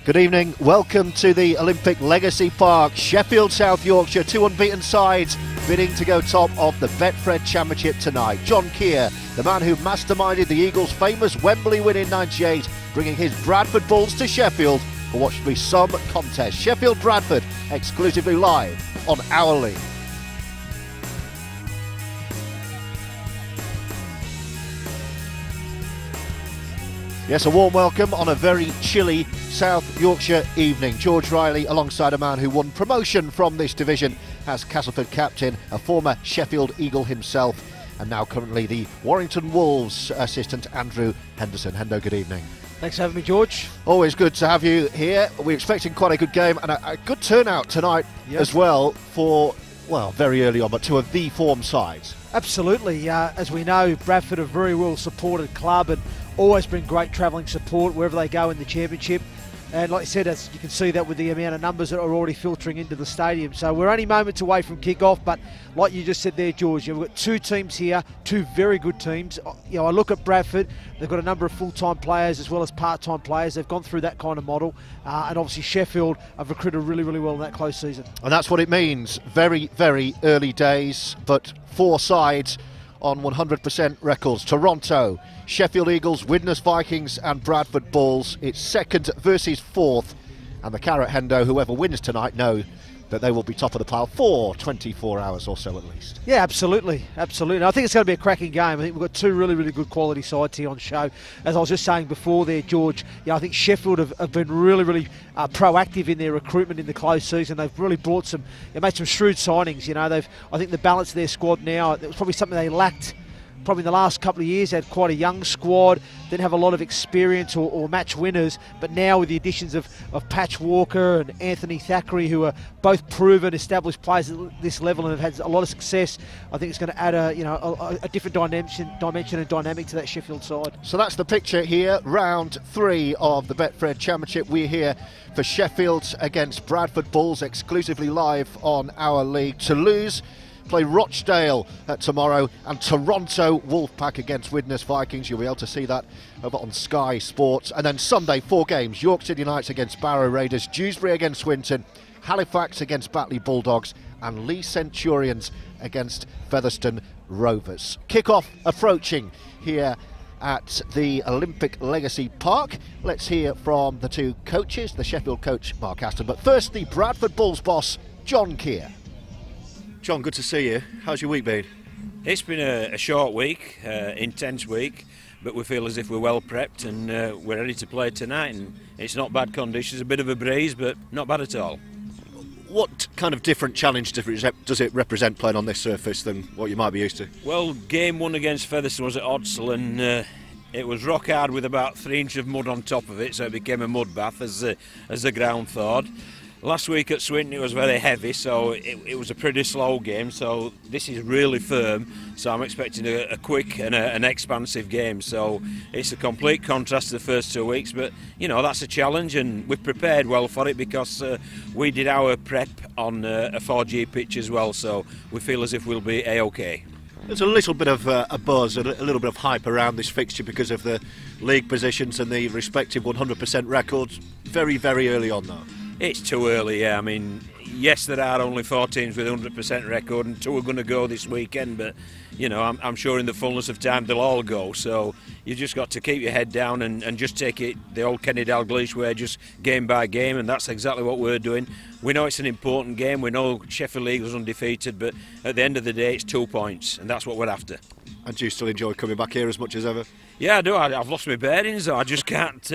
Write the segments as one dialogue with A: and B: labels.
A: Good evening, welcome to the Olympic Legacy Park. Sheffield, South Yorkshire, two unbeaten sides bidding to go top of the Betfred Championship tonight. John Keir, the man who masterminded the Eagles' famous Wembley win in '98, bringing his Bradford Bulls to Sheffield for what should be some contest. Sheffield-Bradford, exclusively live on OurLeague. Yes, a warm welcome on a very chilly South Yorkshire evening. George Riley alongside a man who won promotion from this division as Castleford captain, a former Sheffield Eagle himself, and now currently the Warrington Wolves assistant, Andrew Henderson. Hendo, good evening.
B: Thanks for having me, George.
A: Always good to have you here. We're expecting quite a good game and a good turnout tonight as well for, well, very early on, but two of the form sides.
B: Absolutely. As we know, Bradford are a very well supported club and always bring great travelling support wherever they go in the championship. And like you said, as you can see that with the amount of numbers that are already filtering into the stadium. So we're only moments away from kick-off, but like you just said there, George, we've got two teams here, two very good teams. You know, I look at Bradford, they've got a number of full-time players as well as part-time players. They've gone through that kind of model. And obviously Sheffield have recruited really, really well in that close season. And
A: that's what it means. Very, very early days, but four sides on 100% records. Toronto, Sheffield Eagles, Widnes Vikings and Bradford Bulls. It's second versus fourth, and the carrot, Hendo, whoever wins tonight know that they will be top of the pile for 24 hours or so at least.
B: Yeah, absolutely, absolutely. I think it's going to be a cracking game. I think we've got two really, really good quality sides here on show. As I was just saying before there, George, I think Sheffield have been really, really proactive in their recruitment in the close season. They've really brought some, made some shrewd signings. I think the balance of their squad now, it was probably something they lacked probably in the last couple of years. They had quite a young squad, didn't have a lot of experience or match winners, but now with the additions of Patch Walker and Anthony Thackeray, who are both proven established players at this level and have had a lot of success, I think it's going to add a different dimension and dynamic to that Sheffield side.
A: So that's the picture here, round 3 of the Betfred Championship. We're here for Sheffield against Bradford Bulls, exclusively live on OurLeague. Toulouse play Rochdale tomorrow, and Toronto Wolfpack against Widnes Vikings. You'll be able to see that over on Sky Sports. And then Sunday, 4 games: York City Knights against Barrow Raiders, Dewsbury against Swinton, Halifax against Batley Bulldogs, and Lee Centurions against Featherstone Rovers. Kick-off approaching here at the Olympic Legacy Park. Let's hear from the two coaches, the Sheffield coach Mark Aston, but first the Bradford Bulls boss John Keir. John, good to see you. How's your week been?
C: It's been a short week, intense week, but we feel as if we're well prepped and we're ready to play tonight. And it's not bad conditions, a bit of a breeze, but not bad at all.
A: What kind of different challenge does it represent playing on this surface than what you might be used to?
C: Well, game 1 against Featherstone was at Odsel, and it was rock hard with about 3 inches of mud on top of it, so it became a mud bath as the ground thawed. Last week at Swinton it was very heavy, so it was a pretty slow game, so this is really firm, so I'm expecting a quick and an expansive game. So it's a complete contrast to the first 2 weeks, but that's a challenge, and we've prepared well for it because we did our prep on a 4G pitch as well, so we feel as if we'll be A-OK.
A: There's a little bit of a buzz, a little bit of hype around this fixture because of the league positions and the respective 100% records very, very early on though.
C: It's too early, yeah. I mean, yes, there are only 4 teams with 100% record, and 2 are going to go this weekend, but, I'm sure in the fullness of time they'll all go. So you just got to keep your head down and just take it the old Kenny Dalglish way, just game by game, and that's exactly what we're doing. We know it's an important game. We know Sheffield Eagles undefeated, but at the end of the day, it's 2 points, and that's what we're after.
A: And do you still enjoy coming back here as much as ever?
C: Yeah, I do. I've lost my bearings, though. I just can't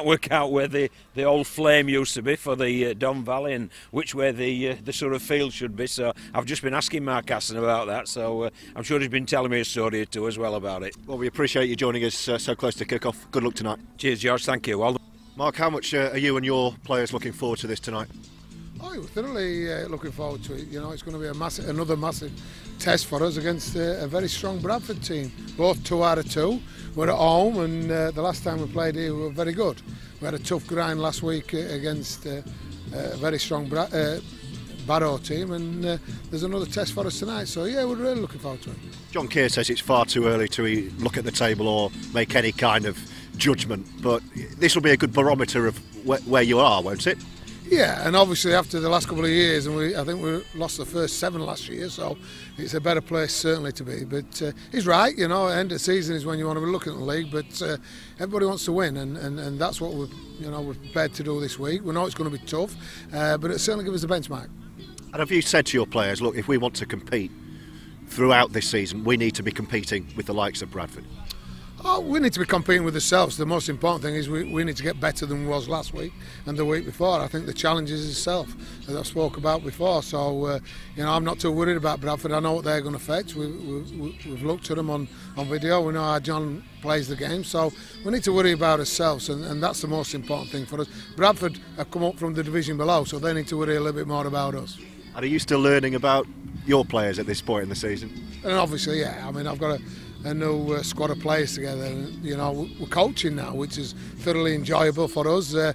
C: work out where the old flame used to be for the Don Valley and which way the sort of field should be. So I've just been asking Mark Aston about that. So I'm sure he's been telling me a story or two as well about it.
A: Well, we appreciate you joining us so close to kick-off. Good luck tonight.
C: Cheers, George. Thank you. Well,
A: Mark, how much are you and your players looking forward to this tonight?
D: Oh, we're thoroughly looking forward to it. It's going to be another massive test for us against a very strong Bradford team. Both 2 out of 2. We're at home, and the last time we played here we were very good. We had a tough grind last week against a very strong Barrow team, and there's another test for us tonight. So yeah, we're really looking forward to it.
A: John Keir says it's far too early to look at the table or make any kind of judgment, but this will be a good barometer of where you are, won't it?
D: Yeah, and obviously after the last couple of years, and I think we lost the first 7 last year, so it's a better place certainly to be. But he's right, you know, end of the season is when you want to be looking at the league, but everybody wants to win, and that's what we're prepared to do this week. We know it's going to be tough, but it certainly gives us a benchmark.
A: And have you said to your players, look, if we want to compete throughout this season, we need to be competing with the likes of Bradford?
D: Oh, we need to be competing with ourselves. The most important thing is we need to get better than we was last week and the week before. I think the challenge is itself, as I spoke about before. So, I'm not too worried about Bradford. I know what they're going to fetch. We've looked at them on video. We know how John plays the game. So we need to worry about ourselves, and that's the most important thing for us. Bradford have come up from the division below, so they need to worry a little bit more about us.
A: And are you still learning about your players at this point in the season?
D: And obviously, yeah. I mean, I've got a new squad of players together, and we're coaching now, which is thoroughly enjoyable for us. The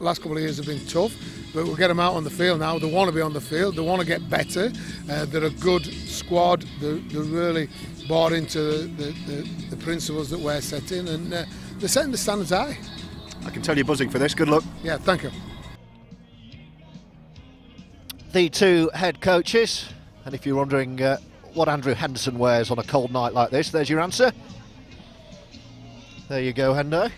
D: last couple of years have been tough, but we'll get them out on the field now. They want to be on the field, they want to get better. They're a good squad. They're really bought into the principles that we're setting, and they're setting the standards high.
A: I can tell you're buzzing for this. Good luck.
D: Yeah, thank you.
A: The two head coaches, and if you're wondering what Andrew Henderson wears on a cold night like this, there's your answer. There you go, Hendo.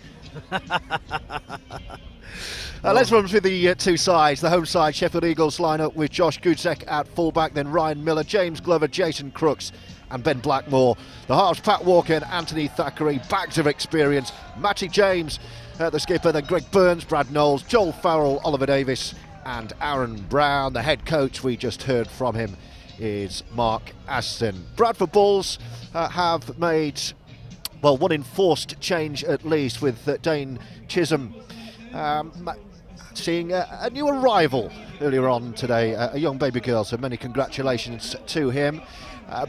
A: Let's run through the two sides. The home side, Sheffield Eagles, line up with Josh Gudzek at fullback, then Ryan Miller, James Glover, Jason Crooks and Ben Blackmore. The halves, Pat Walker and Anthony Thackeray, bags of experience. Matty James, the skipper, then Greg Burns, Brad Knowles, Joel Farrell, Oliver Davis and Aaron Brown. The head coach, we just heard from him, is Mark Aston. Bradford Bulls have made, well, one enforced change at least, with Dane Chisholm seeing a new arrival earlier on today, a young baby girl, so many congratulations to him.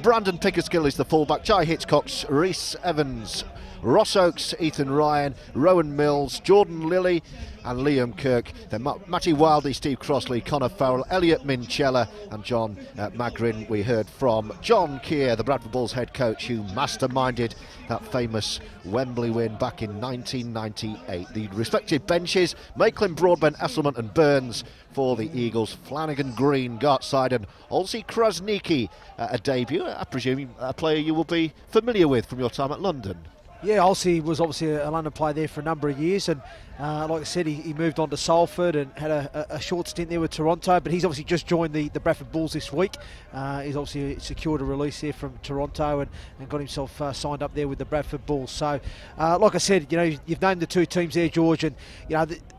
A: Brandon Pickerskill is the fullback, Jai Hitchcox, Rhys Evans, Ross Oakes, Ethan Ryan, Rowan Mills, Jordan Lilly and Liam Kirk. Then Matty Wildey, Steve Crossley, Connor Farrell, Elliot Minchella and John Magrin. We heard from John Keir, the Bradford Bulls head coach, who masterminded that famous Wembley win back in 1998. The respective benches, Maitland, Broadbent, Esselman and Burns for the Eagles, Flanagan, Green, Gartside and Olsey Krasnicki, a debut, I presume a player you will be familiar with from your time at London.
B: Yeah, Olsey was obviously a London player there for a number of years, and like I said, he moved on to Salford and had a short stint there with Toronto, but he's obviously just joined the Bradford Bulls this week. He's obviously secured a release there from Toronto and got himself signed up there with the Bradford Bulls. So, like I said, you've named the two teams there, George, and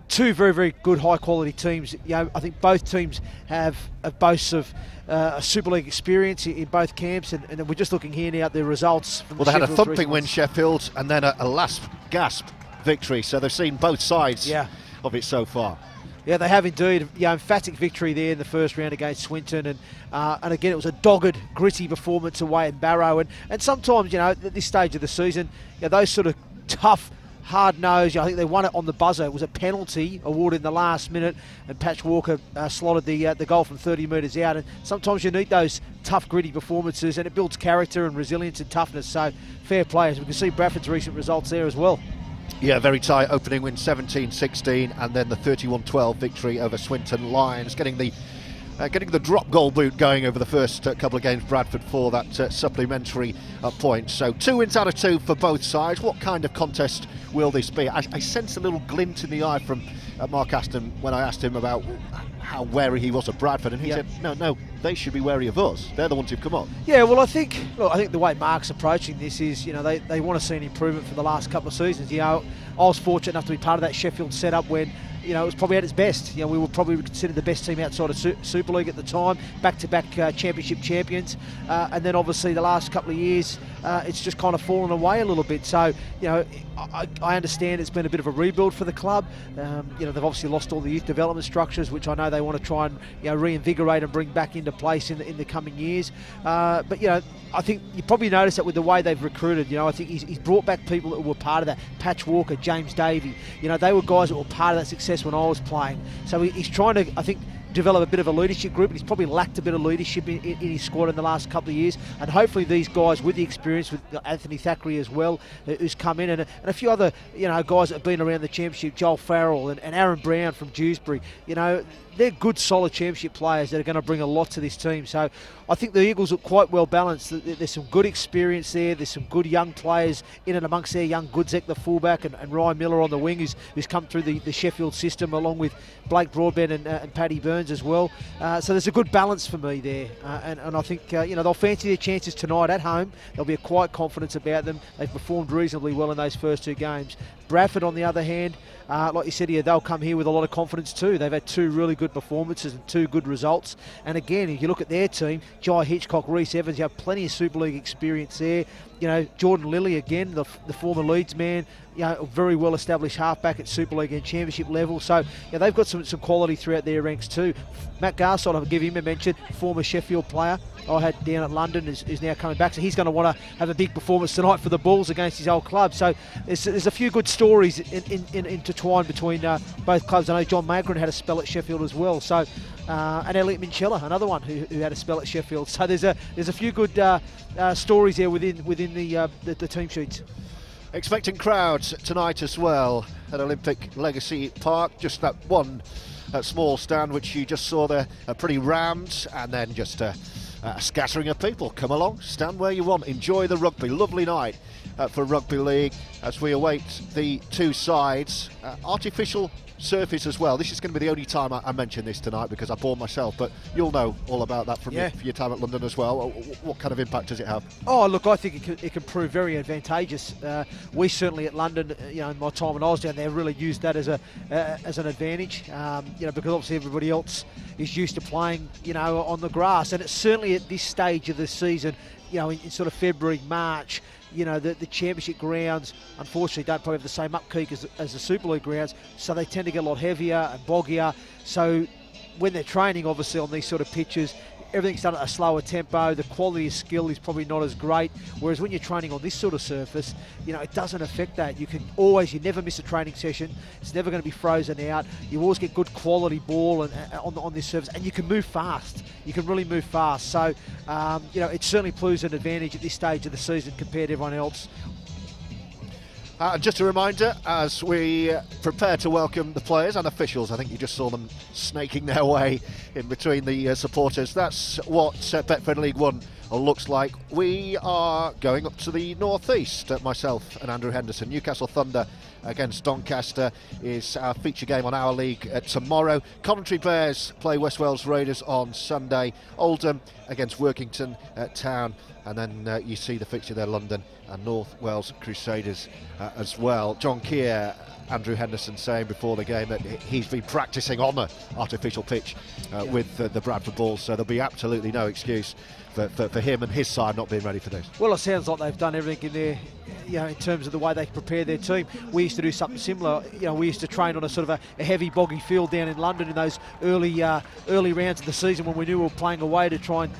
B: two very, very good, high-quality teams. I think both teams have a boast of a Super League experience in both camps, and we're just looking here now at the results. From
A: they had a thumping win, Sheffield, and then a last gasp victory, so they've seen both sides of it so far.
B: Yeah, they have indeed. Emphatic victory there in the first round against Swinton, and again it was a dogged, gritty performance away at Barrow, and sometimes at this stage of the season, those sort of tough, hard-nosed, I think they won it on the buzzer. It was a penalty awarded in the last minute, and Patch Walker slotted the goal from 30 metres out. And sometimes you need those tough, gritty performances, and it builds character and resilience and toughness. So fair play. We can see Bradford's recent results there as well.
A: Yeah, very tight opening win, 17-16, and then the 31-12 victory over Swinton Lions, getting the drop goal boot going over the first couple of games, Bradford, for that supplementary point. So 2 wins out of 2 for both sides. What kind of contest will this be? I sense a little glint in the eye from Mark Aston when I asked him about how wary he was of Bradford, and he said, no, they should be wary of us. They're the ones who've come up. Yeah, well,
B: I think the way Mark's approaching this is, they want to see an improvement for the last couple of seasons. I was fortunate enough to be part of that Sheffield setup when it was probably at its best. We were probably considered the best team outside of Super League at the time, back-to-back championship champions, and then obviously the last couple of years it's just kind of fallen away a little bit. So I understand it's been a bit of a rebuild for the club. They've obviously lost all the youth development structures, which I know they want to try and reinvigorate and bring back into place in the coming years. But I think you probably noticed that with the way they've recruited. I think he's brought back people that were part of that. Patch Walker, James Davey. They were guys that were part of that success when I was playing. So he's trying to, I think, develop a bit of a leadership group, and he's probably lacked a bit of leadership in his squad in the last couple of years. And hopefully these guys with the experience, with Anthony Thackeray as well, who's come in, and a few other guys that have been around the championship, Joel Farrell and Aaron Brown from Dewsbury, they're good, solid championship players that are going to bring a lot to this team. So I think the Eagles look quite well balanced. There's some good experience there. There's some good young players in and amongst their young Goodzek, the fullback, and Ryan Miller on the wing, who's come through the Sheffield system, along with Blake Broadbent and Paddy Burns as well. So there's a good balance for me there. And I think they'll fancy their chances tonight at home. There'll be a quiet confidence about them. They've performed reasonably well in those first 2 games. Bradford, on the other hand, like you said here, they'll come here with a lot of confidence too. They've had 2 really good performances and 2 good results. And again, if you look at their team, Jai Hitchcock, Reece Evans, you have plenty of Super League experience there. Jordan Lilly again, the former Leeds man, a very well established halfback at Super League and Championship level. So they've got some quality throughout their ranks too. Matt Garside, I'll give him a mention, former Sheffield player I had down at London, is now coming back. So he's going to want to have a big performance tonight for the Bulls against his old club. So there's a few good stories intertwined between both clubs. I know John Magrin had a spell at Sheffield as well. So and Elliot Minchella, another one who had a spell at Sheffield. So there's a few good stories there within the team sheets.
A: Expecting crowds tonight as well at Olympic Legacy Park. Just that one small stand which you just saw there, pretty rammed, and then just a scattering of people. Come along, stand where you want, enjoy the rugby. Lovely night for Rugby League as we await the 2 sides. Artificial surface as well. This is going to be the only time I mention this tonight because I bore myself, but you'll know all about that from your time at London as well. What kind of impact does it have? Oh,
B: look, I think it can prove very advantageous. We certainly at London, in my time when I was down there, really used that as an advantage, because obviously everybody else is used to playing, on the grass, and it's certainly at this stage of the season, in sort of February, March, the championship grounds unfortunately don't probably have the same upkeep as the Super League grounds, so they tend to get a lot heavier and boggier. So when they're training, obviously, on these sort of pitches, everything's done at a slower tempo. The quality of skill is probably not as great. Whereas when you're training on this sort of surface, it doesn't affect that. You never miss a training session. It's never going to be frozen out. You always get good quality ball on this surface, and you can move fast. You can really move fast. So, it certainly proves an advantage at this stage of the season compared to everyone else.
A: Just a reminder, as we prepare to welcome the players and officials, I think you just saw them snaking their way in between the supporters. That's what Betfred League One looks like. We are going up to the northeast. Myself and Andrew Henderson. Newcastle Thunder against Doncaster is our feature game on Our League tomorrow. Coventry Bears play West Wales Raiders on Sunday. Oldham against Workington Town. And then you see the fixture there, London and North Wales Crusaders as well. John Keir, Andrew Henderson saying before the game that he's been practising on the artificial pitch with the Bradford Bulls, so there'll be absolutely no excuse for him and his side not being ready for this.
B: Well, it sounds like they've done everything in there, in terms of the way they prepare their team. We used to do something similar. We used to train on a sort of a heavy, boggy field down in London in those early rounds of the season when we knew we were playing away to try and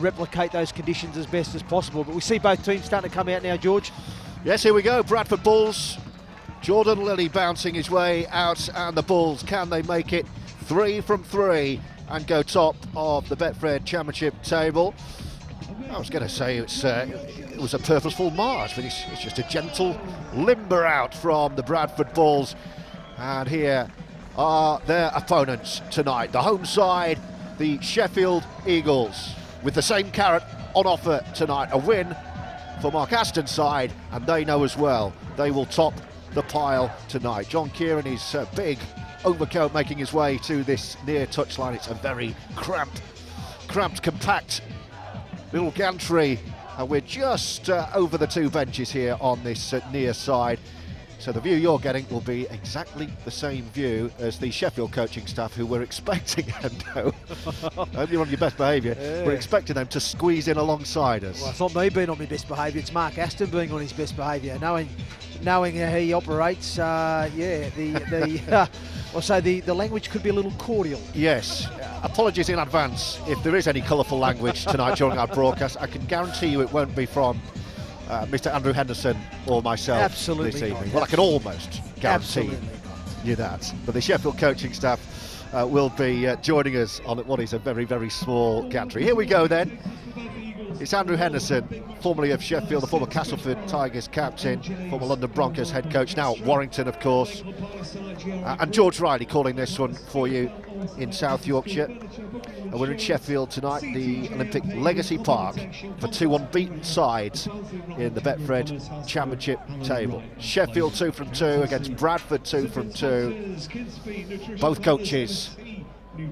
B: replicate those conditions as best as possible. But we see both teams starting to come out now, George.
A: Yes, here we go. Bradford Bulls. Jordan Lilly bouncing his way out, and the Bulls, can they make it 3 from 3 and go top of the Betfred Championship table? I was going to say it was a purposeful march, but it's just a gentle limber out from the Bradford Bulls. And here are their opponents tonight. The home side, the Sheffield Eagles, with the same carrot on offer tonight. A win for Mark Aston's side, and they know as well they will top the pile tonight. John Keir in his big overcoat making his way to this near touchline. It's a very cramped, compact little gantry, and we're just over the 2 benches here on this near side. So the view you're getting will be exactly the same view as the Sheffield coaching staff, who were expecting, Endo, I hope you're on your best behaviour, we're expecting them to squeeze in alongside us.
B: Well, it's not me being on my best behaviour, it's Mark Aston being on his best behaviour, knowing how he operates. The language could be a little cordial.
A: Yes, apologies in advance if there is any colourful language tonight during our broadcast. I can guarantee you it won't be from Mr. Andrew Henderson or myself.
B: Absolutely
A: this evening.
B: not.
A: Well, I can almost guarantee
B: Absolutely
A: you that. But the Sheffield coaching staff will be joining us on what is a very, very small gantry. Here we go then. It's Andrew Henderson, formerly of Sheffield, the former Castleford Tigers captain, former London Broncos head coach, now at Warrington, of course. And George Riley calling this one for you in South Yorkshire. And we're in Sheffield tonight, the Olympic Legacy Park, for two unbeaten sides in the Betfred Championship table. Sheffield 2 from 2 against Bradford 2 from 2. Both coaches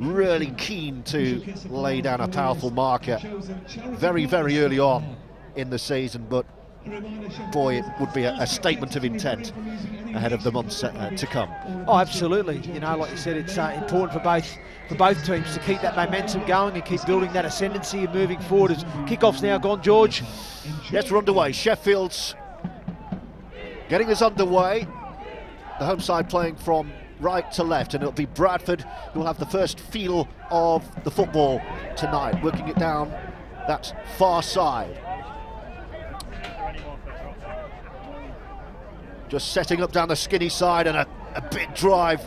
A: really keen to lay down a powerful marker very, very early on in the season, but boy, it would be a statement of intent ahead of the months to come.
B: Oh, absolutely. You know, like you said, it's important for both teams to keep that momentum going and keep building that ascendancy and moving forward. As kickoff's now gone, George.
A: Yes, we're underway. Sheffield's getting us underway. The home side playing from right to left, and it'll be Bradford who will have the first feel of the football tonight, working it down that far side. Just setting up down the skinny side, and a big drive.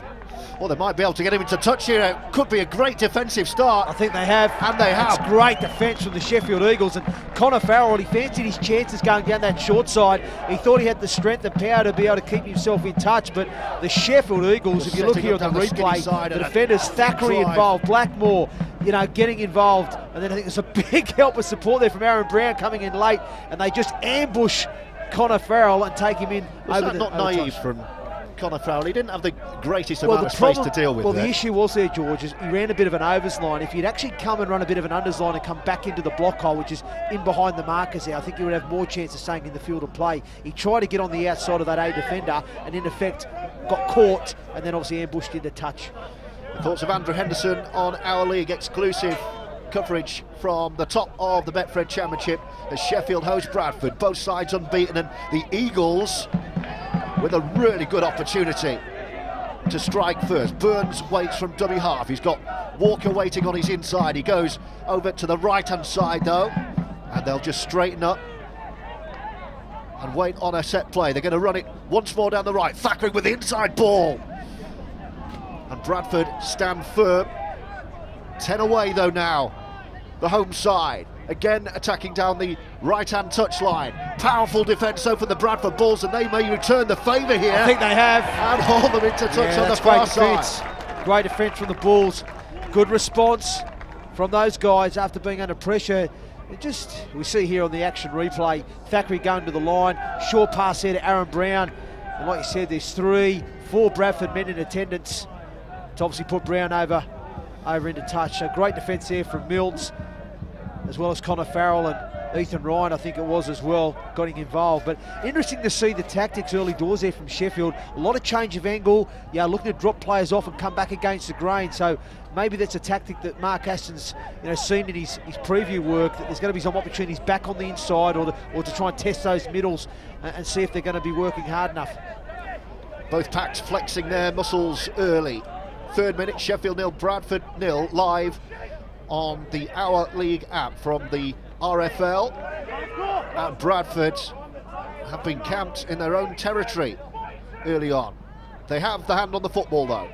A: Well, they might be able to get him into touch here. It could be a great defensive start.
B: I think they have.
A: And they have.
B: It's great defence from the Sheffield Eagles. And Connor Farrell, he fancied his chances going down that short side. He thought he had the strength and power to be able to keep himself in touch. But the Sheffield Eagles, if you look here on the replay, the defenders, Thackeray involved, Blackmore, you know, getting involved. And then I think there's a big help of support there from Aaron Brown coming in late. And they just ambush Connor Farrell and take him in.
A: Was that not naive from Connor Farrell? He didn't have the greatest amount of space to deal with.
B: Well, the issue was there, George, is he ran a bit of an overs line. If he'd actually come and run a bit of an unders line and come back into the block hole, which is in behind the markers there, I think he would have more chance of staying in the field of play. He tried to get on the outside of that A defender and in effect got caught and then obviously ambushed into touch.
A: The thoughts of Andrew Henderson on Our League exclusive coverage from the top of the Betfred Championship as Sheffield host Bradford, both sides unbeaten, and the Eagles with a really good opportunity to strike first. Burns waits from dummy half. He's got Walker waiting on his inside. He goes over to the right-hand side though, and they'll just straighten up and wait on a set play. They're going to run it once more down the right. Thackeray with the inside ball, and Bradford stand firm. 10 away though now, the home side. Again attacking down the right-hand touchline. Powerful defence so for the Bradford Bulls, and they may return the favour here.
B: I think they have.
A: And haul them into touch on the far side.
B: Great defence from the Bulls. Good response from those guys after being under pressure. We see here on the action replay, Thackeray going to the line. Short pass there to Aaron Brown. And like you said, there's 4 Bradford men in attendance to obviously put Brown over into touch. So great defence there from Mills, as well as Connor Farrell and Ethan Ryan, I think it was as well, getting involved. But interesting to see the tactics early doors there from Sheffield. A lot of change of angle, looking to drop players off and come back against the grain. So maybe that's a tactic that Mark Aston's seen in his preview work, that there's going to be some opportunities back on the inside or to try and test those middles and see if they're going to be working hard enough.
A: Both packs flexing their muscles early. 3rd minute, Sheffield 0, Bradford 0, live on the Our League app from the RFL. And Bradford have been camped in their own territory early on. They have the hand on the football though.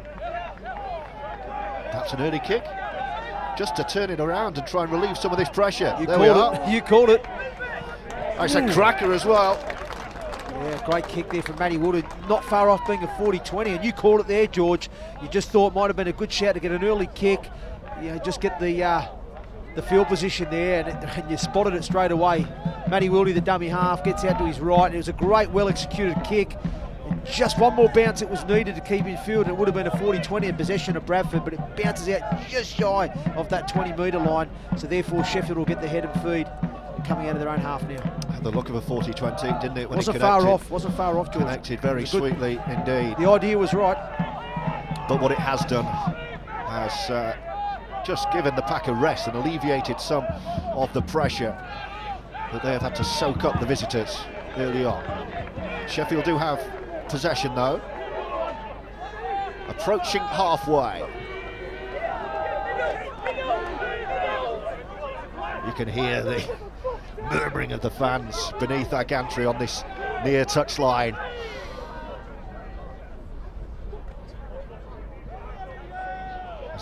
A: Perhaps an early kick, just to turn it around and try and relieve some of this pressure. There we are.
B: You called it.
A: It's a cracker as well.
B: Yeah, great kick there from Matty Wood, not far off being a 40-20, and you called it there, George. You just thought it might have been a good shout to get an early kick, just get the field position there, and you spotted it straight away. Matty Wildy, the dummy half, gets out to his right. It was a great, well-executed kick. And just one more bounce it was needed to keep in field. It would have been a 40-20 in possession of Bradford, but it bounces out just shy of that 20-metre line. So therefore, Sheffield will get the head and feed coming out of their own half now.
A: Had the look of a 40-20, didn't it? When
B: wasn't
A: it
B: far off, George.
A: Connected very sweetly indeed.
B: The idea was right.
A: But what it has done has just given the pack a rest and alleviated some of the pressure that they have had to soak up the visitors early on. Sheffield do have possession though, approaching halfway. You can hear the murmuring of the fans beneath our gantry on this near touchline.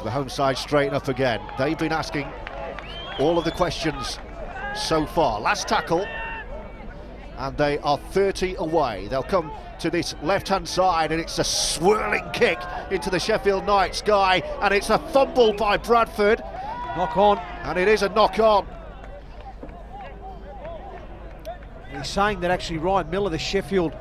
A: The home side straighten up again. They've been asking all of the questions so far. Last tackle, and they are 30 away. They'll come to this left-hand side, and it's a swirling kick into the Sheffield Knights guy, and it's a fumble by Bradford.
B: Knock on.
A: And it is a knock on.
B: He's saying that actually Ryan Miller, the Sheffield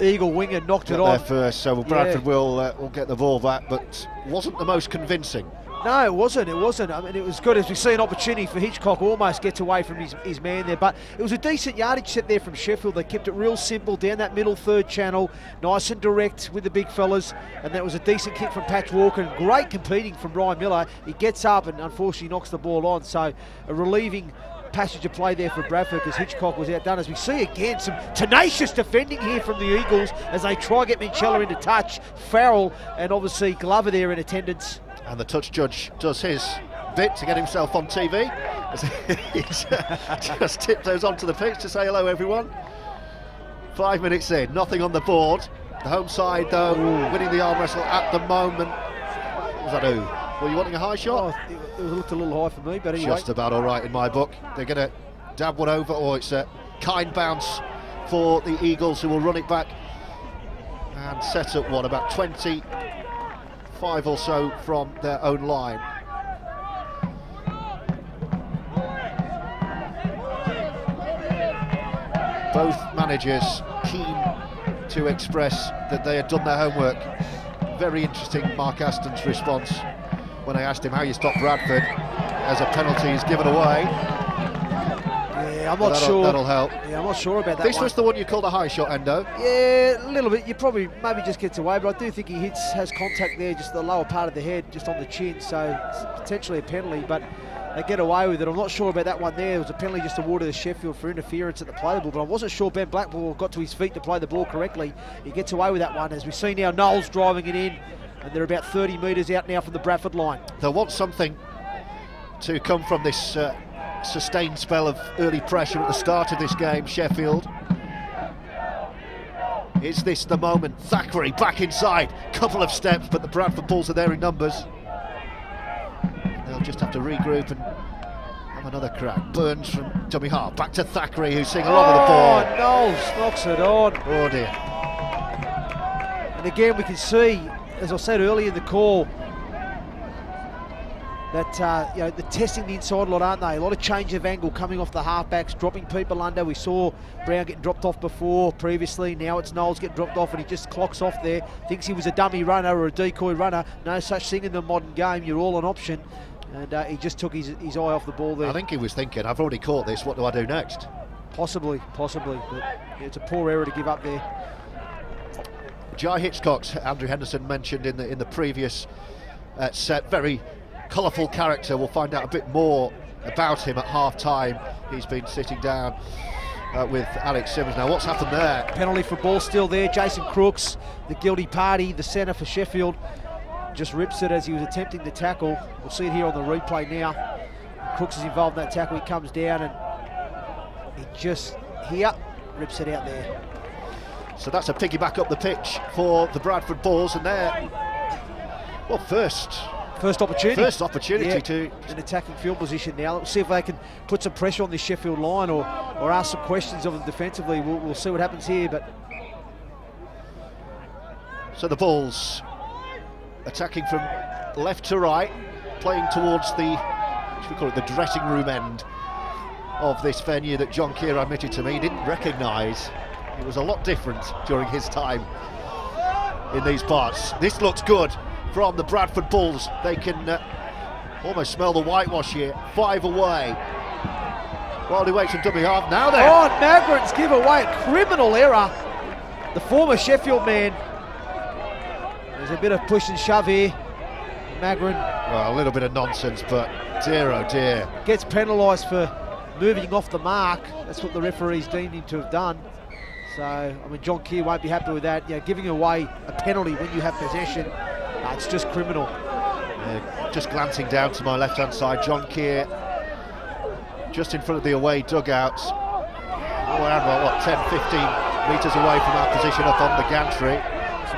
B: Eagle winger, knocked it on
A: there first, so Bradford will get the ball back, but wasn't the most convincing.
B: No, it wasn't. I mean, it was good as we see an opportunity for Hitchcock, almost gets away from his man there. But it was a decent yardage set there from Sheffield. They kept it real simple down that middle third channel, nice and direct with the big fellas. And that was a decent kick from Patch Walker, and great competing from Ryan Miller. He gets up and unfortunately knocks the ball on. So a relieving passage of play there for Bradford, because Hitchcock was outdone. As we see again, some tenacious defending here from the Eagles as they try to get Minchella into touch. Farrell and obviously Glover there in attendance.
A: And the touch judge does his bit to get himself on TV. He's just tiptoes onto the pitch to say hello, everyone. 5 minutes in, nothing on the board. The home side, though, winning the arm wrestle at the moment. What was that, who? Were you wanting a high shot?
B: Oh, it looked a little high for me, but anyway.
A: Just about all right in my book. They're going to dab one over, or it's a kind bounce for the Eagles, who will run it back and set up, what, about 25 or so from their own line. Both managers keen to express that they had done their homework. Very interesting, Mark Aston's response when I asked him how you stop Bradford as a penalty is given away.
B: Yeah, I'm not sure.
A: That'll help.
B: Yeah, I'm not sure about that.
A: This was the one you called a high shot, Endo.
B: Yeah, a little bit. You probably maybe just gets away, but I do think he has contact there, just the lower part of the head, just on the chin. So it's potentially a penalty, but they get away with it. I'm not sure about that one there. It was a penalty just awarded to Sheffield for interference at the play the ball, but I wasn't sure Ben Blackpool got to his feet to play the ball correctly. He gets away with that one. As we see now, Knowles driving it in, and they're about 30 metres out now from the Bradford line.
A: They'll want something to come from this sustained spell of early pressure at the start of this game, Sheffield. Is this the moment? Thackeray back inside, couple of steps, but the Bradford Bulls are there in numbers. They'll just have to regroup and have another crack. Burns from dummy half, back to Thackeray, who's seeing a lot of the ball.
B: Knowles knocks it on.
A: Oh dear.
B: And again, we can see, as I said earlier in the call, that they're testing the inside a lot, aren't they? A lot of change of angle coming off the halfbacks, dropping people under. We saw Brown getting dropped off before previously. Now it's Knowles getting dropped off, and he just clocks off there. Thinks he was a dummy runner or a decoy runner. No such thing in the modern game. You're all an option. And he just took his eye off the ball there.
A: I think he was thinking, I've already caught this, what do I do next?
B: Possibly, but it's a poor error to give up there.
A: Jai Hitchcock, Andrew Henderson mentioned in the previous set, very colourful character. We'll find out a bit more about him at half-time. He's been sitting down with Alex Simmons. Now, what's happened there?
B: Penalty for ball still there. Jason Crooks, the guilty party, the centre for Sheffield, just rips it as he was attempting the tackle. We'll see it here on the replay now. Crooks is involved in that tackle. He comes down and he just rips it out there.
A: So that's a piggyback up the pitch for the Bradford Bulls, and they're, well, first opportunity to
B: an attacking field position now. Let's see if they can put some pressure on this Sheffield line or ask some questions of them defensively. We'll see what happens here. But
A: so the Bulls attacking from left to right, playing towards the, should we call it, the dressing room end of this venue that John Keir admitted to me he didn't recognise. It was a lot different during his time in these parts. This looks good from the Bradford Bulls. They can almost smell the whitewash here. 5 away. While he waits for dummy half. Now then.
B: Oh, Magran's give away a criminal error. The former Sheffield man. There's a bit of push and shove here. Magran.
A: Well, a little bit of nonsense, but dear oh dear.
B: Gets penalised for moving off the mark. That's what the referees deemed him to have done. So, I mean, John Keir won't be happy with that. Giving away a penalty when you have possession, it's just criminal.
A: Just glancing down to my left-hand side, John Keir, just in front of the away dugouts. We're about, 10, 15 metres away from our position up on the gantry.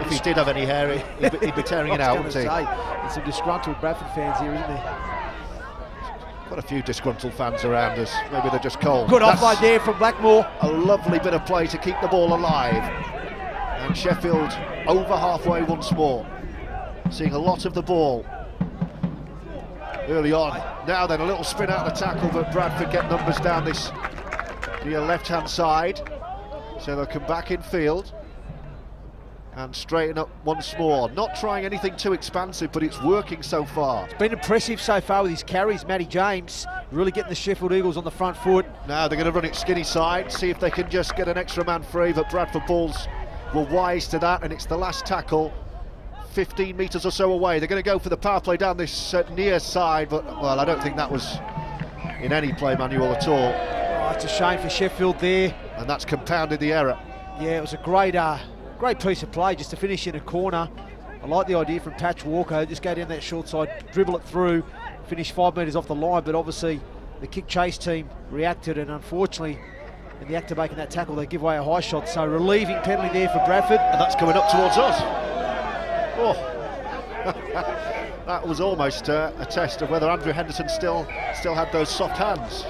A: If he did have any hair, he'd be tearing it out, wouldn't he?
B: There's some disgruntled Bradford fans here, isn't there?
A: Quite a few disgruntled fans around us. Maybe they're just cold.
B: Good offload there from Blackmore.
A: A lovely bit of play to keep the ball alive. And Sheffield over halfway once more. Seeing a lot of the ball early on. Now then, a little spin out of the tackle, but Bradford get numbers down this the left-hand side. So they'll come back in field and straighten up once more. Not trying anything too expansive, but it's working so far.
B: It's been impressive so far with his carries. Matty James really getting the Sheffield Eagles on the front foot.
A: Now they're going to run it skinny side, see if they can just get an extra man free, but Bradford Bulls were wise to that, and it's the last tackle, 15 metres or so away. They're going to go for the power play down this near side, but, well, I don't think that was in any play manual at all.
B: Oh, it's a shame for Sheffield there.
A: And that's compounded the error.
B: Yeah, it was a great piece of play just to finish in a corner. I like the idea from Patch Walker, just go down that short side, dribble it through, finish 5 metres off the line, but obviously the kick chase team reacted, and unfortunately in the act of making that tackle they give away a high shot, so relieving penalty there for Bradford.
A: And that's coming up towards us. Oh. That was almost a test of whether Andrew Henderson still had those soft hands.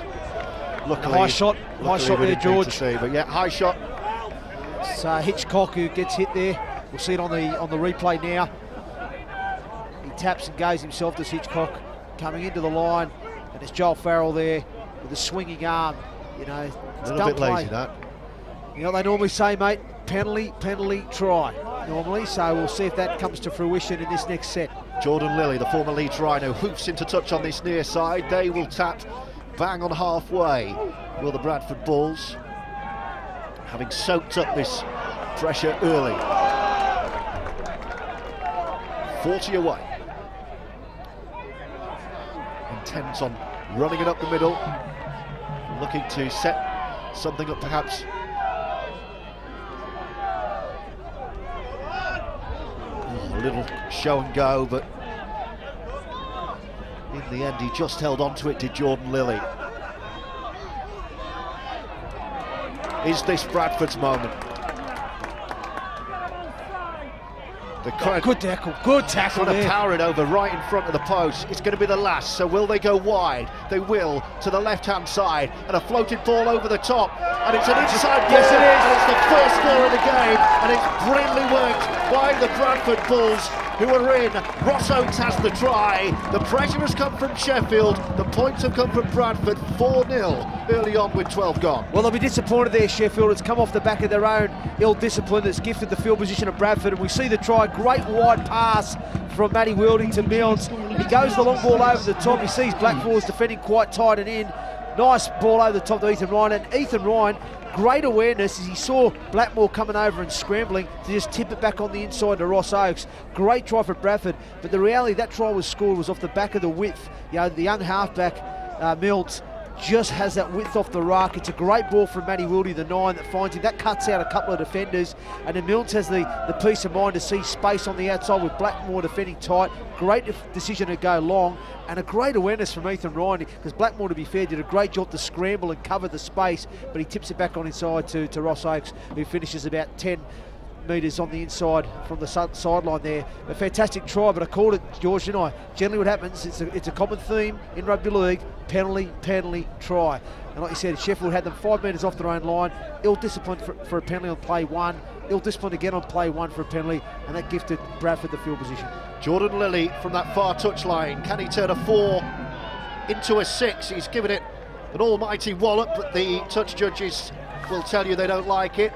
A: Luckily,
B: high shot there, George.
A: To see, but yeah, high shot.
B: It's Hitchcock who gets hit there. We'll see it on the replay now. He taps and goes himself, this Hitchcock, coming into the line, and it's Joel Farrell there with a swinging arm. You know, it's
A: a little bit lazy, that.
B: You know what they normally say, mate? Penalty, try. Normally, so we'll see if that comes to fruition in this next set.
A: Jordan Lilly, the former Leeds Rhino, hoofs into touch on this near side. They will tap bang on halfway. Will the Bradford Bulls, having soaked up this pressure early. 40 away. Intent on running it up the middle, looking to set something up perhaps. A little show and go, but in the end he just held on to it, did Jordan Lilly. Is this Bradford's moment?
B: Good tackle
A: trying
B: there.
A: to power it over right in front of the post. It's going to be the last, so will they go wide? They will, to the left-hand side, and a floated ball over the top, and it's an inside ball,
B: yes, it is.
A: and it's the first score of the game, and it's brilliantly worked by the Bradford Bulls, who are in. Ross Oakes has the try. The pressure has come from Sheffield. The points have come from Bradford, 4-0 early on with 12 gone.
B: Well, they'll be disappointed there, Sheffield. It's come off the back of their own ill-discipline that's gifted the field position of Bradford, and we see the try. Great wide pass from Matty Wilding to Milnes. He goes the long ball over the top. He sees Blackmore's defending quite tight and in. Nice ball over the top to Ethan Ryan, and Ethan Ryan, great awareness as he saw Blackmore coming over and scrambling to just tip it back on the inside to Ross Oakes. Great try for Bradford, but the reality that try was scored was off the back of the width. You know, the young halfback, Milnes, just has that width off the ruck. It's a great ball from Matty Wildy, the 9, that finds him. That cuts out a couple of defenders, and then Milnes has the peace of mind to see space on the outside with Blackmore defending tight. Great decision to go long, and a great awareness from Ethan Ryan, because Blackmore, to be fair, did a great job to scramble and cover the space, but he tips it back on inside to Ross Oakes, who finishes about 10 metres on the inside from the sideline there. A fantastic try, but I called it, George, didn't I? Generally what happens, it's a common theme in rugby league, penalty, try. And like you said, Sheffield had them 5 metres off their own line, ill-disciplined for a penalty on play 1, ill-disciplined again on play 1 for a penalty, and that gifted Bradford the field position.
A: Jordan Lilly from that far touchline, can he turn a 4 into a 6? He's given it an almighty wallop, but the touch judges will tell you they don't like it.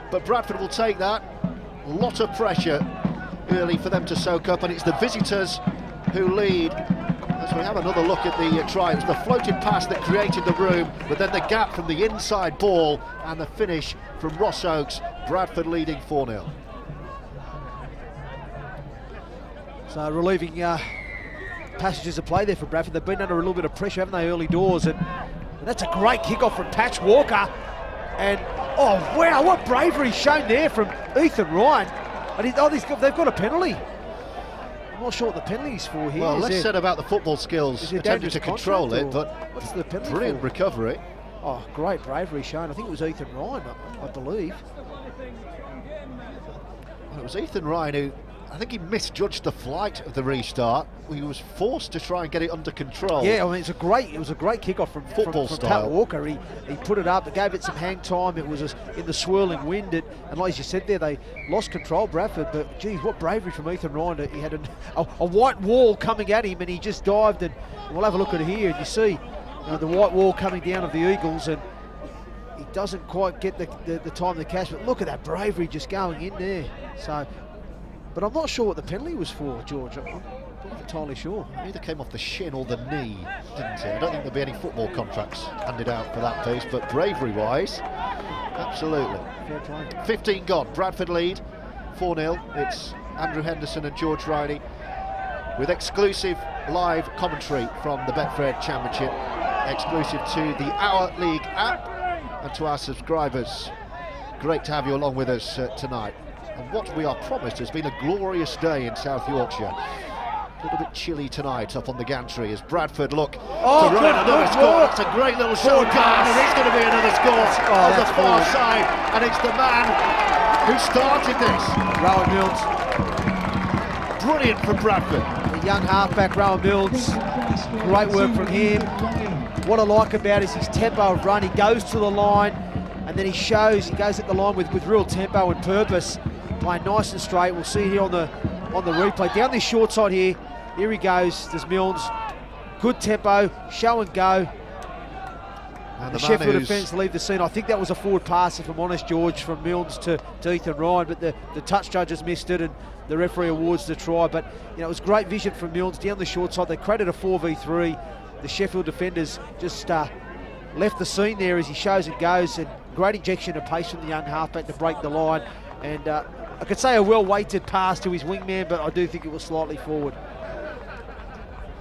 A: But Bradford will take that. A lot of pressure early for them to soak up, and it's the visitors who lead. As we have another look at the try, it was the floated pass that created the room, but then the gap from the inside ball and the finish from Ross Oakes. Bradford leading 4-0.
B: So relieving passages of play there for Bradford. They've been under a little bit of pressure, haven't they, early doors, and that's a great kick-off from Patch Walker. And oh wow, what bravery shown there from Ethan Ryan. And they've got a penalty. I'm not sure what the penalty is for here.
A: Well, less said about the football skills, attempting to control it, but
B: what's the penalty
A: brilliant
B: for?
A: Recovery.
B: Oh, great bravery shown. I think it was Ethan Ryan, I believe.
A: It was Ethan Ryan who, I think he misjudged the flight of the restart. He was forced to try and get it under control.
B: Yeah, I mean, it was a great kickoff from
A: football
B: from
A: style.
B: Pat Walker. He put it up, it gave it some hang time. It was in the swirling wind, and like you said there, they lost control, Bradford. But geez, what bravery from Ethan Ryan! He had a white wall coming at him, and he just dived. And we'll have a look at it here, and you see the white wall coming down of the Eagles, and he doesn't quite get the time to catch. But look at that bravery just going in there. So. But I'm not sure what the penalty was for, George. I'm not entirely sure.
A: It either came off the shin or the knee, didn't it? I don't think there'll be any football contracts handed out for that piece, but bravery-wise, absolutely.
B: Fair play.
A: 15 gone. Bradford lead, 4-0. It's Andrew Henderson and George Riley with exclusive live commentary from the Betfred Championship, exclusive to the OurLeague app and to our subscribers. Great to have you along with us tonight. And what we are promised has been a glorious day in South Yorkshire. A little bit chilly tonight up on the gantry as Bradford look to run another score. It's a great little short pass, and it's going to be another score on the far side. And it's the man who started this.
B: Rowan Mills.
A: Brilliant from Bradford.
B: The young halfback, Rowan Mills. Great work from him. What I like about it is his tempo of run. He goes to the line, and then he goes at the line with real tempo and purpose. Playing nice and straight. We'll see here on the replay. Down this short side here. Here he goes. There's Milnes. Good tempo. Show and go. And the Sheffield defence leave the scene. I think that was a forward pass, if I'm honest, George, from Milnes to Ethan Ryan. But the touch judges missed it, and the referee awards the try. But it was great vision from Milnes down the short side. They created a 4v3. The Sheffield defenders just left the scene there as he shows and goes. And great injection of pace from the young halfback to break the line. And I could say a well-weighted pass to his wingman, but I do think it was slightly forward.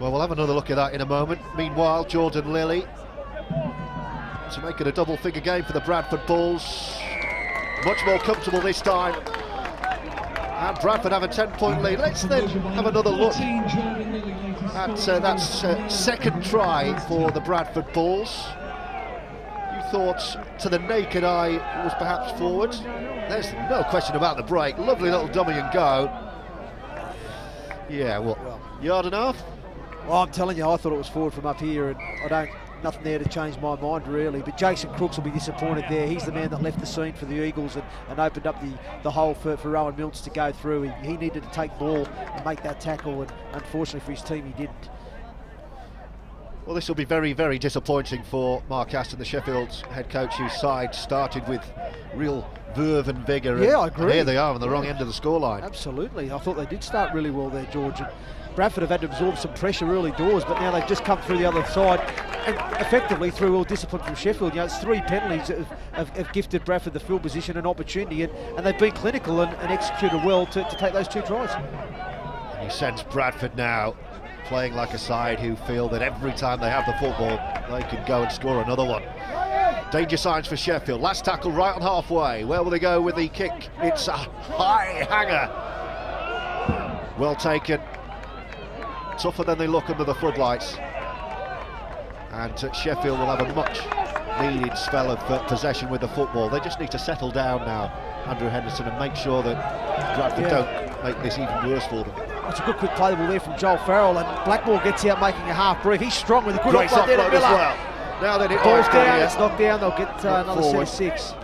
A: Well, we'll have another look at that in a moment. Meanwhile, Jordan Lilly to make it a double-figure game for the Bradford Bulls. Much more comfortable this time. And Bradford have a 10-point lead. Let's then have another look at that second try for the Bradford Bulls. Thoughts to the naked eye it was perhaps forward. There's no question about the break. Lovely little dummy and go. Yeah, what, yard and a half?
B: Well, I'm telling you, I thought it was forward from up here, and nothing there to change my mind really. But Jason Crooks will be disappointed there. He's the man that left the scene for the Eagles and opened up the hole for Rowan Milnes to go through. He needed to take ball and make that tackle, and unfortunately for his team, he didn't.
A: Well, this will be very, very disappointing for Mark Aston, the Sheffield head coach, whose side started with real verve and vigour.
B: Yeah, I agree.
A: And here they are on the wrong end of the scoreline.
B: Absolutely. I thought they did start really well there, George. And Bradford have had to absorb some pressure early doors, but now they've just come through the other side and effectively through all discipline from Sheffield. It's 3 penalties that have gifted Bradford the field position and opportunity, and they've been clinical and executed well to take those 2 tries.
A: And you sense Bradford now playing like a side who feel that every time they have the football, they can go and score another one. Danger signs for Sheffield. Last tackle right on halfway. Where will they go with the kick? It's a high hanger. Well taken. Tougher than they look under the floodlights. And Sheffield will have a much needed spell of possession with the football. They just need to settle down now, Andrew Henderson, and make sure that Bradford don't make this even worse for them.
B: It's a good quick play ball there from Joel Farrell, and Blackmore gets out making a half break. He's strong with a good offload there to Miller.
A: As well. Now that it
B: ball's down, it's knocked down, they'll get another set of 6.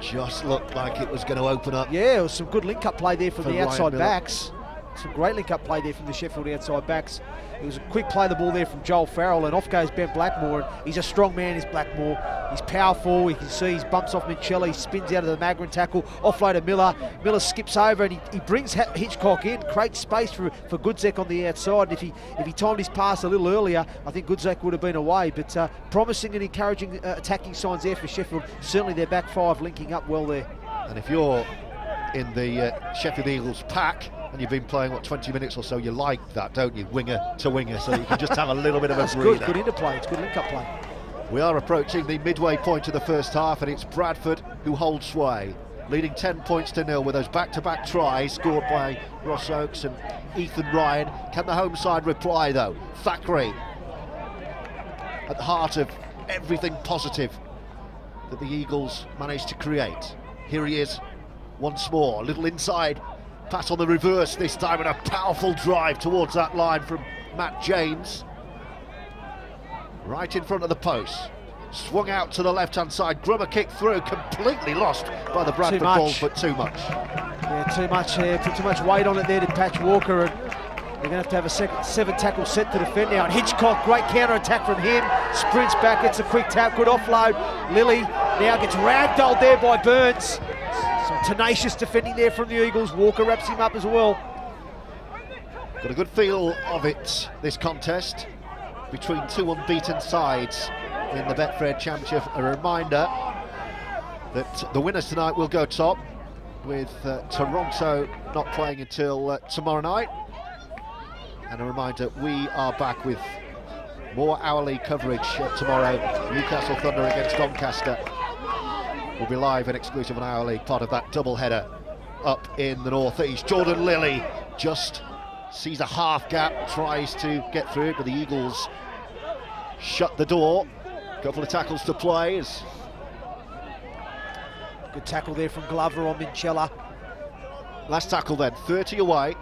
A: Just looked like it was going to open up.
B: Yeah, it was some good link-up play there from the outside
A: Miller.
B: backs. Some great link-up play there from the Sheffield outside backs. It was a quick play the ball there from Joel Farrell, and off goes Ben Blackmore. He's a strong man, is Blackmore. He's powerful. You can see he bumps off Mincelli, spins out of the Magrin tackle, offload to Miller. Miller skips over and he brings Hitchcock in, creates space for Goodzek on the outside. If he timed his pass a little earlier, I think Goodzek would have been away. But promising and encouraging attacking signs there for Sheffield. Certainly their back 5 linking up well there.
A: And if you're in the Sheffield Eagles pack, and you've been playing, 20 minutes or so, you like that, don't you? Winger to winger, so you can just have a little bit of a breather.
B: Good interplay, it's good link-up play.
A: We are approaching the midway point of the first half, and it's Bradford who hold sway, leading 10 points to 0 with those back-to-back tries scored by Ross Oakes and Ethan Ryan. Can the home side reply, though? Thackeray at the heart of everything positive that the Eagles managed to create. Here he is, once more. A little inside pass on the reverse this time, and a powerful drive towards that line from Matt James. Right in front of the post. Swung out to the left-hand side. Grummer kicked through, completely lost by the Bradford Bulls, but too much.
B: Yeah, too much here. Put too much weight on it there to Patch Walker, and they're going to have a 7-tackle set to defend now. And Hitchcock, great counter-attack from him. Sprints back, gets a quick tap, good offload. Lilly now gets ragdolled there by Burns. Some tenacious defending there from the Eagles. Walker wraps him up as well.
A: Got a good feel of it, this contest, between two unbeaten sides in the Betfred Championship. A reminder that the winners tonight will go top, with Toronto not playing until tomorrow night. And a reminder, we are back with more OurLeague coverage tomorrow. Newcastle Thunder against Doncaster will be live and exclusive on OurLeague, part of that double-header up in the northeast. Jordan Lilly just sees a half gap, tries to get through it, but the Eagles shut the door. Couple of tackles to play.
B: Good tackle there from Glover on Minchella.
A: Last tackle then, 30 away.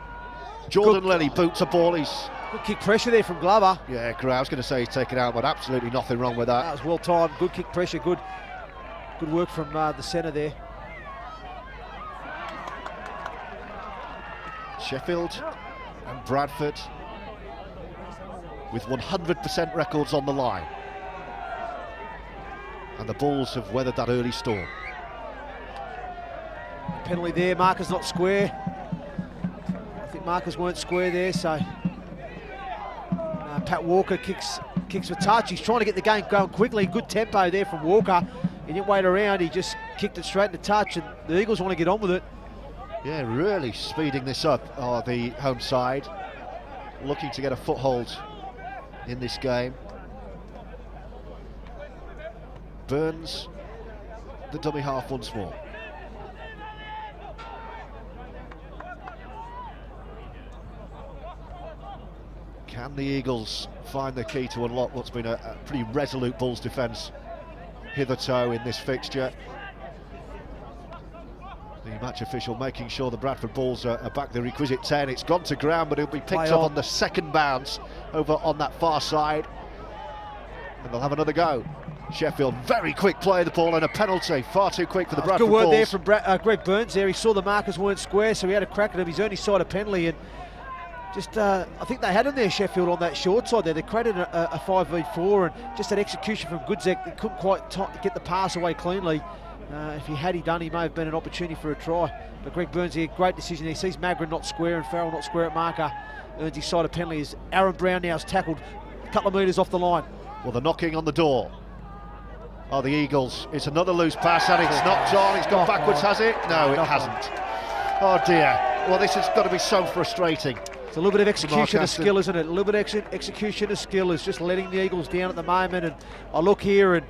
A: Jordan Lilly boots a ball. He's
B: good kick pressure there from Glover.
A: Yeah, I was going to say he's taken out, but absolutely nothing wrong with that.
B: That was well timed. Good kick pressure. Good work from the centre there.
A: Sheffield and Bradford with 100% records on the line. And the Bulls have weathered that early storm.
B: Penalty there, markers not square. I think markers weren't square there, so Pat Walker kicks for touch. He's trying to get the game going quickly. Good tempo there from Walker. He didn't wait around, he just kicked it straight into touch, and the Eagles want to get on with it.
A: Yeah, really speeding this up, the home side. Looking to get a foothold in this game. Burns, the dummy half once more. Can the Eagles find the key to unlock what's been a pretty resolute Bulls defence hitherto in this fixture? The match official making sure the Bradford Bulls are back the requisite 10. It's gone to ground, but it'll be picked up on the second bounce over on that far side. And they'll have another go. Sheffield, very quick play of the ball and a penalty. Far too quick for the Bradford Bulls.
B: Good work there from Greg Burns there. He saw the markers weren't square, so he had a crack at him. He's only side a penalty, and just I think they had him there, Sheffield, on that short side there. They created a 5v4, and just that execution from Goodzek, they couldn't quite get the pass away cleanly. If he done, he may have been an opportunity for a try. But Greg Burns here, great decision. He sees Magrin not square and Farrell not square at marker. Earns his side a penalty as Aaron Brown now is tackled a couple of metres off the line.
A: Well, they're knocking on the door. Oh, the Eagles. It's another loose pass, and it's knocked on. It's gone backwards, has it? No, it hasn't. Oh dear. Well, this has got to be so frustrating.
B: It's a little bit of execution of skill, isn't it? A little bit of execution of skill is just letting the Eagles down at the moment. And I look here, and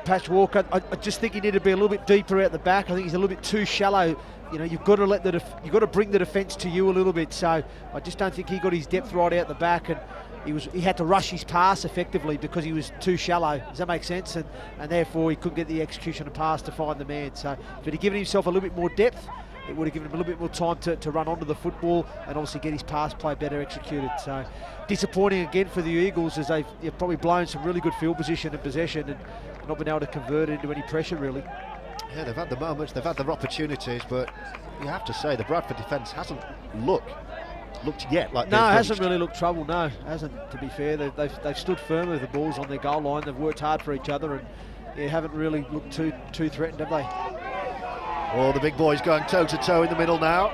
B: Patch Walker, I just think he needed to be a little bit deeper out the back. I think he's a little bit too shallow. You know, you've got to bring the defence to you a little bit. So I just don't think he got his depth right out the back, and he had to rush his pass effectively because he was too shallow. Does that make sense? And therefore he couldn't get the execution of pass to find the man. So if he'd given himself a little bit more depth, it would have given him a little bit more time to run onto the football and obviously get his pass play better executed. So disappointing again for the Eagles, as they've probably blown some really good field position and possession and not been able to convert it into any pressure really.
A: Yeah, they've had the moments, they've had their opportunities, but you have to say the Bradford defence hasn't looked yet like
B: no, it hasn't really looked trouble. No, hasn't. To be fair, they've stood firm with the Bulls on their goal line. They've worked hard for each other, and haven't really looked too threatened, have they?
A: Oh, the big boys going toe-to-toe in the middle now.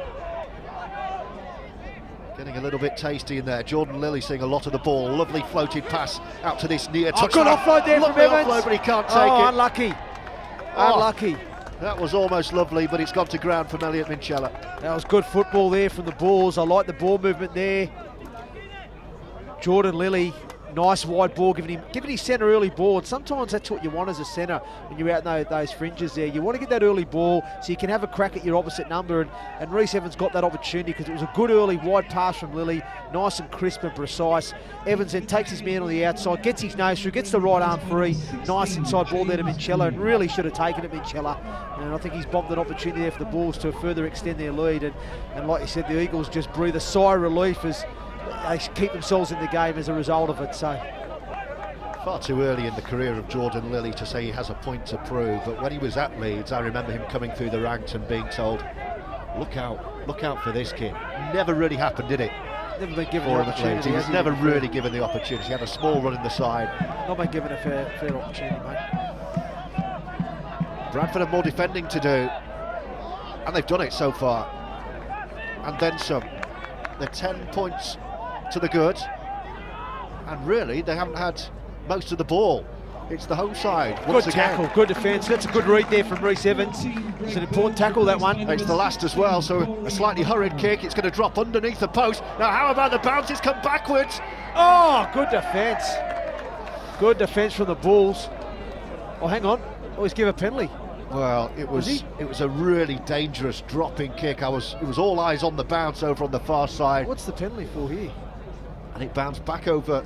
A: Getting a little bit tasty in there. Jordan Lilly seeing a lot of the ball. Lovely floated pass out to this near touch.
B: Good offload there from Evans.
A: Offload, but he can't take it.
B: Unlucky. Unlucky.
A: That was almost lovely, but it's gone to ground from Elliot Minchella.
B: That was good football there from the Bulls. I like the ball movement there. Jordan Lilly Nice wide ball, giving his centre early ball. And sometimes that's what you want as a centre when you're out in those fringes there. You want to get that early ball so you can have a crack at your opposite number. And Reece Evans got that opportunity because it was a good early wide pass from Lilly, nice and crisp and precise. Evans then takes his man on the outside, gets his nose through, gets the right arm free. Nice inside ball there to Minchella, and really should have taken it, Minchella. And I think he's bombed an opportunity there for the Bulls to further extend their lead. And like you said, the Eagles just breathe a sigh of relief as they keep themselves in the game as a result of it. So
A: far too early in the career of Jordan Lilly to say he has a point to prove, but when he was at Leeds, I remember him coming through the ranks and being told, look out for this kid. Never really happened, did it?
B: Never been given the opportunity.
A: He was never really given the opportunity. He had a small run in the side.
B: Not been given a fair opportunity, mate.
A: Bradford have more defending to do, and they've done it so far. And then some. They're 10 points to the good, and really they haven't had most of the ball. It's the home side once
B: again. Good tackle, good defence. That's a good read there from Reece Evans. It's an important tackle, that one.
A: It's the last as well, so a slightly hurried kick. It's going to drop underneath the post. Now how about the bounce? It's come backwards.
B: Oh, good defence. Good defence from the Bulls. Oh, hang on. Always give a penalty.
A: Well, it was a really dangerous dropping kick. It was all eyes on the bounce over on the far side.
B: What's the penalty for here?
A: And it bounced back over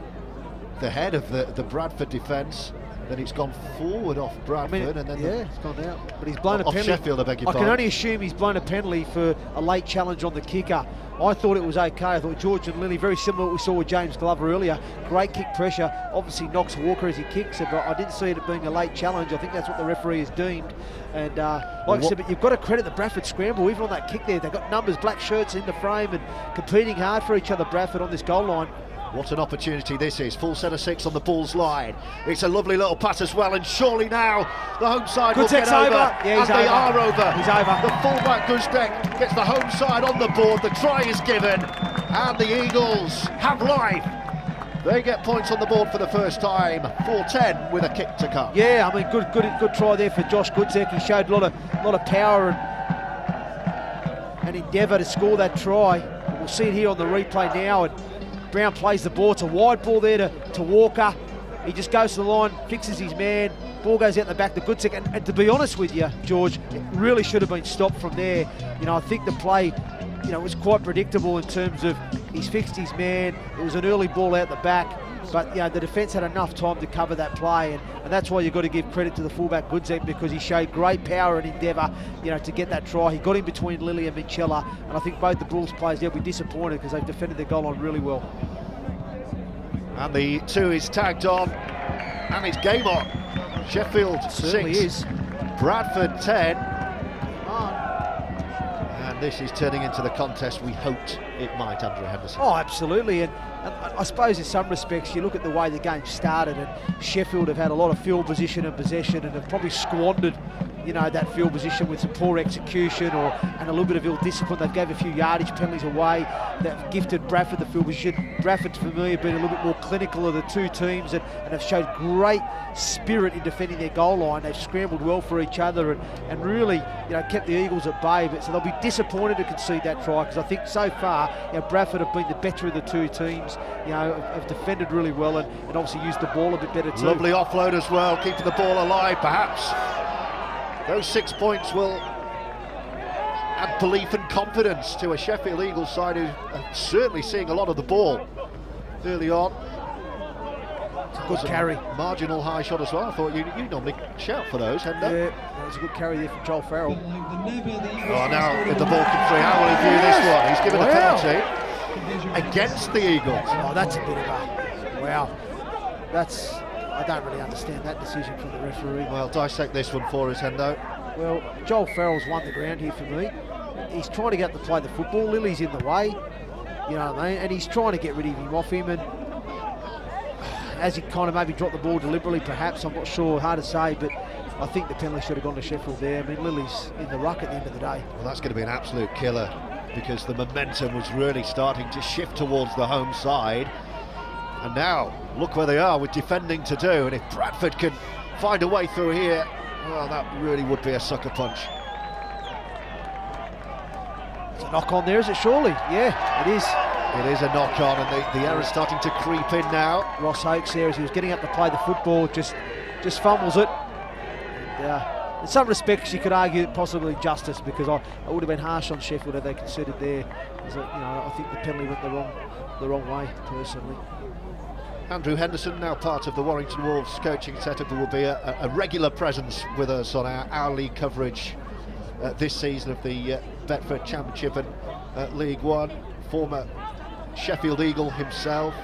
A: the head of the Bradford defence. Then it's gone forward off Bradford, and then
B: it's gone out. But he's blown a penalty.
A: Sheffield, I beg your pardon.
B: I can only assume he's blown a penalty for a late challenge on the kicker. I thought it was okay. I thought Jordan Lilly, very similar to what we saw with James Glover earlier. Great kick pressure. Obviously knocks Walker as he kicks it, but I didn't see it being a late challenge. I think that's what the referee has deemed. And like I said, but you've got to credit the Bradford scramble, even on that kick there. They've got numbers, black shirts in the frame, and competing hard for each other, Bradford, on this goal line.
A: What an opportunity this is. Full set of 6 on the Bulls line. It's a lovely little pass as well, and surely now the home side will get over.
B: Yeah,
A: and they are over.
B: He's over.
A: The fullback Guzdeck gets the home side on the board. The try is given, and the Eagles have life. They get points on the board for the first time. 4-10 with a kick to come.
B: Yeah, I mean, good try there for Josh Guzdeck. He showed a lot of power and endeavour to score that try. We'll see it here on the replay now. And Brown plays the ball. It's a wide ball there to Walker. He just goes to the line, fixes his man. Ball goes out the back to Guzdeck. And to be honest with you, George, it really should have been stopped from there. You know, I think the play, was quite predictable in terms of he's fixed his man. It was an early ball out the back. But the defence had enough time to cover that play, and that's why you've got to give credit to the fullback Guzdeck, because he showed great power and endeavour, to get that try. He got in between Lilly and Minchella, and I think both the Bulls players, they'll be disappointed because they've defended their goal line really well.
A: And the 2 is tagged on, and it's game on. Sheffield 6, Bradford 10. And this is turning into the contest we hoped it might, Andrew Henderson.
B: Oh, absolutely. And I suppose in some respects, you look at the way the game started, and Sheffield have had a lot of field position and possession, and have probably squandered, that field position with some poor execution and a little bit of ill discipline. They've gave a few yardage penalties away that gifted Bradford the field position. Bradford, for me, have been a little bit more clinical of the two teams and have showed great spirit in defending their goal line. They've scrambled well for each other and really, kept the Eagles at bay. But so they'll be disappointed to concede that try, because I think so far, Bradford have been the better of the two teams. Have defended really well and obviously used the ball a bit better too.
A: Lovely offload as well, keeping the ball alive perhaps. Those 6 points will add belief and confidence to a Sheffield Eagles side who are certainly seeing a lot of the ball early on.
B: Good carry.
A: Marginal high shot as well. I thought you normally shout for those, hadn't you?
B: Yeah, that was a good carry there from Joel Farrell.
A: Oh, now if the ball can free, how will he view this one? He's given a penalty against the Eagles.
B: Oh, that's a bit of a... Wow. I don't really understand that decision from the referee.
A: Well, dissect this one for us, Hendo.
B: Well, Joel Farrell's won the ground here for me. He's trying to get to play the football. Lilly's in the way, you know what I mean? And he's trying to get rid of him off him. And as he kind of maybe dropped the ball deliberately, perhaps, I'm not sure, hard to say, but I think the penalty should have gone to Sheffield there. I mean, Lilly's in the ruck at the end of the day.
A: Well, that's going to be an absolute killer, because the momentum was really starting to shift towards the home side. And now, look where they are with defending to do. And if Bradford can find a way through here, well, that really would be a sucker punch.
B: It's a knock on there, is it surely? Yeah, it is.
A: It is a knock-on, and the error's starting to creep in now.
B: Ross Oakes there, as he was getting up to play the football, just fumbles it. And, in some respects, you could argue possibly justice, because I would have been harsh on Sheffield if they considered there. I think the penalty went the wrong way, personally.
A: Andrew Henderson, now part of the Warrington Wolves coaching setup, who will be a regular presence with us on our league coverage this season of the Betfred Championship and League One. Former Sheffield Eagle himself,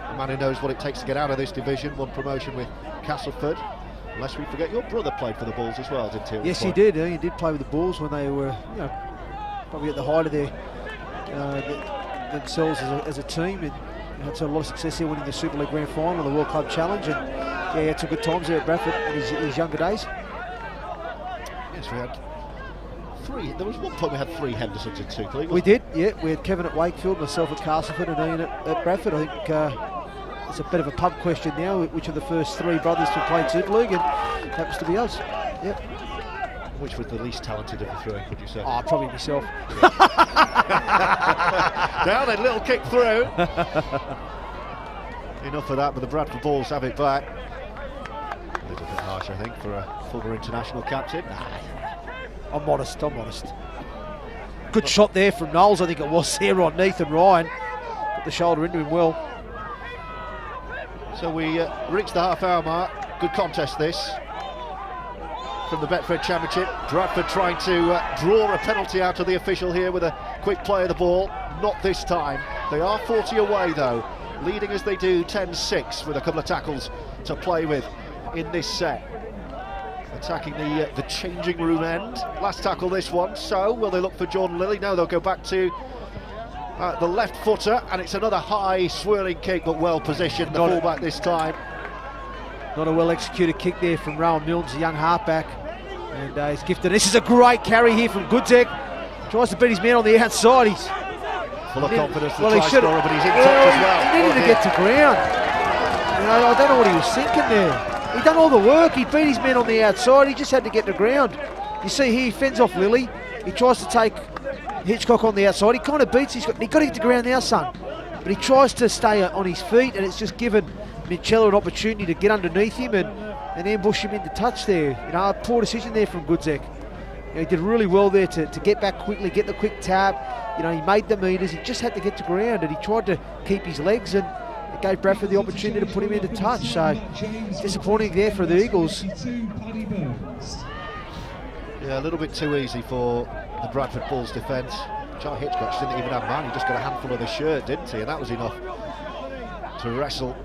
A: a man who knows what it takes to get out of this division. Won promotion with Castleford. Unless we forget, your brother played for the Bulls as well, didn't he?
B: Yes, he did. He did play with the Bulls when they were, probably at the height of their themselves as a team, and had a lot of success here, winning the Super League Grand Final, the World Club Challenge, and he had some good times there at Bradford in his younger days.
A: Yes, we had three. There was one point we had three Hendersons in Super League.
B: We did, yeah. We had Kevin at Wakefield, myself at Castleford, and Ian at Bradford. I think it's a bit of a pub question now, which are the first three brothers to play Super League, and happens to be us. Yep.
A: Which was the least talented of the three, would you say?
B: Oh, probably myself.
A: Down a little kick through. Enough of that, but the Bradford Bulls have it back. A little bit harsh, I think, for a former international captain.
B: I'm modest. Good shot there from Knowles, I think it was there on Nathan Ryan. Put the shoulder into him well.
A: So we reached the half-hour mark. Good contest this from the Betfred Championship. Bradford trying to draw a penalty out of the official here with a quick play of the ball. Not this time. They are 40 away though, leading as they do 10-6 with a couple of tackles to play with in this set. Attacking the changing room end. Last tackle this one. So will they look for Jordan Lilly? No, they'll go back to the left footer, and it's another high swirling kick, but well positioned. The fullback this time.
B: Not a well executed kick there from Rowan Milnes, the young halfback, and he's gifted. This is a great carry here from Goodzek. Tries to beat his man on the outside. He's
A: full of confidence,
B: well, he should have,
A: but he's in touch as well.
B: He needed to get to ground. I don't know what he was thinking there. He done all the work. He beat his man on the outside. He just had to get to ground. You see here, he fends off Lilly. He tries to take Hitchcock on the outside. He kind of beats. He got to get to ground now, son. But he tries to stay on his feet, and it's just given Michela an opportunity to get underneath him and ambush him into touch there. A poor decision there from Goodzek. He did really well there to get back quickly, get the quick tap. He made the meters. He just had to get to ground, and he tried to keep his legs, and it gave Bradford the opportunity to put him into touch. So disappointing there for the Eagles.
A: Yeah, a little bit too easy for the Bradford Bulls defence. Charlie Hitchcock didn't even have man. He just got a handful of the shirt, didn't he? And that was enough to wrestle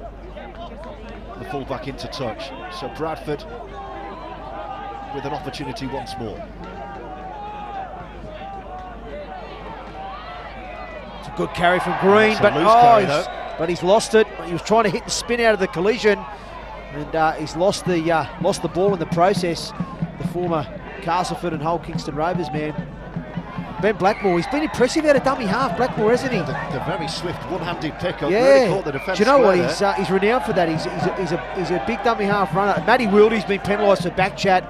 A: the fullback into touch. So Bradford with an opportunity once more.
B: It's a good carry from Green, but he's lost it. He was trying to hit and spin out of the collision, and he's lost the ball in the process. The former Castleford and Hull Kingston Rovers man, Ben Blackmore. He's been impressive out of dummy half, Blackmore, hasn't he?
A: The very swift one-handed pick-up.
B: Yeah.
A: Really caught the defence.
B: Do you know what?
A: There.
B: He's renowned for that. He's a big dummy half runner. Matty Wildy's been penalised for back chat.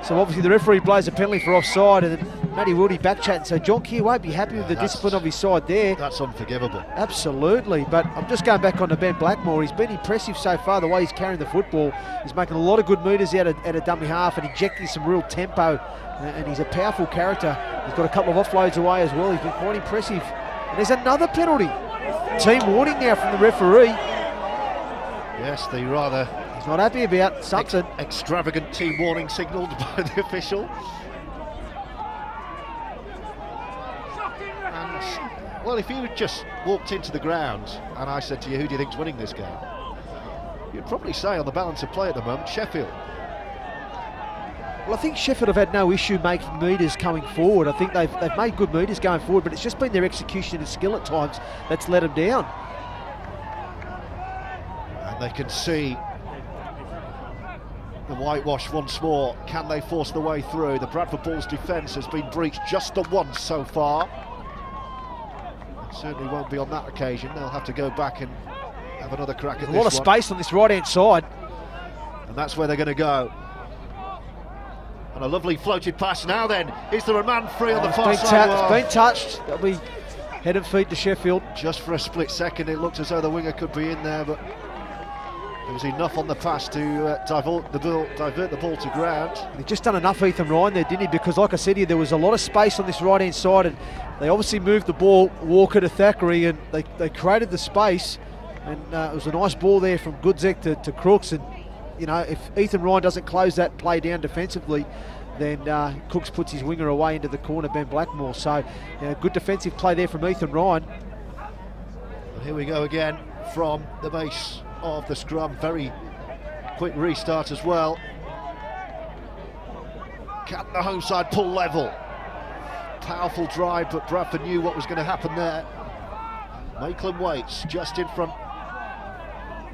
B: So obviously the referee blows a penalty for offside, and then Matty Wildy back chatting. So John Keir won't be happy with the discipline of his side there.
A: That's unforgivable.
B: Absolutely. But I'm just going back on to Ben Blackmore. He's been impressive so far, the way he's carrying the football. He's making a lot of good metres out of dummy half and injecting some real tempo. And he's a powerful character. He's got a couple of offloads away as well. He's been quite impressive. And there's another penalty. Team warning now from the referee.
A: Yes, the rather...
B: He's not happy about something.
A: Extravagant team warning signalled by the official. And, well, if you just walked into the ground and I said to you, who do you think's winning this game? You'd probably say on the balance of play at the moment, Sheffield.
B: Well, I think Sheffield have had no issue making metres coming forward. I think they've made good metres going forward, but it's just been their execution and skill at times that's let them down.
A: And they can see the whitewash once more. Can they force the way through? The Bradford Bulls defence has been breached just the once so far. It certainly won't be on that occasion. They'll have to go back and have another crack at this one.
B: A lot of space on this right-hand side.
A: And that's where they're going to go. And a lovely floated pass now then. Is there a man free on the far side?
B: It's been touched. Head and feet to Sheffield.
A: Just for a split second, it looked as though the winger could be in there, but there was enough on the pass to divert the ball to ground.
B: He just done enough, Ethan Ryan, there, didn't he? Because, like I said here, there was a lot of space on this right-hand side, and they obviously moved the ball, Walker to Thackeray, and they created the space. And it was a nice ball there from Goodzek to Crooks. And, you know, if Ethan Ryan doesn't close that play down defensively, then Crooks puts his winger away into the corner, Ben Blackmore. So, good defensive play there from Ethan Ryan.
A: And here we go again from the base of the scrum. Very quick restart as well. Can the home side pull level? Powerful drive, but Bradford knew what was going to happen there. Maitland waits just in front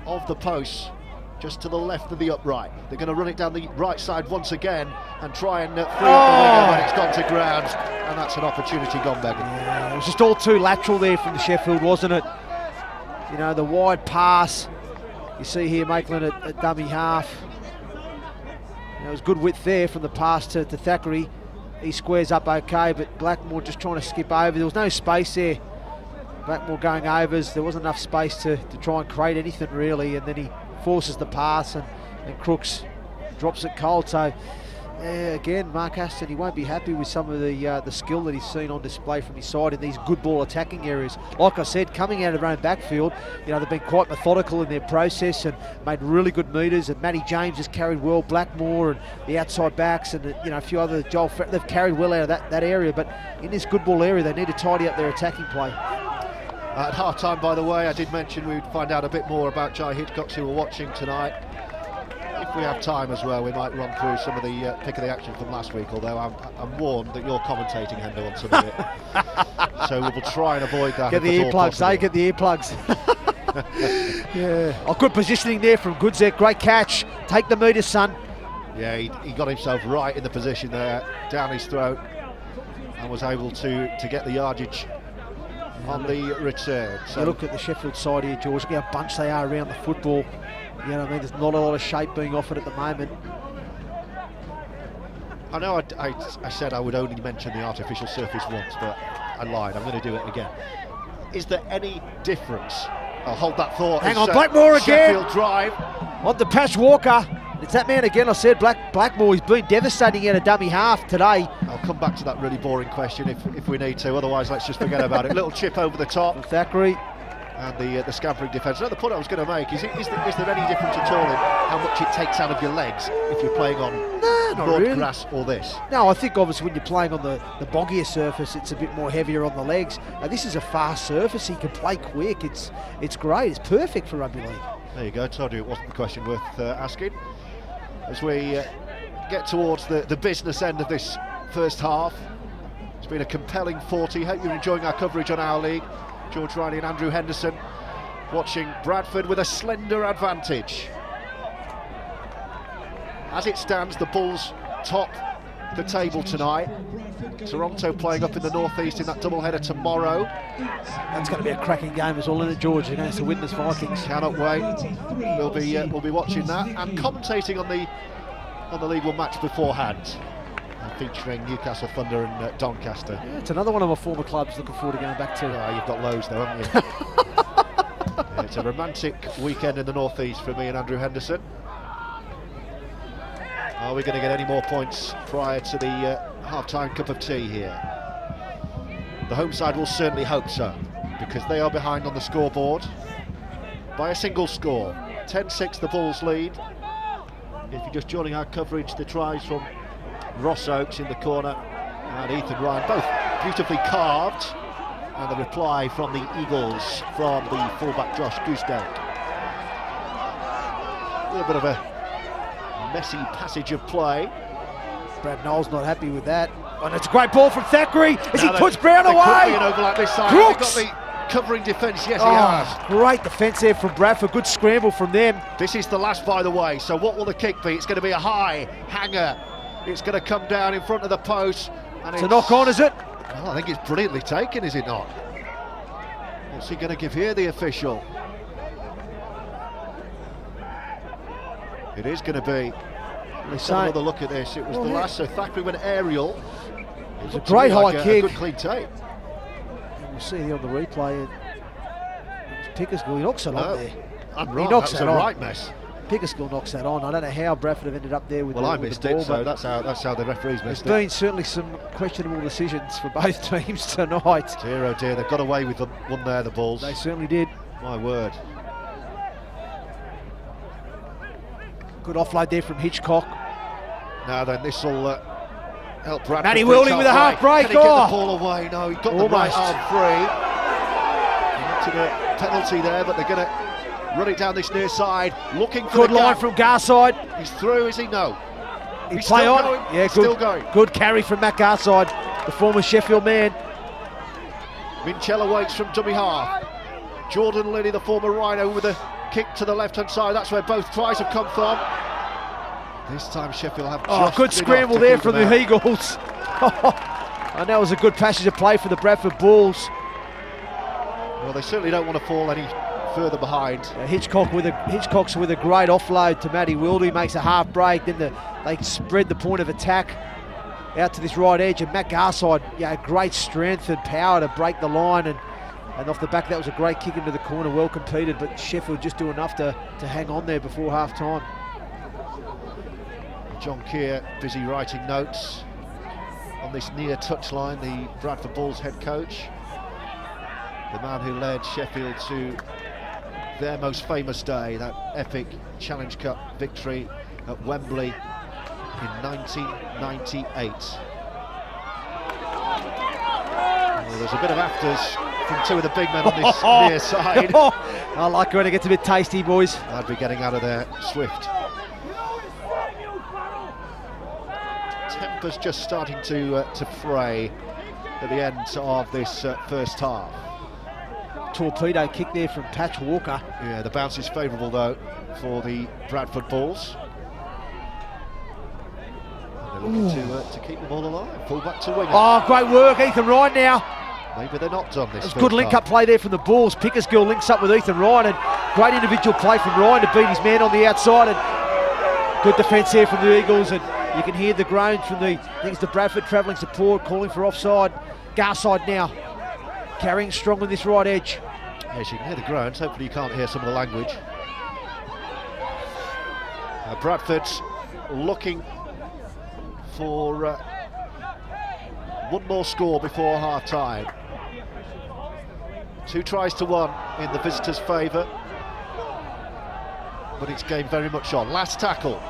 A: of the post, just to the left of the upright. They're going to run it down the right side once again and try and free up the winger, but it's gone to ground, and that's an opportunity gone begging.
B: Yeah, it was just all too lateral there from the Sheffield, wasn't it? You know, the wide pass. You see here Maitland at dummy half. It was good width there from the pass to Thackeray. He squares up okay, but Blackmore just trying to skip over. There was no space there. Blackmore going overs. There wasn't enough space to try and create anything really, and then he forces the pass, and Crooks drops it cold. So again, Mark Aston, he won't be happy with some of the skill that he's seen on display from his side in these good ball attacking areas. Like I said, coming out of their own backfield, they've been quite methodical in their process and made really good meters. And Matty James has carried well, Blackmore and the outside backs, and a few other they've carried well out of that area. But in this good ball area, they need to tidy up their attacking play.
A: At half-time, by the way, I did mention we'd find out a bit more about Jai Hitchcocks, who we're watching tonight. If we have time as well, we might run through some of the pick of the action from last week, although I'm warned that you're commentating, Hendo, on some of it. So we'll try and avoid that.
B: Get the earplugs, get the earplugs. Yeah. Oh, good positioning there from Goodzek. Great catch. Take the meter, son.
A: Yeah, he got himself right in the position there, down his throat, and was able to get the yardage on the return. So
B: you look at the Sheffield side here, George, look how bunched they are around the football. You know what I mean? There's not a lot of shape being offered at the moment.
A: I know I said I would only mention the artificial surface once, but I lied. I'm going to do it again. Is there any difference? I'll hold that thought.
B: Hang on, Blackmore again.
A: Sheffield drive.
B: On the pass, Walker. It's that man again. I said Blackmore, he's been devastating out of dummy half today.
A: I'll come back to that really boring question if we need to, otherwise let's just forget about it. Little chip over the top.
B: From Thackeray.
A: And the scampering defence. Now the point I was going to make is there any difference at all in how much it takes out of your legs if you're playing on broad
B: really.
A: grass or this?
B: No, I think obviously when you're playing on the boggier surface, it's a bit more heavier on the legs. This is a fast surface. He can play quick. It's great. It's perfect for rugby league.
A: There you go. Told you it wasn't a question worth asking. As we get towards the business end of this first half, it's been a compelling 40. Hope you're enjoying our coverage on Our League. George Riley and Andrew Henderson watching Bradford with a slender advantage. As it stands, the Bulls top the table tonight. Toronto playing up in the northeast in that doubleheader tomorrow.
B: That's going to be a cracking game as well, isn't it, George, against the Widnes Vikings?
A: Cannot wait. We'll be watching that and commentating on the League One match beforehand, featuring Newcastle Thunder and Doncaster.
B: Yeah, it's another one of my former clubs. Looking forward to going back to.
A: You've got loads though, haven't you? Yeah, it's a romantic weekend in the northeast for me and Andrew Henderson. Are we going to get any more points prior to the half-time cup of tea here? The home side will certainly hope so, because they are behind on the scoreboard by a single score. 10-6 the Bulls lead. If you're just joining our coverage, the tries from Ross Oakes in the corner and Ethan Ryan, both beautifully carved, and the reply from the Eagles from the fullback Josh Goosedank. A little bit of a messy passage of play.
B: Brad Knowles not happy with that. And it's a great ball from Thackeray as he puts Brown away.
A: Could be an overlap this side.
B: Crooks.
A: They've got the covering defence. Yes, he has.
B: Great defence there from Bradford. Good scramble from them.
A: This is the last, by the way. So what will the kick be? It's going to be a high hanger. It's going to come down in front of the post. And
B: it's a knock on, is it?
A: Well, I think it's brilliantly taken, is it not? What's he going to give here, the official? It is going to be. Let's have another look at this. It was the last, so Thackeray went aerial.
B: It was a great high kick.
A: A good clean take.
B: We'll see here on the replay. Pickersgill, he knocks it on there.
A: I'm right,
B: he knocks
A: that was
B: that
A: a
B: on.
A: right mess.
B: Pickersgill knocks that on. I don't know how Bradford have ended up there with
A: well,
B: the
A: I
B: with
A: missed
B: the ball,
A: it, so that's how the referees missed it.
B: There's been certainly some questionable decisions for both teams tonight.
A: Dear, oh dear, they've got away with one there, the Bulls.
B: They certainly did.
A: My word.
B: Good offload there from Hitchcock.
A: Now then, this will help Bradford.
B: Matty Wilding with a half break.
A: Can he get the ball away? No, he got the right
B: Almost.
A: arm free. He wanted a penalty there, but they're going to run it down this near side. Looking for
B: good
A: the
B: line
A: gap.
B: from Garside.
A: He's through, is he? No.
B: He
A: He's
B: play
A: still
B: on.
A: going.
B: Yeah,
A: He's
B: good,
A: still going.
B: Good carry from Matt Garside, the former Sheffield man.
A: Minchella waits from dummy half. Jordan Lilly, the former Rhino, with a kick to the left-hand side. That's where both tries have come from. This time Sheffield have just
B: good scramble there from the Eagles. And that was a good passage of play for the Bradford Bulls.
A: Well, they certainly don't want to fall any further behind.
B: Hitchcock's with a great offload to Matty Wildy, makes a half break. Then they spread the point of attack out to this right edge, and Matt Garside, great strength and power to break the line, and off the back that was a great kick into the corner, well competed, but Sheffield just do enough to hang on there before half time.
A: John Keir busy writing notes on this near touchline, the Bradford Bulls head coach, the man who led Sheffield to their most famous day, that epic Challenge Cup victory at Wembley in 1998. Well, there's a bit of afters from two of the big men on this near side.
B: I like when it gets a bit tasty, boys.
A: I'd be getting out of there swift. Temper's just starting to fray at the end of this first half.
B: Torpedo kick there from Patch Walker.
A: Yeah, the bounce is favourable though for the Bradford Bulls. And they're looking to keep the ball alive. Full back to winger.
B: Oh, great work, Ethan Ryan now.
A: Maybe they're not done this.
B: It was good link-up play there from the Bulls. Pickersgill links up with Ethan Ryan, and great individual play from Ryan to beat his man on the outside. And good defence here from the Eagles, and you can hear the groans from the, I think it's the Bradford travelling support calling for offside. Garside now carrying strong on this right edge.
A: Yes, you can hear the groans. Hopefully you can't hear some of the language. Bradford's looking for one more score before half-time. 2 tries to 1 in the visitors' favour, but it's game very much on. Last tackle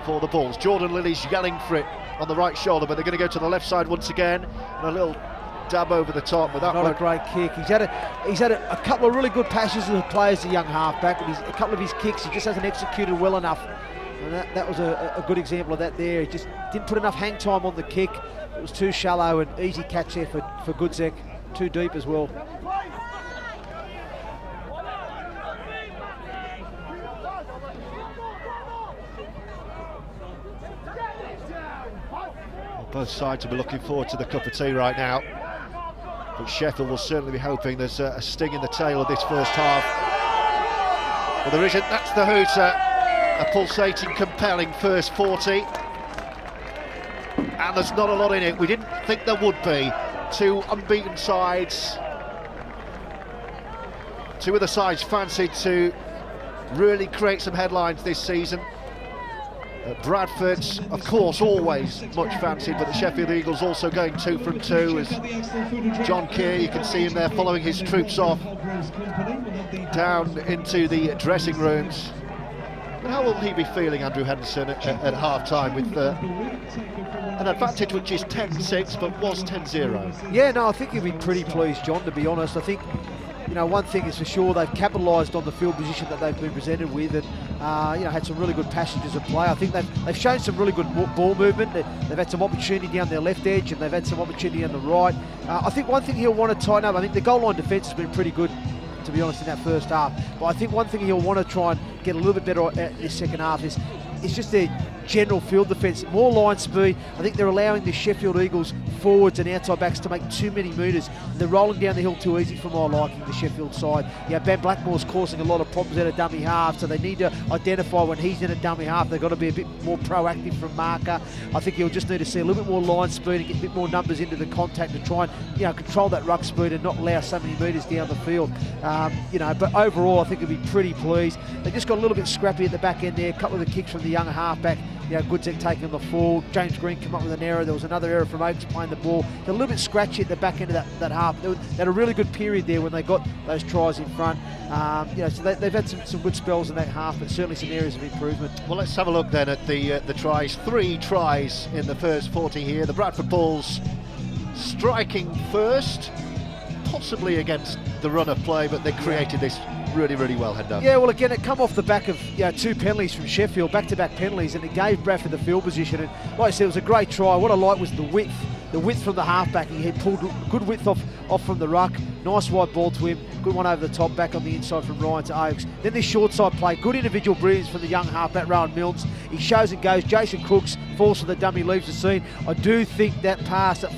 A: for the Bulls. Jordan Lilly's yelling for it on the right shoulder, but they're going to go to the left side once again, and a little dab over the top with that
B: Not
A: one.
B: a great kick. He's had a couple of really good passes to the players, the young halfback, but a couple of his kicks he just hasn't executed well enough. And that was a good example of that there. He just didn't put enough hang time on the kick. It was too shallow, and easy catch there for Goodzek. Too deep as well.
A: Both sides will be looking forward to the cup of tea right now, but Sheffield will certainly be hoping there's a sting in the tail of this first half. Well, there isn't. That's the hooter. A pulsating, compelling first 40, and there's not a lot in it. We didn't think there would be. 2 unbeaten sides, 2 of the sides fancied to really create some headlines this season. Bradford's, of course, always much fancied, but the Sheffield Eagles also going 2 from 2 as John Keir, you can see him there following his troops off down into the dressing rooms. But how will he be feeling, Andrew Henderson, at half-time with an advantage which is 10-6 but was 10-0?
B: Yeah, no, I think he'll be pretty pleased, John, to be honest. I think, one thing is for sure, they've capitalised on the field position that they've been presented with, and had some really good passages of play. I think they've shown some really good ball movement. They've had some opportunity down their left edge, and they've had some opportunity on the right. I think one thing he'll want to tighten up, I think the goal line defence has been pretty good, to be honest, in that first half. But I think one thing he'll want to try and get a little bit better at this second half is just their general field defence, more line speed. I think they're allowing the Sheffield Eagles forwards and outside backs to make too many metres. They're rolling down the hill too easy for my liking, the Sheffield side. Ben Blackmore's causing a lot of problems out of dummy half, so they need to identify when he's in a dummy half. They've got to be a bit more proactive from marker. I think you'll just need to see a little bit more line speed and get a bit more numbers into the contact to try and control that ruck speed and not allow so many metres down the field. But overall I think it'll be pretty pleased. They just got a little bit scrappy at the back end there. A couple of the kicks from the young halfback. Goodsek taking the fall. James Green come up with an error. There was another error from Oakes playing the ball. They're a little bit scratchy at the back end of that half. They had a really good period there when they got those tries in front. So they've had some good spells in that half, but certainly some areas of improvement. Well,
A: let's have a look then at the tries. 3 tries in the first 40 here. The Bradford Bulls striking first, possibly against the run of play, but they created this really, really well, Hendo.
B: Yeah, well, again, it come off the back of 2 penalties from Sheffield, back-to-back penalties, and it gave Bradford the field position. And like I said, it was a great try. What I liked was the width from the halfback. He had pulled good width off from the ruck. Nice wide ball to him. Good one over the top, back on the inside from Ryan to Oakes. Then this short side play, good individual brilliance from the young halfback, Rowan Milnes. He shows and goes. Jason Crooks falls for the dummy, leaves the scene. I do think that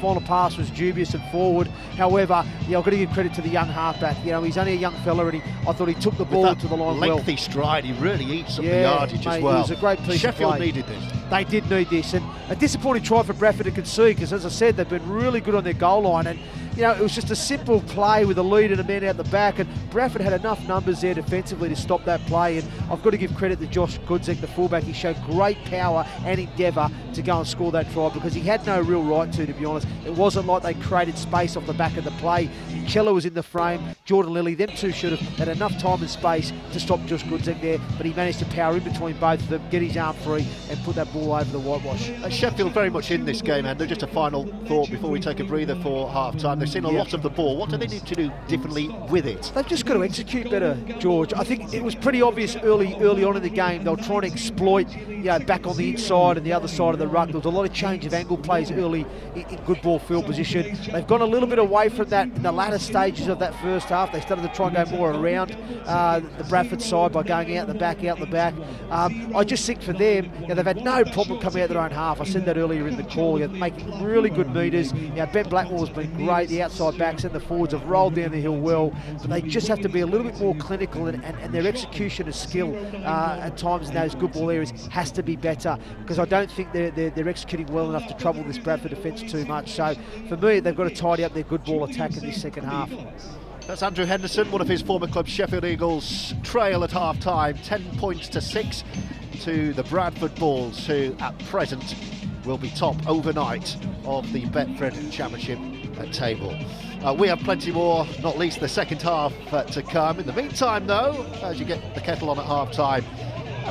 B: final pass was dubious and forward. However, I've got to give credit to the young halfback. He's only a young fella, and I thought he took the ball to the line well.
A: Lengthy stride, he really eats up the yardage as well.
B: It was a great piece
A: Sheffield
B: of play.
A: needed this.
B: They did need this, and a disappointing try for Bradford to concede, because as I said, they've been really good on their goal line, and it was just a simple play with a lead and a man out the back, and Bradford had enough numbers there defensively to stop that play. And I've got to give credit to Josh Goodsek, the fullback. He showed great power and endeavour to go and score that try, because he had no real right to be honest. It wasn't like they created space off the back of the play. Keller was in the frame, Jordan Lilly, them two should have had enough time and space to stop Josh Goodsek there, but he managed to power in between both of them, get his arm free and put that ball over the whitewash.
A: Sheffield very much in this game, and just a final thought before we take a breather for half-time. They've seen a lot of the ball. What do they need to do differently with it?
B: They've just got to execute better, George. I think it was pretty obvious early on in the game they were trying to exploit, back on the inside and the other side of the ruck. There was a lot of change of angle plays early in good ball field position. They've gone a little bit away from that in the latter stages of that first half. They started to try and go more around the Bradford side by going out the back. I just think for them, they've had no problem coming out their own half. I said that earlier in the call, making really good metres. Ben Blackmore's been great. The outside backs and the forwards have rolled down the hill well, but they just have to be a little bit more clinical, and their execution of skill at times in those good ball areas has to be better, because I don't think they're executing well enough to trouble this Bradford defence too much. So for me, they've got to tidy up their good ball attack in this second half.
A: That's Andrew Henderson, one of his former clubs. Sheffield Eagles trail at half-time, 10 points to 6 to the Bradford Bulls, who at present will be top overnight of the Betfred Championship table. We have plenty more, not least the second half to come. In the meantime, though, as you get the kettle on at half-time,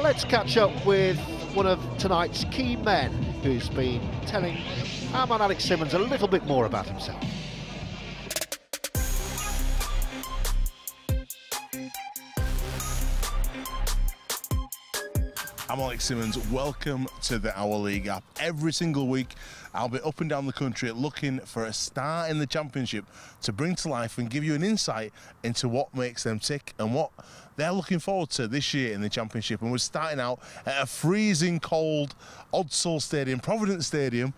A: let's catch up with one of tonight's key men, who's been telling our man Alex Simmons a little bit more about himself.
E: I'm Alex Simmons. Welcome to the OurLeague app. Every single week I'll be up and down the country looking for a star in the championship to bring to life and give you an insight into what makes them tick and what they're looking forward to this year in the championship. And we're starting out at a freezing cold Odsall Stadium, Providence Stadium,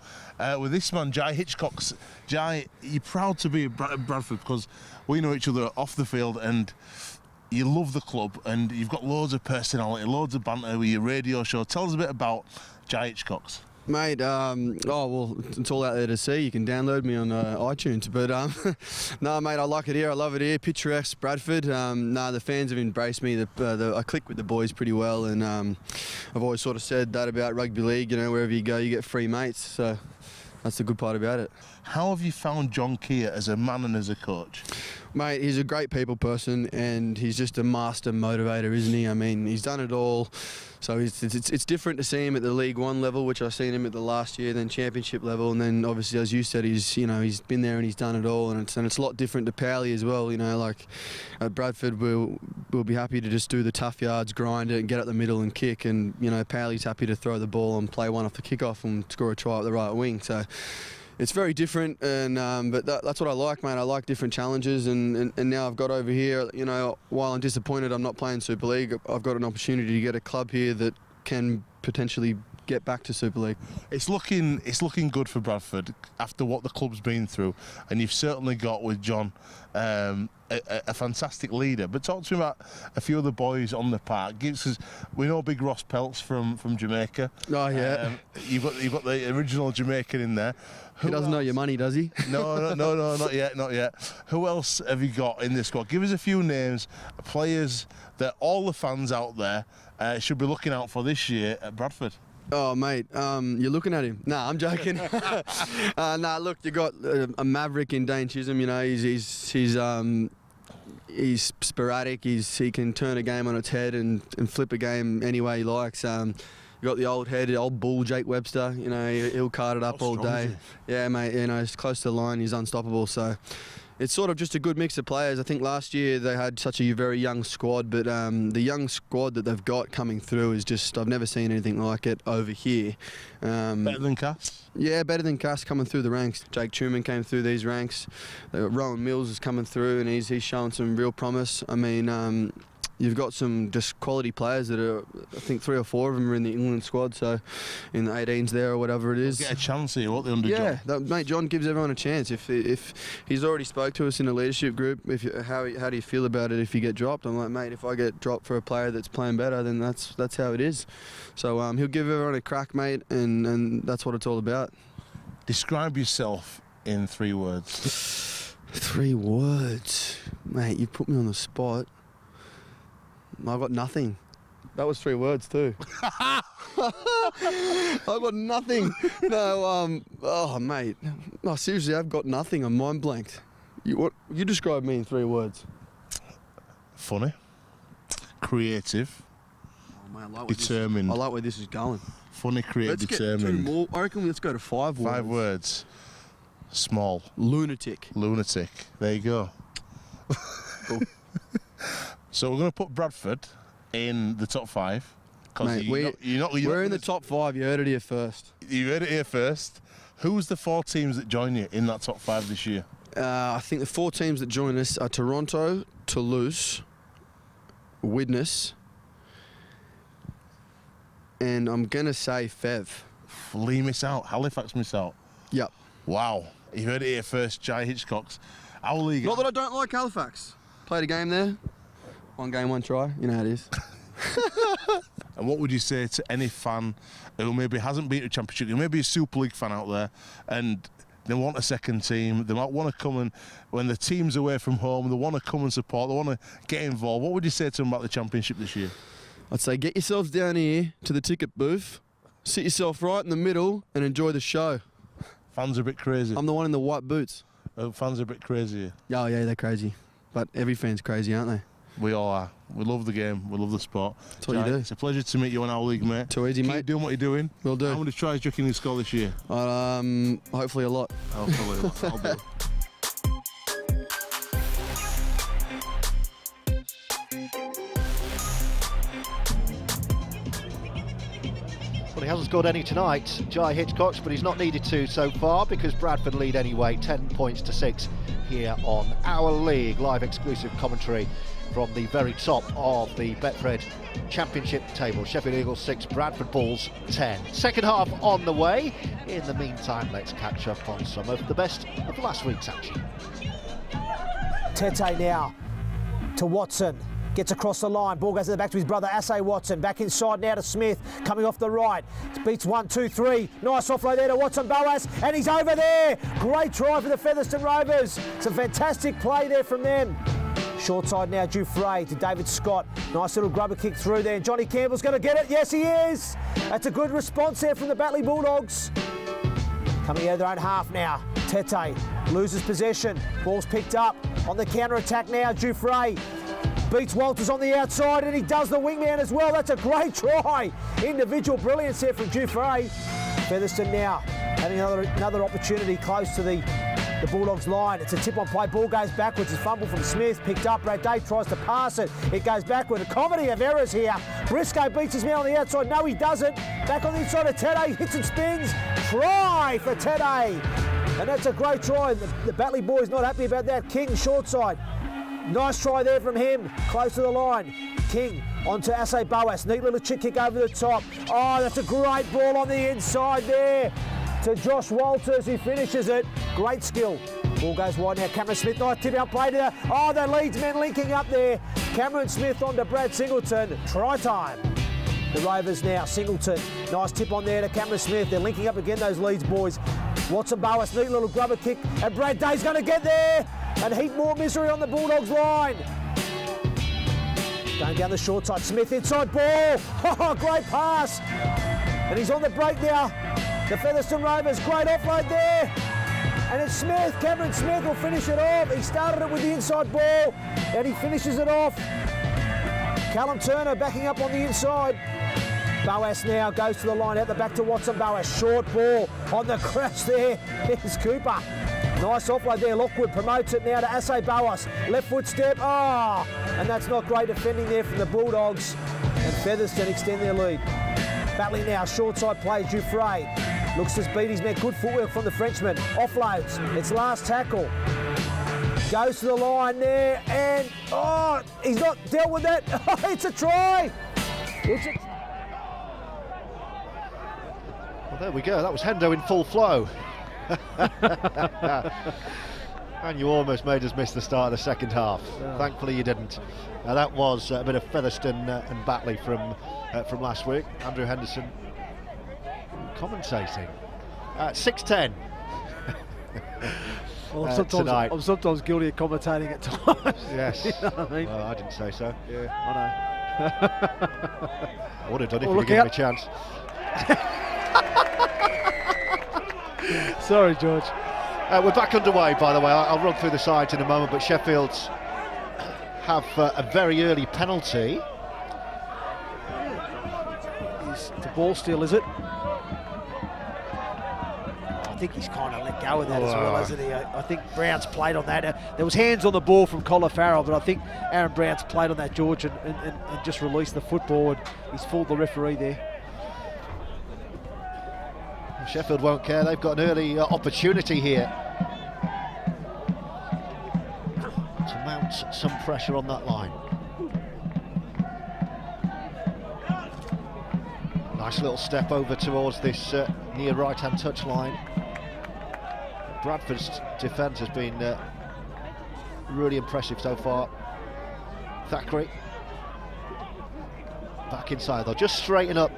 E: with this man Jai Hitchcock. Jai, you're proud to be at Bradford because we know each other off the field, and you love the club, and you've got loads of personality, loads of banter with your radio show. Tell us a bit about Jai Hitchcock.
F: Mate, well, it's all out there to see. You can download me on iTunes. But no, mate, I like it here. I love it here. Picturesque Bradford. The fans have embraced me. I click with the boys pretty well, and I've always sort of said that about rugby league. Wherever you go, you get free mates. So that's the good part about it.
E: How have you found John Keir as a man and as a coach?
F: Mate, he's a great people person, and he's just a master motivator, isn't he? I mean, he's done it all. So it's different to see him at the League One level, which I've seen him at the last year, then Championship level, and then obviously, as you said, he's been there and he's done it all, and it's a lot different to Powley as well. Like at Bradford, we'll be happy to just do the tough yards, grind it, and get up the middle and kick, and Powley's happy to throw the ball and play one off the kickoff and score a try up the right wing. So it's very different, and but that's what I like, mate. I like different challenges, and now I've got over here, while I'm disappointed I'm not playing Super League, I've got an opportunity to get a club here that can potentially get back to Super League.
E: It's looking good for Bradford after what the club's been through, and you've certainly got with John a fantastic leader. But talk to me about a few of the boys on the park. We know Big Ross Peltz from Jamaica.
F: Oh yeah,
E: you've got the original Jamaican in there.
F: He doesn't know your money, does he?
E: No, not yet. Who else have you got in this squad? Give us a few names, players that all the fans out there should be looking out for this year at Bradford.
F: Oh, mate, you're looking at him. Nah, I'm joking. Nah, look, you got a maverick in Dane Chisholm. You know, he's sporadic. He can turn a game on its head and flip a game any way he likes. You got the old bull, Jake Webster. You know, he'll cart it up all day. Yeah, mate. You know, he's close to the line. He's unstoppable. So it's sort of just a good mix of players. I think last year they had such a very young squad, but the young squad that they've got coming through is just, I've never seen anything like it over here.
E: Better than Cass?
F: Yeah, better than Cass coming through the ranks. Jake Truman came through these ranks. Rowan Mills is coming through, and he's showing some real promise. I mean, you've got some just quality players that are, I think 3 or 4 of them are in the England squad, so in the 18s there or whatever it is.
E: Get a chance here, what they under John?
F: Yeah, mate, John gives everyone a chance. If he's already spoke to us in the leadership group, how do you feel about it if you get dropped? I'm like, mate, if I get dropped for a player that's playing better, then that's how it is. So he'll give everyone a crack, mate, and that's what it's all about.
E: Describe yourself in 3 words.
F: 3 words? Mate, you put me on the spot. I got nothing. That was 3 words too. I got nothing. No, oh mate. No, seriously, I've got nothing. I'm mind blanked. You describe me in 3 words.
E: Funny, creative, determined.
F: I like where this is going.
E: Funny, creative, determined.
F: Let's get 2 more. I reckon let's go to 5 words.
E: 5 words. Small.
F: Lunatic.
E: Lunatic. There you go.
F: Cool.
E: So we're going to put Bradford in the top 5.
F: Mate, we're in the top 5. You heard it here first.
E: You heard it here first. Who's the 4 teams that join you in that top 5 this year?
F: I think the 4 teams that join us are Toronto, Toulouse, Widnes, and I'm going to say Fev.
E: Lee miss out. Halifax miss out.
F: Yep.
E: Wow. You heard it here first, Jai Hitchcocks. OurLeague.
F: Not that I don't like Halifax. Played a game there. 1 game, 1 try. You know how it is.
E: And what would you say to any fan who maybe hasn't been to Championship, who may be a Super League fan out there, and they want a second team, they might want to come and, when the team's away from home, they want to come and support, they want to get involved. What would you say to them about the Championship this year?
F: I'd say get yourselves down here to the ticket booth, sit yourself right in the middle and enjoy the show.
E: Fans are a bit crazy.
F: I'm the one in the white boots.
E: Fans are a bit crazy.
F: Oh yeah, they're crazy. But every fan's crazy, aren't they?
E: We all are. We love the game. We love the sport.
F: That's what you do.
E: It's a pleasure to meet you on OurLeague, mate.
F: Too easy, mate.
E: Keep doing what you're doing.
F: Will do.
E: How many tries do you reckon you score this year?
F: Hopefully a lot.
E: Hopefully a lot. I'll do.
A: Well, he hasn't scored any tonight, Jai Hitchcocks, but he's not needed to so far because Bradford lead anyway, 10 points to 6 here on OurLeague. Live exclusive commentary from the very top of the Betfred Championship table. Sheffield Eagles 6, Bradford Bulls 10. Second half on the way. In the meantime, let's catch up on some of the best of last week's action.
B: Tete now to Watson. Gets across the line. Ball goes to the back to his brother, Assay Watson. Back inside now to Smith. Coming off the right. Beats 1, 2, 3. Nice offload there to Watson Boas. And he's over there. Great try for the Featherstone Rovers. Some fantastic play there from them. Short side now, Dufresne to David Scott. Nice little grubber kick through there. And Johnny Campbell's going to get it. Yes, he is. That's a good response there from the Batley Bulldogs. Coming out of their own half now. Tete loses possession. Ball's picked up on the counter-attack now. Dufresne beats Walters on the outside, and he does the wingman as well. That's a great try. Individual brilliance here from Dufresne. Featherstone now having another opportunity close to the Bulldogs line. It's a tip-on play. Ball goes backwards. It's fumble from Smith. Picked up. Brad Dave tries to pass it. It goes backward. A comedy of errors here. Briscoe beats his man on the outside. No, he doesn't. Back on the inside of Tete. Hits and spins. Try for Tete. And that's a great try. The Batley boys not happy about that. King short side. Nice try there from him, close to the line. King onto Ase Boas, neat little chip kick over the top. Oh, that's a great ball on the inside there to Josh Walters, who finishes it. Great skill. Ball goes wide now. Cameron Smith, nice tip out play there. Oh, the Leeds men linking up there. Cameron Smith onto Brad Singleton. Try time. The Rovers now. Singleton, nice tip on there to Cameron Smith. They're linking up again, those Leeds boys. Watson Boas, neat little grubber kick, and Brad Day's going to get there and heap more misery on the Bulldogs line. Going down the short side, Smith inside ball. Oh, great pass. And he's on the break now. The Featherstone Rovers, great offload there. And it's Smith, Cameron Smith will finish it off. He started it with the inside ball and he finishes it off. Callum Turner backing up on the inside. Boas now goes to the line out the back to Watson Boas. Short ball on the crest there. Here's Cooper. Nice offload there. Lockwood promotes it now to Ase Boas. Left foot step. Oh, and that's not great defending there from the Bulldogs. And Featherstone extend their lead. Battling now, short side play, Jouffre. Looks to beat his man. Good footwork from the Frenchman. Offloads. It's last tackle. Goes to the line there and, oh, he's not dealt with that. Oh, it's a try. It's a...
A: Well, there we go. That was Hendo in full flow. And you almost made us miss the start of the second half.
B: Yeah.
A: Thankfully you didn't. That was a bit of Featherstone and Batley from last week. Andrew Henderson commentating. 6:10.
B: Well, I'm sometimes guilty of commentating at times.
A: Yes.
B: You know what I mean?
A: Well, I didn't say so.
B: Yeah, I know.
A: I would have done it if you gave me a chance.
B: Sorry, George.
A: We're back underway, by the way. I'll run through the sides in a moment, but Sheffield have a very early penalty.
B: It's the ball still, is it? I think he's kind of let go of that as well, hasn't he? I think Brown's played on that. There was hands on the ball from Colin Farrell, but I think Aaron Brown's played on that, George, and just released the football, and he's fooled the referee there.
A: Sheffield won't care. They've got an early opportunity here to mount some pressure on that line. Nice little step over towards this near right-hand touch line. Bradford's defence has been really impressive so far. Thackeray back inside. They'll just straighten up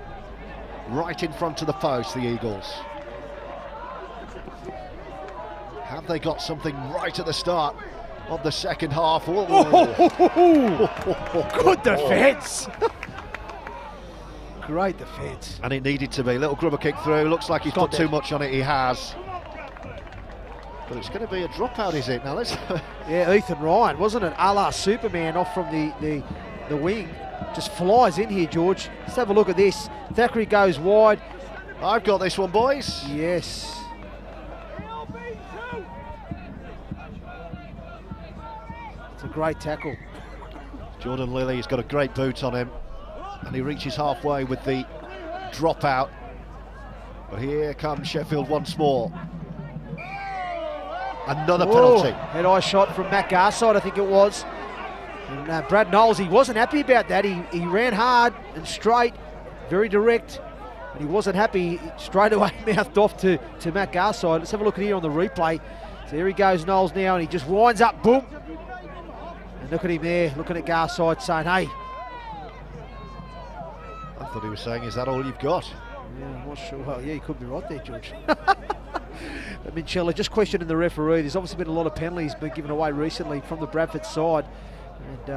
A: right in front of the post, the Eagles. Have they got something right at the start of the second half?
B: Good defence. Great defence.
A: And it needed to be. Little grubber kick through. Looks like he's put too much on it. He has. But it's going to be a dropout, is it? Now let's.
B: Yeah, Ethan Ryan, wasn't it? A la Superman off from the wing. Just flies in here, George. Let's have a look at this. Thackeray goes wide.
A: I've got this one, boys.
B: Yes. It's a great tackle.
A: Jordan Lilly's got a great boot on him, and he reaches halfway with the dropout. But here comes Sheffield once more. Another penalty.
B: Head-eye shot from Matt Garside, I think it was. And Brad Knowles, he wasn't happy about that. He ran hard and straight, very direct, and he wasn't happy. Straight away mouthed off to Matt Garside. Let's have a look at here on the replay. So here he goes, Knowles now, and he just winds up, boom. And look at him there, looking at Garside saying, hey.
A: I thought he was saying, is that all you've got?
B: Yeah, I'm not sure. Well, yeah, you could be right there, George. Minchella just questioning the referee. There's obviously been a lot of penalties been given away recently from the Bradford side. And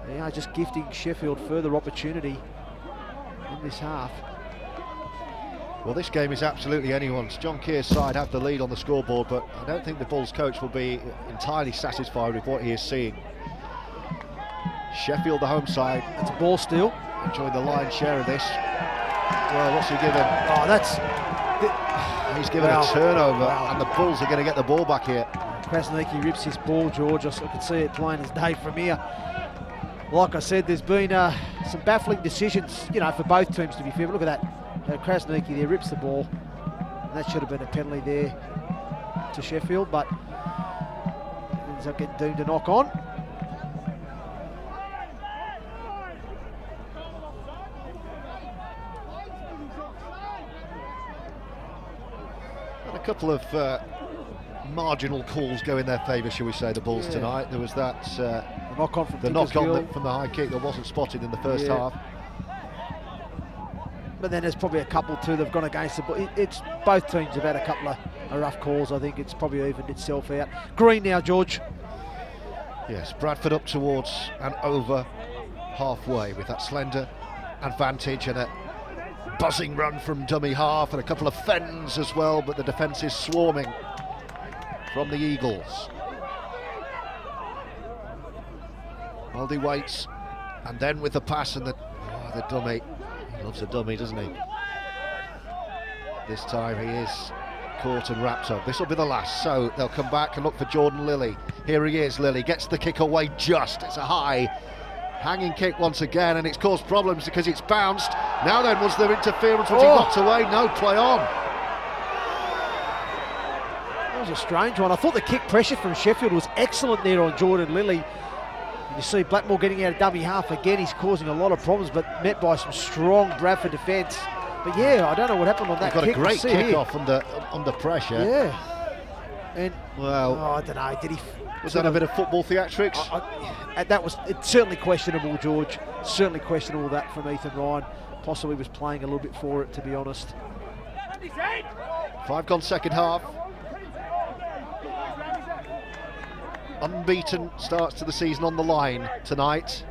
B: yeah, just gifting Sheffield further opportunity in this half.
A: Well, this game is absolutely anyone's. John Keir's side have the lead on the scoreboard, but I don't think the Bulls coach will be entirely satisfied with what he is seeing. Sheffield, the home side.
B: It's a ball steal.
A: Enjoying the lion's share of this. Well, what's he given?
B: Oh, that's...
A: He's given a turnover, and the Bulls are going to get the ball back here.
B: Krasniki rips his ball, George. I can see it plain as day from here. Like I said, there's been some baffling decisions, you know, for both teams, to be fair. But look at that. Krasniki there rips the ball. And that should have been a penalty there to Sheffield, but ends up getting deemed a knock on.
A: couple of marginal calls go in their favour, shall we say, the Bulls tonight. There was that
B: the knock-on
A: from the high kick that wasn't spotted in the first half.
B: But then there's probably a couple too that have gone against it. But it's both teams have had a couple of rough calls. I think it's probably evened itself out. Green now, George.
A: Yes, Bradford up towards and over halfway with that slender advantage and a buzzing run from dummy half and a couple of fens as well, but the defence is swarming from the Eagles. Aldi waits, and then with the pass and the dummy. He loves a dummy, doesn't he? This time he is caught and wrapped up. This will be the last, so they'll come back and look for Jordan Lilly. Here he is, Lilly gets the kick away just. It's a high hanging kick once again, and it's caused problems because it's bounced. Now then, was there interference? Was he knocked away? No, play on.
B: That was a strange one. I thought the kick pressure from Sheffield was excellent there on Jordan Lilly. You see Blackmore getting out of dummy half again. He's causing a lot of problems, but met by some strong Bradford defence. But yeah, I don't know what happened on that kick.
A: He got a great kick-off under pressure.
B: Yeah. And well, I don't know. Did he?
A: Was that a bit of football theatrics?
B: It's certainly questionable, George. Certainly questionable that from Ethan Ryan. Possibly was playing a little bit for it, to be honest.
A: 5 gone second half. Unbeaten starts to the season on the line tonight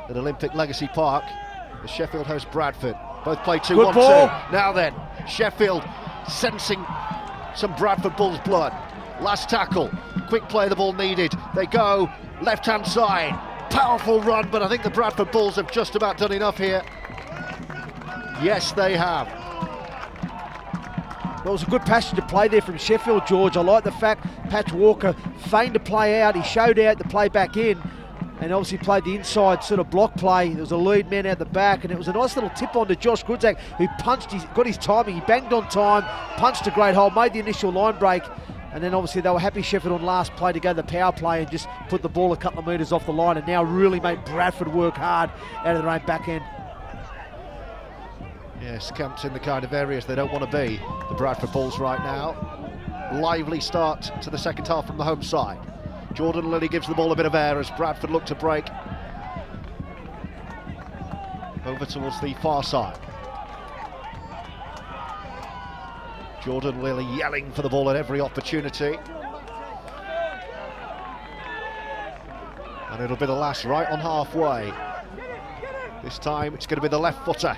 A: at Olympic Legacy Park. The Sheffield host Bradford. Both play 2-1-2. Now then, Sheffield sensing some Bradford Bulls blood. Last tackle, quick play, the ball needed. They go left-hand side. Powerful run, but I think the Bradford Bulls have just about done enough here. Yes, they have.
B: Well, it was a good passage to play there from Sheffield, George. I like the fact Patch Walker feigned to play out. He showed out to play back in, and obviously played the inside sort of block play. There was a lead man out the back, and it was a nice little tip on to Josh Goodzak, who got his timing. He banged on time, punched a great hole, made the initial line break, and then obviously they were happy Sheffield on last play to go the power play and just put the ball a couple of metres off the line, and now really made Bradford work hard out of their own back end.
A: Yes, camped in the kind of areas they don't want to be, the Bradford Bulls right now. Lively start to the second half from the home side. Jordan Lilly gives the ball a bit of air as Bradford look to break over towards the far side. Jordan Lilly yelling for the ball at every opportunity. And it'll be the last right on halfway. This time it's going to be the left footer.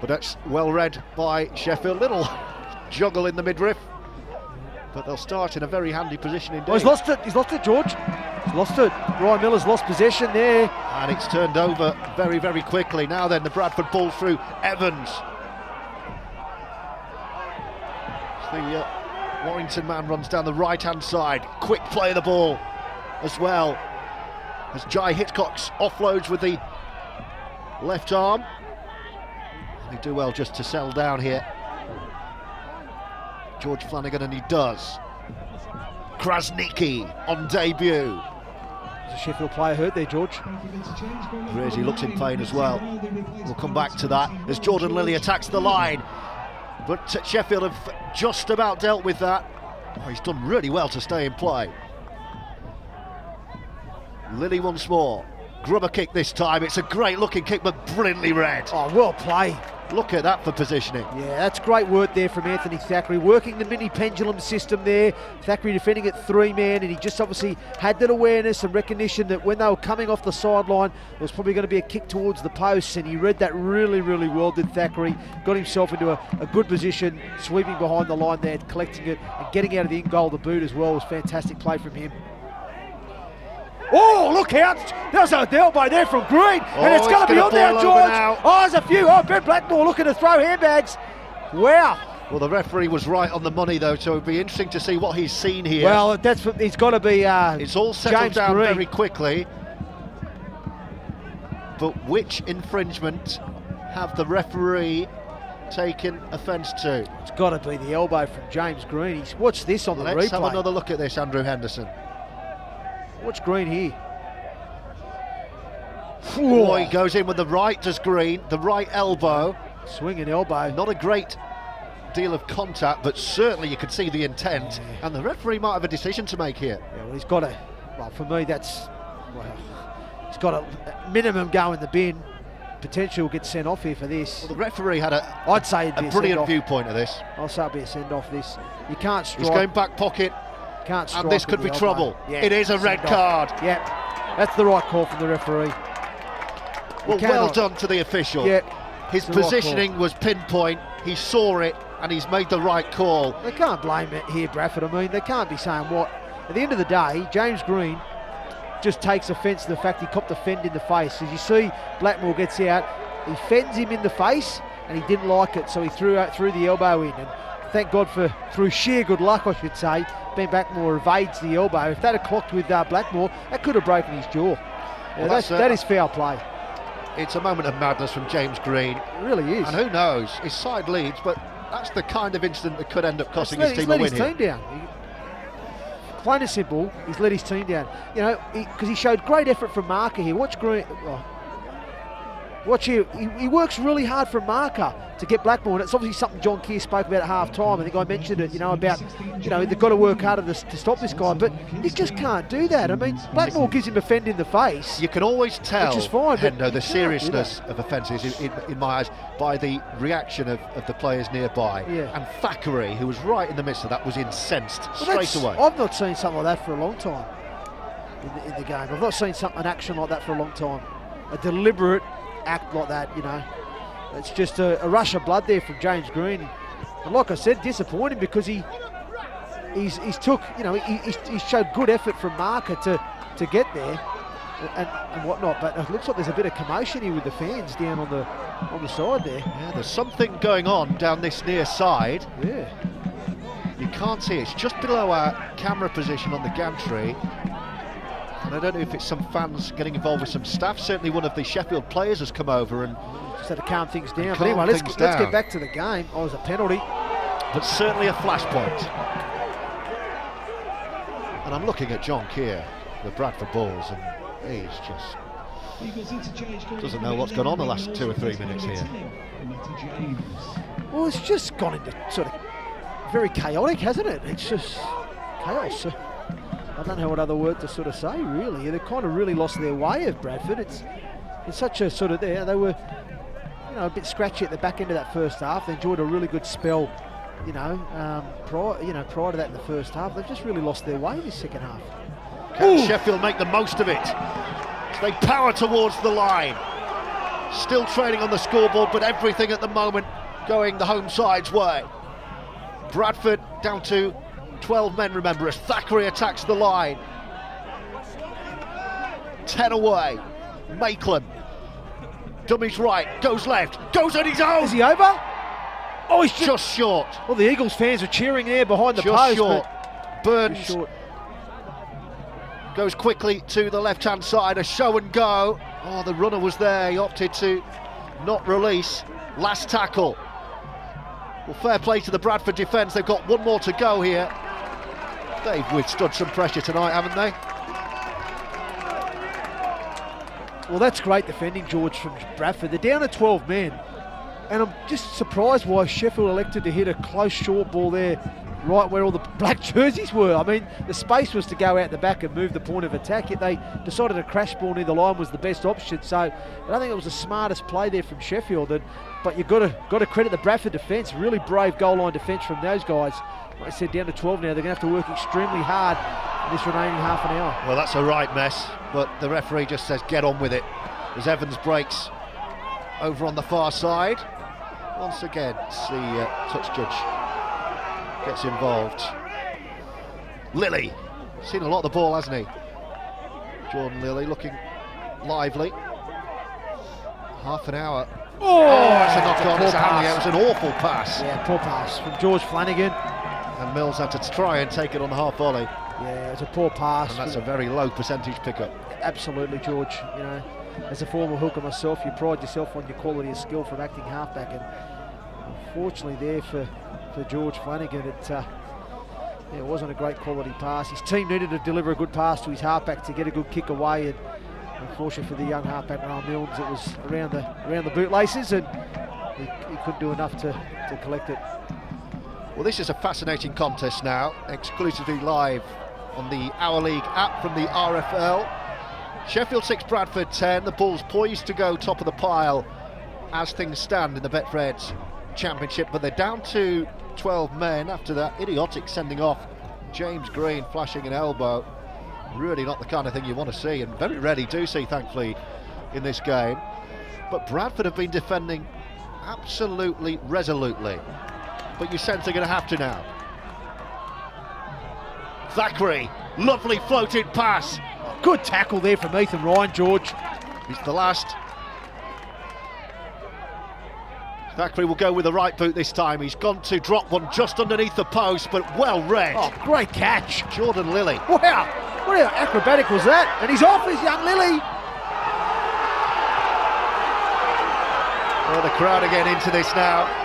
A: But that's well read by Sheffield. Little juggle in the midriff. But they'll start in a very handy position indeed.
B: Oh, he's lost it, George. He's lost it. Ryan Miller's lost possession there.
A: And it's turned over very, very quickly. Now then, the Bradford Bulls through Evans. The Warrington man runs down the right-hand side. Quick play of the ball as well. As Jai Hitchcox offloads with the left arm. They do well just to settle down here. George Flanagan, and he does. Krasnicki on debut.
B: There's a Sheffield player hurt there, George.
A: There is, he looks in pain as well. We'll come back to that as Jordan Lilly attacks the line. But Sheffield have just about dealt with that. Oh, he's done really well to stay in play. Lilly once more. Grubber kick this time. It's a great looking kick, but brilliantly read.
B: Oh, well played.
A: Look at that for positioning.
B: Yeah, that's great work there from Anthony Thackeray, working the mini pendulum system there. Thackeray defending it 3-man, and he just obviously had that awareness and recognition that when they were coming off the sideline, there was probably going to be a kick towards the posts, and he read that really, really well, did Thackeray. Got himself into a good position, sweeping behind the line there, collecting it, and getting out of the in-goal, the boot as well, was fantastic play from him. Oh, look out! There's an elbow there from Green, and it's going to be on there, George. Oh, there's a few. Oh, Ben Blackmore looking to throw handbags. Wow.
A: Well, the referee was right on the money, though, so it'd be interesting to see what he's seen here.
B: Well, it's got to be
A: it's all settled
B: James
A: down
B: Green.
A: very quickly. But which infringement have the referee taken offence to?
B: It's got to be the elbow from James Green. Watch this on the replay.
A: Let's have another look at this, Andrew Henderson.
B: Watch Green here.
A: Oh, he goes in with the right, does Green, the right elbow.
B: Swinging elbow.
A: Not a great deal of contact, but certainly you could see the intent, and the referee might have a decision to make here.
B: Yeah, well, he's got to, well, for me, that's, well, he's got a minimum go in the bin. Potentially will get sent off here for this.
A: Well, the referee had
B: I'd say it'd be
A: a brilliant viewpoint of this.
B: I'll say it'd be a send-off this. You can't strike.
A: He's going back pocket,
B: Can't strike
A: and this could be trouble.
B: Yeah,
A: it is a red card.
B: Yep, that's the right call from the referee.
A: Well done to the official.
B: Yep.
A: His positioning was pinpoint. He saw it, and he's made the right call.
B: They can't blame it here, Bradford. I mean, they can't be saying what. At the end of the day, James Green just takes offence to the fact he copped a fend in the face. As you see, Blackmore gets out, he fends him in the face, and he didn't like it, so he threw the elbow in. And thank God through sheer good luck, I should say, Ben Blackmore evades the elbow. If that had clocked with Blackmore, that could have broken his jaw. Yeah, that is foul play.
A: It's a moment of madness from James Green.
B: It really is.
A: And who knows, his side leads, but that's the kind of incident that could end up costing his team a win here.
B: He's let his team down. Plain and simple, he's let his team down. You know, because he showed great effort from marker here. Watch Green. Watch here. He works really hard from marker to get Blackmore, and it's obviously something John Keir spoke about at half-time. I think I mentioned it, about, they've got to work harder to stop this guy, but he just can't do that. I mean, Blackmore gives him a fend in the face.
A: You can always tell,
B: which is fine,
A: Hendo, the seriousness of offences in my eyes by the reaction of the players nearby.
B: Yeah.
A: And Thackeray, who was right in the midst of that, was incensed straight away.
B: I've not seen something like that for a long time in the game. I've not seen an action like that for a long time. A deliberate act like that, It's just a rush of blood there from James Green. And like I said, disappointing because he's showed good effort from marker to get there and whatnot. But it looks like there's a bit of commotion here with the fans down on the side there.
A: Yeah, there's something going on down this near side.
B: Yeah.
A: You can't see it. It's just below our camera position on the gantry. And I don't know if it's some fans getting involved with some staff. Certainly one of the Sheffield players has come over and
B: just had to calm things down. But anyway, let's get back to the game. Oh, it was a penalty.
A: But certainly a flashpoint. And I'm looking at John Keir, the Bradford Bulls, and he's just doesn't know what's gone on the last 2 or 3 minutes here.
B: Well, it's just gone into sort of very chaotic, hasn't it? It's just chaos. I don't know what other word to sort of say, really. They kind of really lost their way of Bradford. It's such a sort of, they were, a bit scratchy at the back end of that first half. They enjoyed a really good spell, prior to that in the first half. They've just really lost their way this second half.
A: Can Sheffield make the most of it? So they power towards the line. Still trailing on the scoreboard, but everything at the moment going the home side's way. Bradford down to 12 men, remember, as Thackeray attacks the line. 10 away. Maitland. Dummies right, goes left, goes on his own.
B: Is he over? Oh, he's
A: just short.
B: Well, the Eagles fans are cheering there behind the
A: just
B: post.
A: Short. Burns goes quickly to the left-hand side, a show and go. Oh, the runner was there, he opted to not release. Last tackle. Well, fair play to the Bradford defence. They've got one more to go here. They've withstood some pressure tonight, haven't they?
B: Well, that's great defending, George, from Bradford. They're down to 12 men. And I'm just surprised why Sheffield elected to hit a close short ball there, right where all the black jerseys were. I mean, the space was to go out the back and move the point of attack, yet they decided a crash ball near the line was the best option. So I don't think it was the smartest play there from Sheffield. But you've got to credit the Bradford defence. Really brave goal line defence from those guys. Like I said, down to 12 now. They're going to have to work extremely hard in this remaining half an hour.
A: Well, that's a right mess, but the referee just says get on with it. As Evans breaks over on the far side. Once again, the touch judge gets involved. Lilly, seen a lot of the ball, hasn't he? Jordan Lilly looking lively. Half an hour.
B: Oh,
A: that's a knock on. It's a handy. It was an awful pass.
B: Yeah, poor pass from George Flanagan.
A: And Mills had to try and take it on the half volley.
B: Yeah, it's a poor pass.
A: And that's a very low percentage pickup.
B: Absolutely, George. As a former hooker myself, you pride yourself on your quality of skill from acting halfback, and unfortunately there for George Flanagan, it wasn't a great quality pass. His team needed to deliver a good pass to his halfback to get a good kick away, and unfortunately for the young halfback Ryan Mills, it was around the bootlaces, and he couldn't do enough to collect it.
A: Well, this is a fascinating contest now, exclusively live on the OurLeague app from the RFL. Sheffield 6, Bradford 10. The Bulls poised to go top of the pile as things stand in the Betfred Championship, but they're down to 12 men after that idiotic sending off. James Green flashing an elbow. Really not the kind of thing you want to see, and very rarely do see, thankfully, in this game. But Bradford have been defending absolutely resolutely. But you sense they're going to have to now. Thackeray, lovely floated pass.
B: Good tackle there from Ethan Ryan, George.
A: He's the last. Thackeray will go with the right boot this time. He's gone to drop one just underneath the post, but well read.
B: Oh, great catch.
A: Jordan Lilly.
B: Wow, what acrobatic was that? And he's off his young Lilly.
A: Well, the crowd again into this now.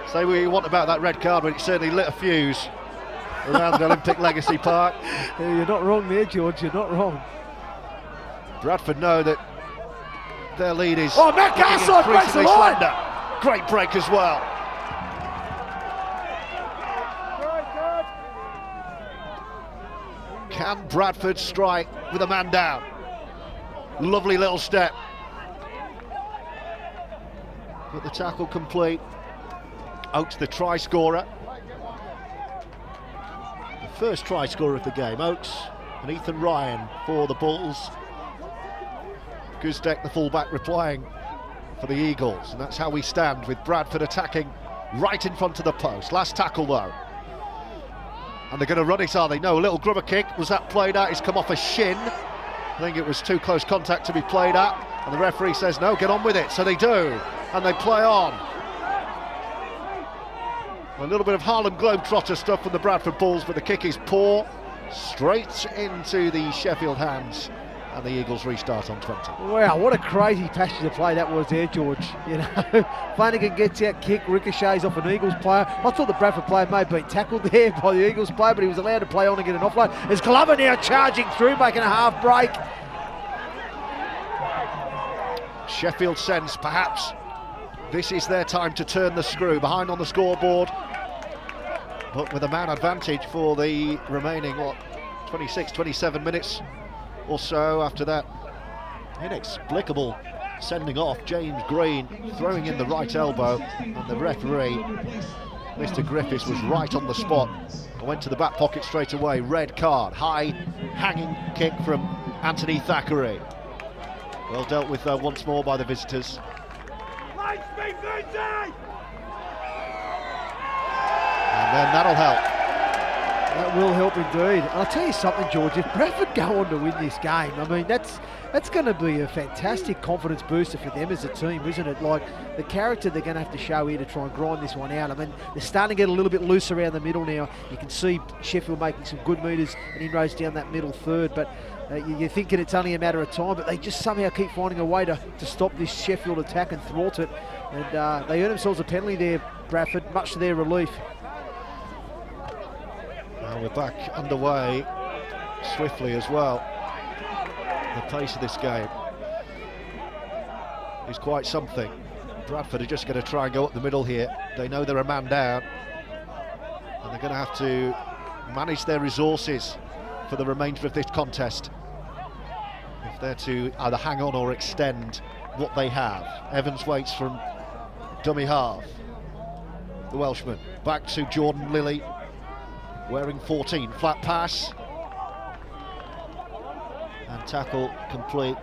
A: Say what you want about that red card, but it certainly lit a fuse around the Olympic Legacy Park.
B: Yeah, you're not wrong there, George, you're not wrong.
A: Bradford know that their lead is...
B: Oh, Matt Garside breaks the line!
A: Great break as well. Can Bradford strike with a man down? Lovely little step. But the tackle complete. Oakes, the try scorer. The first try scorer of the game, Oakes and Ethan Ryan for the Bulls. Guzdek, the fullback, replying for the Eagles. And that's how we stand, with Bradford attacking right in front of the post. Last tackle though. And they're going to run it, are they? No, a little grubber kick. Was that played at? It's come off a shin. I think it was too close contact to be played at. And the referee says, no, get on with it. So they do. And they play on. A little bit of Harlem Globetrotter stuff from the Bradford Bulls, but the kick is poor. Straight into the Sheffield hands. And the Eagles restart on 20.
B: Wow, what a crazy passage of play that was there, George. You know, Flanagan gets out, kick, ricochets off an Eagles player. I thought the Bradford player may have been tackled there by the Eagles player, but he was allowed to play on and get an offload. There's Glover now charging through, making a half break.
A: Sheffield sense perhaps this is their time to turn the screw, behind on the scoreboard, but with a man advantage for the remaining, 26, 27 minutes or so after that inexplicable sending off. James Green throwing in the right elbow, and the referee, Mr. Griffiths, was right on the spot and went to the back pocket straight away. Red card, high hanging kick from Anthony Thackeray. Well dealt with once more by the visitors. And then that'll help.
B: That will help indeed. I'll tell you something, George, if Bradford go on to win this game, I mean, that's going to be a fantastic confidence booster for them as a team, isn't it? Like, the character they're going to have to show here to try and grind this one out. I mean, they're starting to get a little bit loose around the middle now. You can see Sheffield making some good metres and inroads down that middle third, but you're thinking it's only a matter of time, but they just somehow keep finding a way to stop this Sheffield attack and thwart it. And they earn themselves a penalty there, Bradford, much to their relief.
A: Now we're back underway swiftly as well. The pace of this game is quite something. Bradford are just going to try and go up the middle here. They know they're a man down, and they're going to have to manage their resources for the remainder of this contest if they're to either hang on or extend what they have. Evans waits from dummy half. The Welshman back to Jordan Lilly, wearing 14, flat pass, and tackle complete.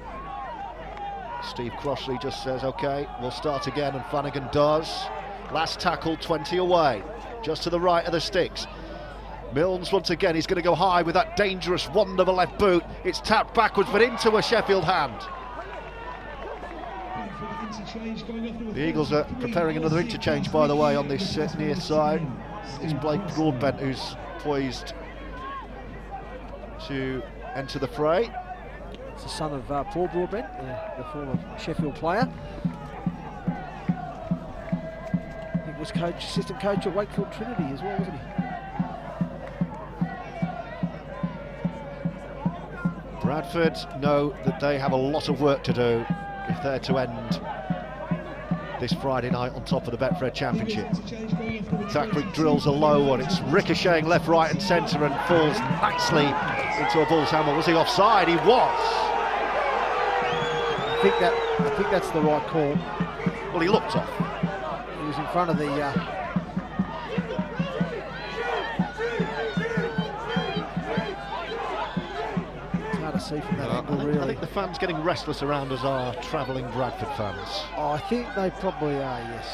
A: Steve Crossley just says, okay, we'll start again, and Flanagan does. Last tackle, 20 away, just to the right of the sticks. Milnes once again, he's going to go high with that dangerous wand of a left boot. It's tapped backwards, but into a Sheffield hand. The Eagles are preparing another interchange, by the way, on this near side. It's Blake Broadbent who's poised to enter the fray.
B: It's the son of Paul Broadbent, the former Sheffield player. He was assistant coach at Wakefield Trinity as well, wasn't he?
A: Bradford know that they have a lot of work to do if they're to end this Friday night on top of the Betfred Championship. Thackeray drills a low one, it's ricocheting left, right and centre and falls nicely into a Bulls hammer. Was he offside? He was.
B: I think that's the right call.
A: Well, he looked off.
B: He was in front of the... it's hard to see from that angle, really.
A: I think the fans getting restless around us are travelling Bradford fans.
B: Oh, I think they probably are, yes.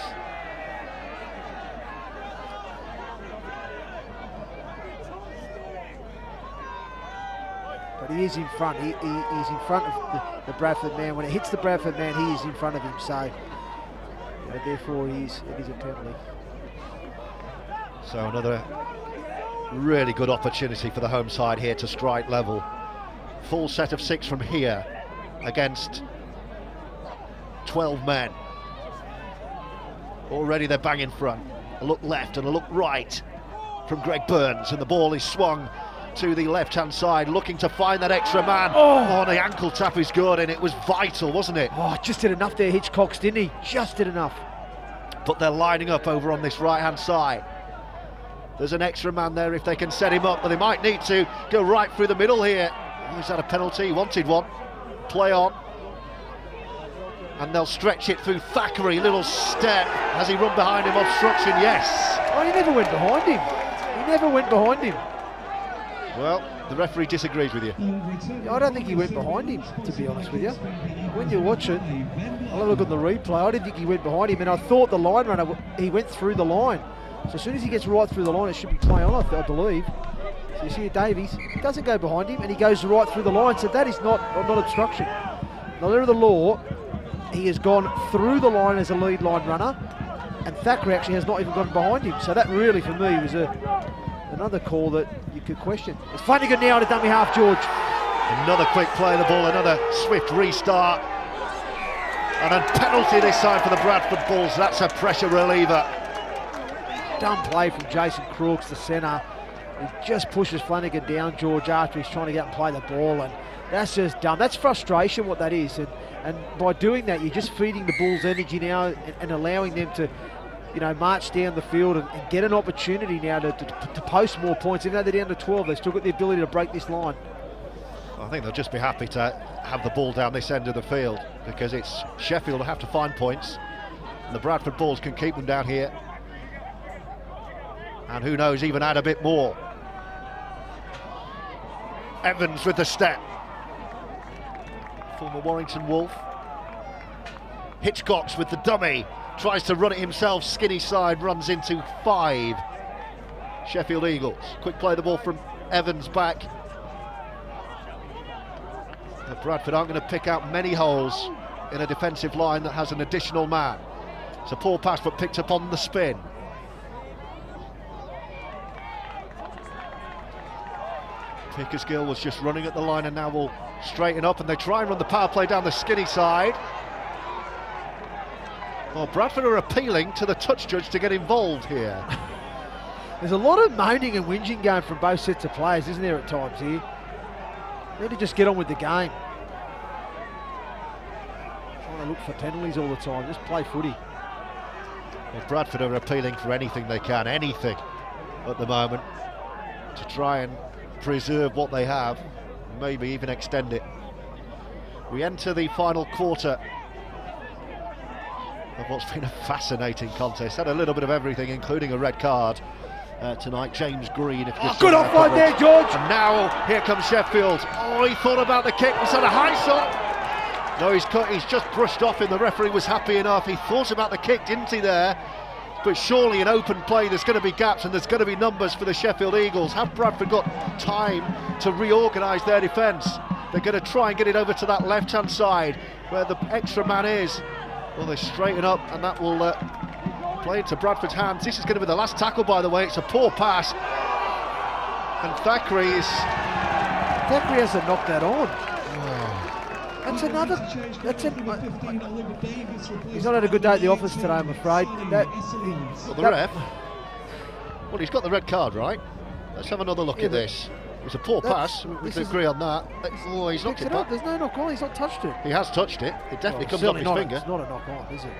B: But he is in front. He's in front of the Bradford man. When it hits the Bradford man, he is in front of him. So, therefore, it is a penalty.
A: So another really good opportunity for the home side here to strike level. Full set of 6 from here against 12 men. Already they're bang in front. A look left and a look right from Greg Burns, and the ball is swung to the left-hand side, looking to find that extra man. Oh, the ankle tap is good, and it was vital, wasn't it?
B: Oh, just did enough there, Hitchcocks, didn't he? Just did enough.
A: But they're lining up over on this right-hand side. There's an extra man there if they can set him up, but they might need to go right through the middle here. Oh, is that a penalty? He wanted one. Play on. And they'll stretch it through Thackeray. Little step. Has he run behind him? Obstruction, yes.
B: Oh, he never went behind him. He never went behind him.
A: Well, the referee disagrees with you.
B: I don't think he went behind him, to be honest with you. When you watch it, I'll have a look at the replay. I didn't think he went behind him, and I thought the line runner, he went through the line. So as soon as he gets right through the line, it should be play on, I believe. So you see Davies, he doesn't go behind him, and he goes right through the line. So that is not obstruction. The letter of the law, he has gone through the line as a lead line runner, and Thackeray actually has not even gone behind him. So that really, for me, was another call that you could question. It's Flanagan now on a dummy half, George.
A: Another quick play of the ball, another swift restart. And a penalty this time for the Bradford Bulls. That's a pressure reliever.
B: Dumb play from Jason Crooks, the centre. He just pushes Flanagan down, George, after he's trying to get out and play the ball, and that's just dumb. That's frustration, what that is, and by doing that, you're just feeding the Bulls energy now and allowing them to, march down the field and get an opportunity now to post more points. Even though they're down to 12, they've still got the ability to break this line.
A: I think they'll just be happy to have the ball down this end of the field, because it's Sheffield who have to find points, and the Bradford Bulls can keep them down here. And who knows, even add a bit more. Evans with the step. Former Warrington Wolf. Hitchcocks with the dummy. Tries to run it himself, skinny side, runs into 5 Sheffield Eagles. Quick play the ball from Evans back. The Bradford aren't going to pick out many holes in a defensive line that has an additional man. It's a poor pass, but picked up on the spin. Pickersgill was just running at the line and now will straighten up, and they try and run the power play down the skinny side. Well, Bradford are appealing to the touch judge to get involved here.
B: There's a lot of moaning and whinging going from both sets of players, isn't there, at times here? They need to just get on with the game. Trying to look for penalties all the time, just play footy.
A: Well, Bradford are appealing for anything they can, anything at the moment, to try and preserve what they have, maybe even extend it. We enter the final quarter of what's been a fascinating contest. Had a little bit of everything, including a red card tonight. James Green.
B: Good offload there, George.
A: And now here comes Sheffield. Oh, he thought about the kick. He's had a high shot. No, he's just brushed off him. The referee was happy enough. He thought about the kick, didn't he, there? But surely in open play there's going to be gaps and there's going to be numbers for the Sheffield Eagles. Have Bradford got time to reorganise their defence? They're going to try and get it over to that left-hand side where the extra man is. Well, they straighten up, and that will play into Bradford's hands. This is going to be the last tackle, by the way. It's a poor pass, and Thackeray
B: hasn't knocked that on. That's another. He's not had a good day at the office today, I'm afraid.
A: The ref. Well, he's got the red card, right? Let's have another look at this. It's a poor pass. We can agree on that. Oh, he's knocked it back.
B: There's no knock on. He's not touched it.
A: He has touched it. It definitely comes off his finger.
B: It's not a knock on, is it?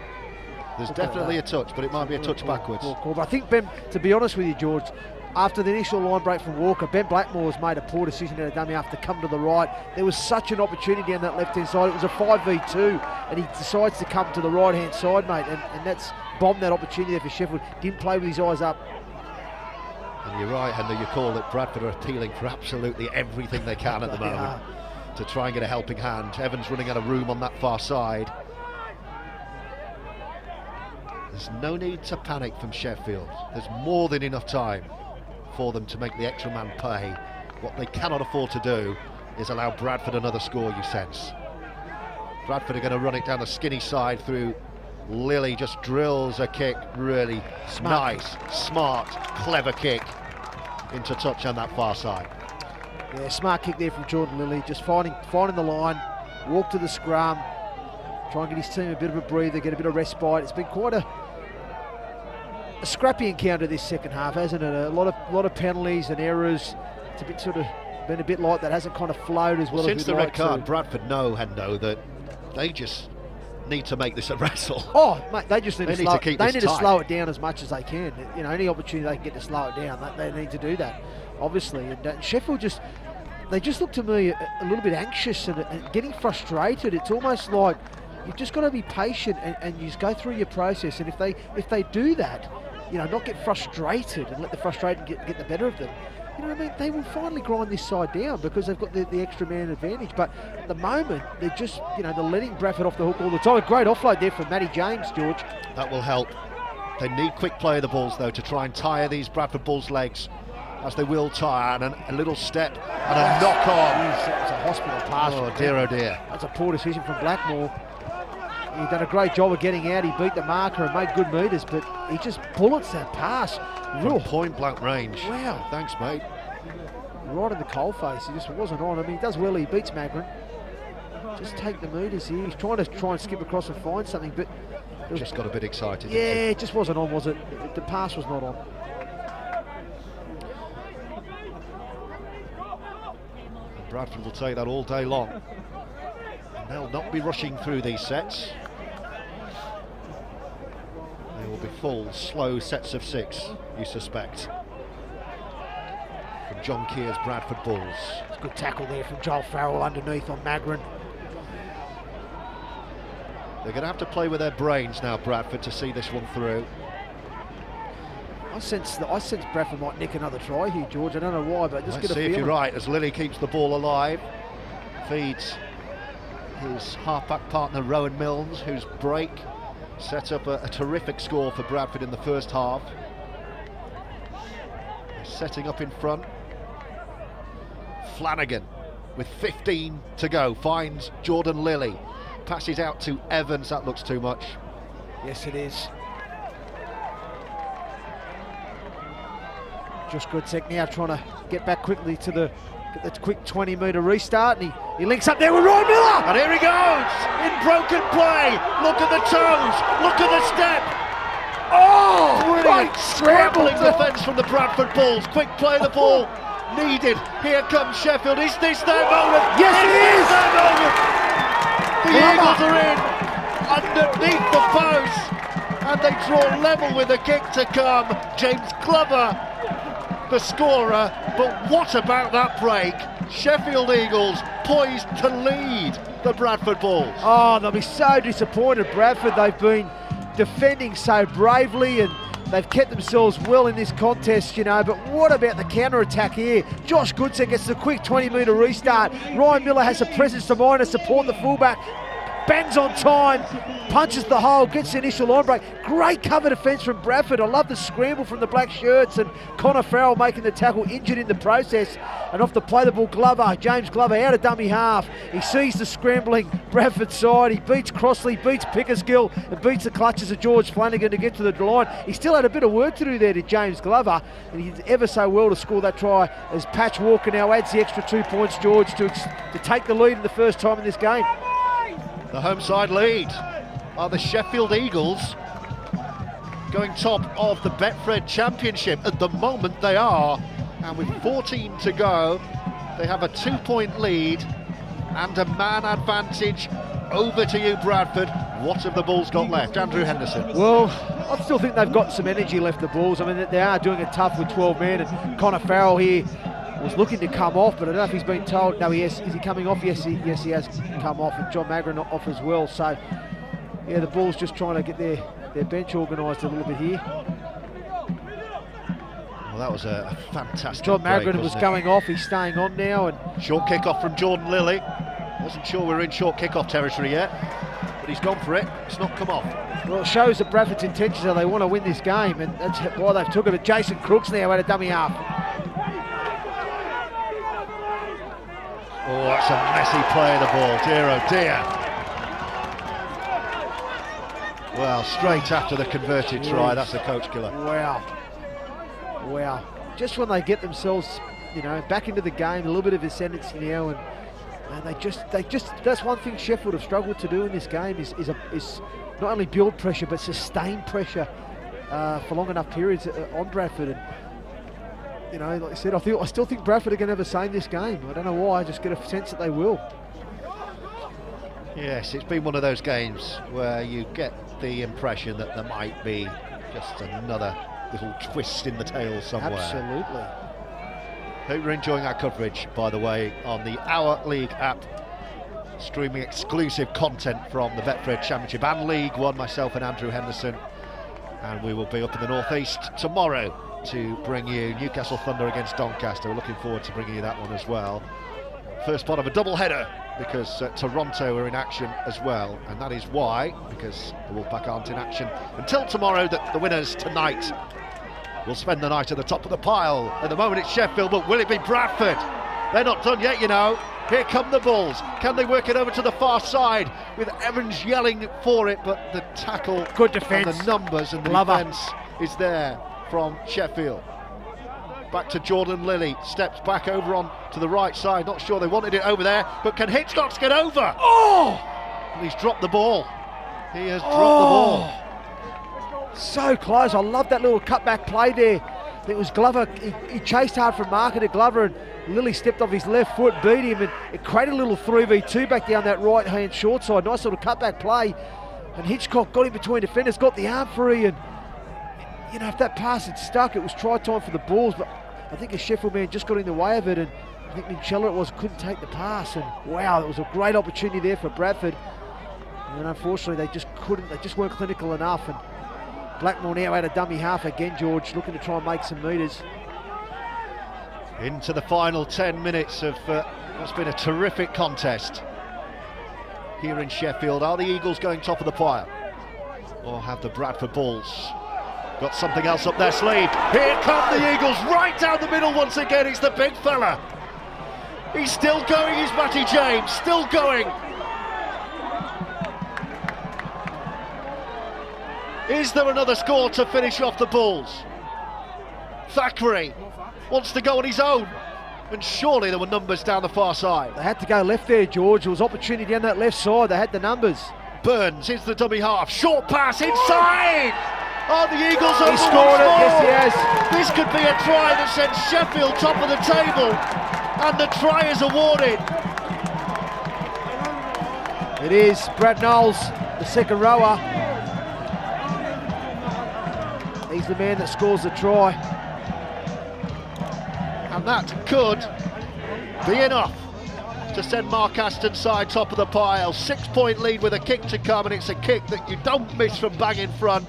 A: There's definitely a touch, but it might be a touch backwards.
B: But I think Ben, to be honest with you, George, after the initial line break from Walker, Ben Blackmore's made a poor decision out of dummy after to come to the right. There was such an opportunity down that left-hand side. It was a 5v2, and he decides to come to the right-hand side, mate, and that's bombed that opportunity there for Sheffield. Didn't play with his eyes up.
A: And you're right, Henry, you call that Bradford are appealing for absolutely everything they can at the moment to try and get a helping hand. Evans running out of room on that far side. There's no need to panic from Sheffield. There's more than enough time for them to make the extra man pay. What they cannot afford to do is allow Bradford another score, you sense. Bradford are going to run it down the skinny side through. Lilly just drills a kick, really nice, smart, clever kick into touch on that far side.
B: Yeah, smart kick there from Jordan Lilly, just finding the line, walk to the scrum, try and get his team a bit of a breather, get a bit of respite. It's been quite a scrappy encounter this second half, hasn't it? A lot of penalties and errors. It's a bit been a bit like that, hasn't kind of flowed as well as
A: since the red card.
B: to.
A: Bradford know that they just need to make this a wrestle.
B: Oh, mate, they just need to slow it down as much as they can. You know, any opportunity they can get to slow it down, they need to do that, obviously. And Sheffield they just look to me a little bit anxious and getting frustrated. It's almost like you've just got to be patient and you just go through your process. And if they do that, you know, not get frustrated and let the frustration get the better of them, you know what I mean, they will finally grind this side down because they've got the extra man advantage. But at the moment, they're just, you know, they're letting Bradford off the hook all the time. A great offload there from Matty James, George.
A: That will help. They need quick play of the balls, though, to try and tire these Bradford Bulls' legs, as they will tire, and a little step and a knock on.
B: It's a hospital pass.
A: Oh dear, oh dear.
B: That's a poor decision from Blackmore. He done a great job of getting out. He beat the marker and made good meters, but he just bullets that pass.
A: Real point blank range.
B: Wow.
A: Thanks, mate.
B: Right in the coalface. He just wasn't on. I mean, he does well. He beats Magrin. Just take the meters here. He's trying and skip across and find something, but
A: just got a bit excited.
B: Yeah, it just wasn't on, was it? The pass was not on.
A: Bradford will take that all day long. And they'll not be rushing through these sets. They will be full, slow sets of 6, you suspect. From John Keir's Bradford Bulls.
B: It's a good tackle there from Joel Farrell underneath on Magrin.
A: They're going to have to play with their brains now, Bradford, to see this one through.
B: I sense Bradford might nick another try here, George. I don't know why, but just get a feeling.
A: See if you're right, as Lilly keeps the ball alive. Feeds his half-back partner, Rowan Milnes, whose break set up a terrific score for Bradford in the first half. Setting up in front. Flanagan, with 15 to go, finds Jordan Lilly. Passes out to Evans, that looks too much.
B: Yes, it is. Josh Goodsek now trying to get back quickly to the quick 20-metre restart, and he links up there with Ryan Miller!
A: And here he goes, in broken play. Look at the toes, look at the step. Oh, great scrambling defence from the Bradford Bulls. Quick play of the ball needed. Here comes Sheffield. Is this their moment?
B: Yes, it is!
A: Their moment. The Eagles are in underneath the post, and they draw level with a kick to come. James Glover, the scorer, but what about that break? Sheffield Eagles poised to lead the Bradford Bulls.
B: Oh, they'll be so disappointed, Bradford. They've been defending so bravely and they've kept themselves well in this contest, you know, but what about the counter-attack here? Josh Goodsek gets the quick 20-metre restart. Ryan Miller has the presence to mind to support the fullback. Bangs on time, punches the hole, gets the initial line break. Great cover defence from Bradford. I love the scramble from the black shirts, and Connor Farrell making the tackle, injured in the process. And off to play the ball, Glover, James Glover out of dummy half. He sees the scrambling Bradford side. He beats Crossley, beats Pickersgill, and beats the clutches of George Flanagan to get to the line. He still had a bit of work to do there to James Glover, and he did ever so well to score that try as Patch Walker now adds the extra 2 points, George, to take the lead in the first time in this game.
A: The home side lead are the Sheffield Eagles, going top of the Betfred Championship. At the moment they are, and with 14 to go, they have a 2-point lead and a man advantage over to you, Bradford. What have the Bulls got left? Andrew Henderson.
B: Well, I still think they've got some energy left, the Bulls. I mean, they are doing it tough with 12 men, and Connor Farrell here was looking to come off, but I don't know if he's been told. No, is he coming off? Yes, he has come off, and John Magrin off as well. So, yeah, the Bulls just trying to get their bench organised a little bit here.
A: Well, that was a fantastic
B: John
A: break,
B: Magrin was going off. He's staying on now, and
A: short kick-off from Jordan Lilly. Wasn't sure we were in short kick-off territory yet, but he's gone for it. It's not come off.
B: Well, it shows that Bradford's intentions are they want to win this game, and that's why they've took it. But Jason Crooks now at a dummy half.
A: Oh, that's a messy play of the ball. Dear, oh dear. Well, straight after the converted try, that's a coach killer.
B: Wow. Wow. Just when they get themselves, back into the game, a little bit of ascendancy now, and they just that's one thing Sheffield have struggled to do in this game is not only build pressure but sustain pressure for long enough periods on Bradford. And like I said, I still think Bradford are going to have a say in this game. I don't know why, I just get a sense that they will.
A: Yes, it's been one of those games where you get the impression that there might be just another little twist in the tail somewhere.
B: Absolutely.
A: Hope you're enjoying our coverage, by the way, on the OurLeague app, streaming exclusive content from the Betfred Championship and League One, myself and Andrew Henderson. And we will be up in the northeast tomorrow to bring you Newcastle Thunder against Doncaster. We're looking forward to bringing you that one as well. First part of a double header, because Toronto are in action as well, and that is why, because the Wolfpack aren't in action until tomorrow, that the winners tonight will spend the night at the top of the pile. At the moment it's Sheffield, but will it be Bradford? They're not done yet, Here come the Bulls. Can they work it over to the far side with Evans yelling for it, but the tackle,
B: good defence,
A: and the numbers and the defence is there from Sheffield. Back to Jordan Lilly, steps back over on to the right side. Not sure they wanted it over there, but can Hitchcox get over? Oh! And he's dropped the ball. He has dropped the ball.
B: So close. I love that little cutback play there. It was Glover. He chased hard from Marker to Glover, and Lilly stepped off his left foot, beat him, and it created a little 3v2 back down that right-hand short side. Nice little cutback play. And Hitchcock got in between defenders, got the arm free, and if that pass had stuck, it was try time for the Bulls, but I think a Sheffield man just got in the way of it, and I think Minchella couldn't take the pass, and wow, it was a great opportunity there for Bradford. And unfortunately, they just couldn't, they just weren't clinical enough, and Blackmore now had a dummy half again, George, looking to try and make some metres.
A: Into the final 10 minutes of what's been a terrific contest here in Sheffield. Are the Eagles going top of the pile? Or have the Bradford Bulls got something else up their sleeve? Here come the Eagles, right down the middle once again. It's the big fella. He's still going, he's Matty James, still going. Is there another score to finish off the Bulls? Thackeray wants to go on his own, and surely there were numbers down the far side.
B: They had to go left there, George. There was opportunity down that left side. They had the numbers.
A: Burns into the dummy half, short pass inside. Oh, the Eagles over.
B: He scored it, yes he has.
A: This could be a try that sends Sheffield top of the table, and the try is awarded.
B: It is Brad Knowles, the second rower. He's the man that scores the try.
A: And that could be enough to send Mark Aston's side top of the pile. 6-point lead with a kick to come, and it's a kick that you don't miss from bang in front.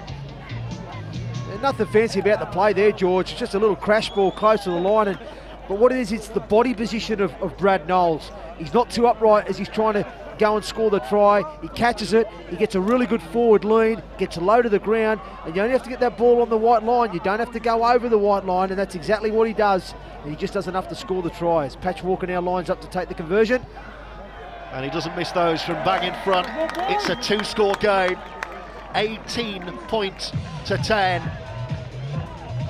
B: There's nothing fancy about the play there, George. It's just a little crash ball close to the line. But what it is, it's the body position of Brad Knowles. He's not too upright as he's trying to go and score the try. He catches it, he gets a really good forward lean, gets low to the ground, and you only have to get that ball on the white line. You don't have to go over the white line, and that's exactly what he does. And he just does enough to score the try. As Patch Walker now lines up to take the conversion.
A: And he doesn't miss those from bang in front. It's a 2-score game, 18 points to 10.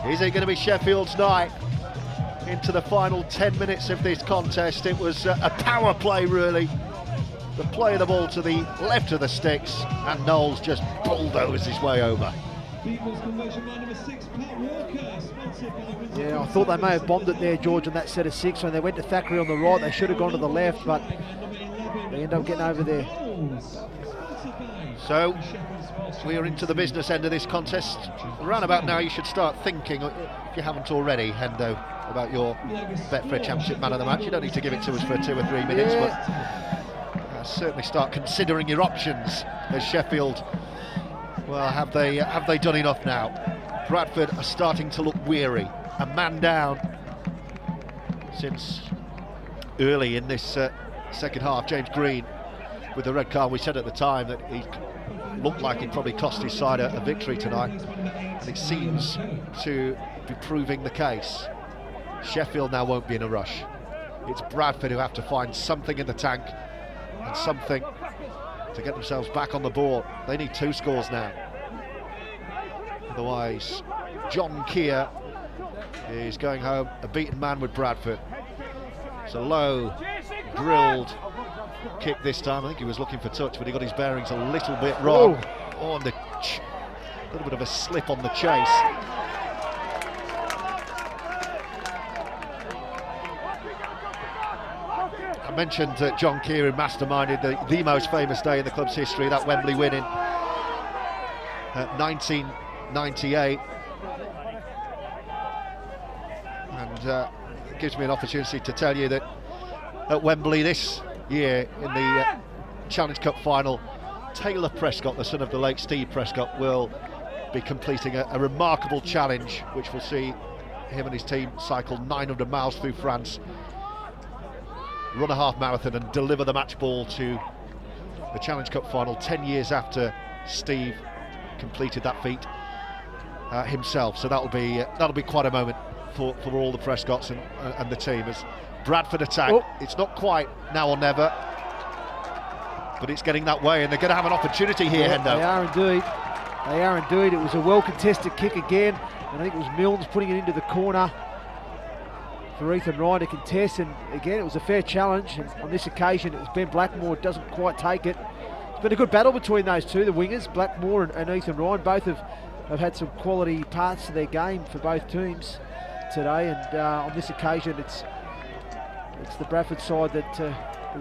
A: Is it going to be Sheffield's night? Into the final 10 minutes of this contest, it was a power play really. The play of the ball to the left of the sticks, and Knowles just bulldozed his way over.
B: Yeah, I thought they may have bombed it there, George, on that set of 6. When they went to Thackeray on the right, they should have gone to the left, but they end up getting over there.
A: So we are into the business end of this contest. Around about now you should start thinking, if you haven't already, Hendo, about your Betfred Championship man of the match. You don't need to give it to us for 2 or 3 minutes, but certainly start considering your options as Sheffield. Well, have they done enough now? Bradford are starting to look weary. A man down since early in this second half. James Green with the red card. We said at the time that he looked like he'd probably cost his side a victory tonight, and it seems to be proving the case. Sheffield now won't be in a rush. It's Bradford who have to find something in the tank and something to get themselves back on the board. They need 2 scores now. Otherwise, John Keir is going home a beaten man with Bradford. It's a low, drilled kick this time. I think he was looking for touch, but he got his bearings a little bit wrong. Oh, and a little bit of a slip on the chase. I mentioned John Keir masterminded the most famous day in the club's history, that Wembley win in 1998. And it gives me an opportunity to tell you that at Wembley this year in the Challenge Cup final, Taylor Prescott, the son of the late Steve Prescott, will be completing a remarkable challenge which will see him and his team cycle 900 miles through France, run a half marathon and deliver the match ball to the Challenge Cup final 10 years after Steve completed that feat himself. So that'll be quite a moment for all the Prescotts and the team as Bradford attack. It's not quite now or never, but it's getting that way, and they're going to have an opportunity here, Hendo.
B: They are indeed. They are indeed. It was a well-contested kick again, and I think it was Milnes putting it into the corner for Ethan Ryan to contest, and again it was a fair challenge, and on this occasion it was Ben Blackmore doesn't quite take it. It's been a good battle between those two, the wingers, Blackmore and Ethan Ryan. Both have had some quality parts to their game for both teams today, and on this occasion it's the Bradford side that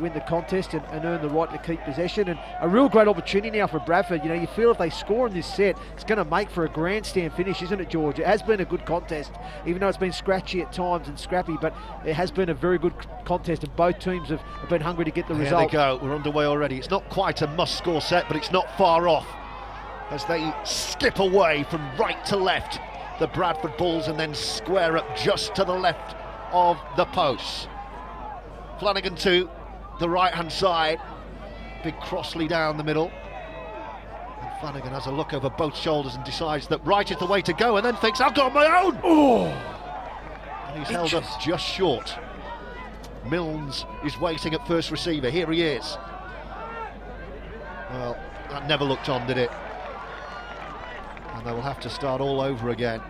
B: win the contest and earn the right to keep possession, and a real great opportunity now for Bradford. You know, you feel if they score in this set, it's going to make for a grandstand finish, isn't it, George? It has been a good contest, even though it's been scratchy at times and scrappy, but it has been a very good contest, and both teams have been hungry to get the result.
A: Here they go, we're underway already. It's not quite a must-score set, but it's not far off as they skip away from right to left, the Bradford Bulls, and then square up just to the left of the posts. Flanagan to the right-hand side, big Crossley down the middle. And Flanagan has a look over both shoulders and decides that right is the way to go, and then thinks, I'll go on my own! Oh! And he's held up just short. Milnes is waiting at first receiver. Here he is. Well, that never looked on, did it? And they will have to start all over again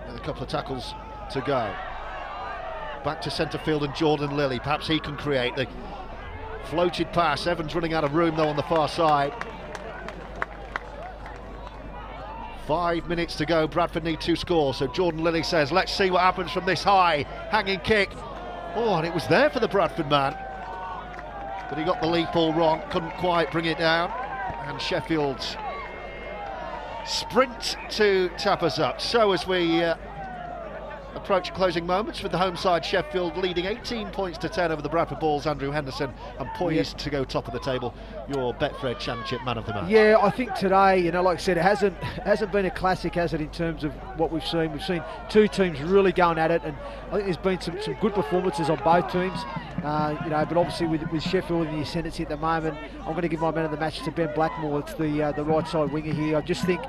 A: with a couple of tackles to go. Back to centre field and Jordan Lilly. Perhaps he can create the floated pass. Evans running out of room though on the far side. 5 minutes to go. Bradford need 2 scores. So Jordan Lilly says, let's see what happens from this high hanging kick. Oh, and it was there for the Bradford man. But he got the leap all wrong. Couldn't quite bring it down. And Sheffield sprint to tap us up. So as we approach closing moments with the home side, Sheffield leading 18 points to 10 over the Bradford Bulls. Andrew Henderson, and poised to go top of the table, your Betfred Championship man of the match. Yeah,
B: I think today, you know, like I said, it hasn't been a classic, has it, in terms of what we've seen. We've seen two teams really going at it, and I think there's been some good performances on both teams. You know, but obviously with Sheffield in the ascendancy at the moment, I'm going to give my man of the match to Ben Blackmore. It's the right side winger here. I just think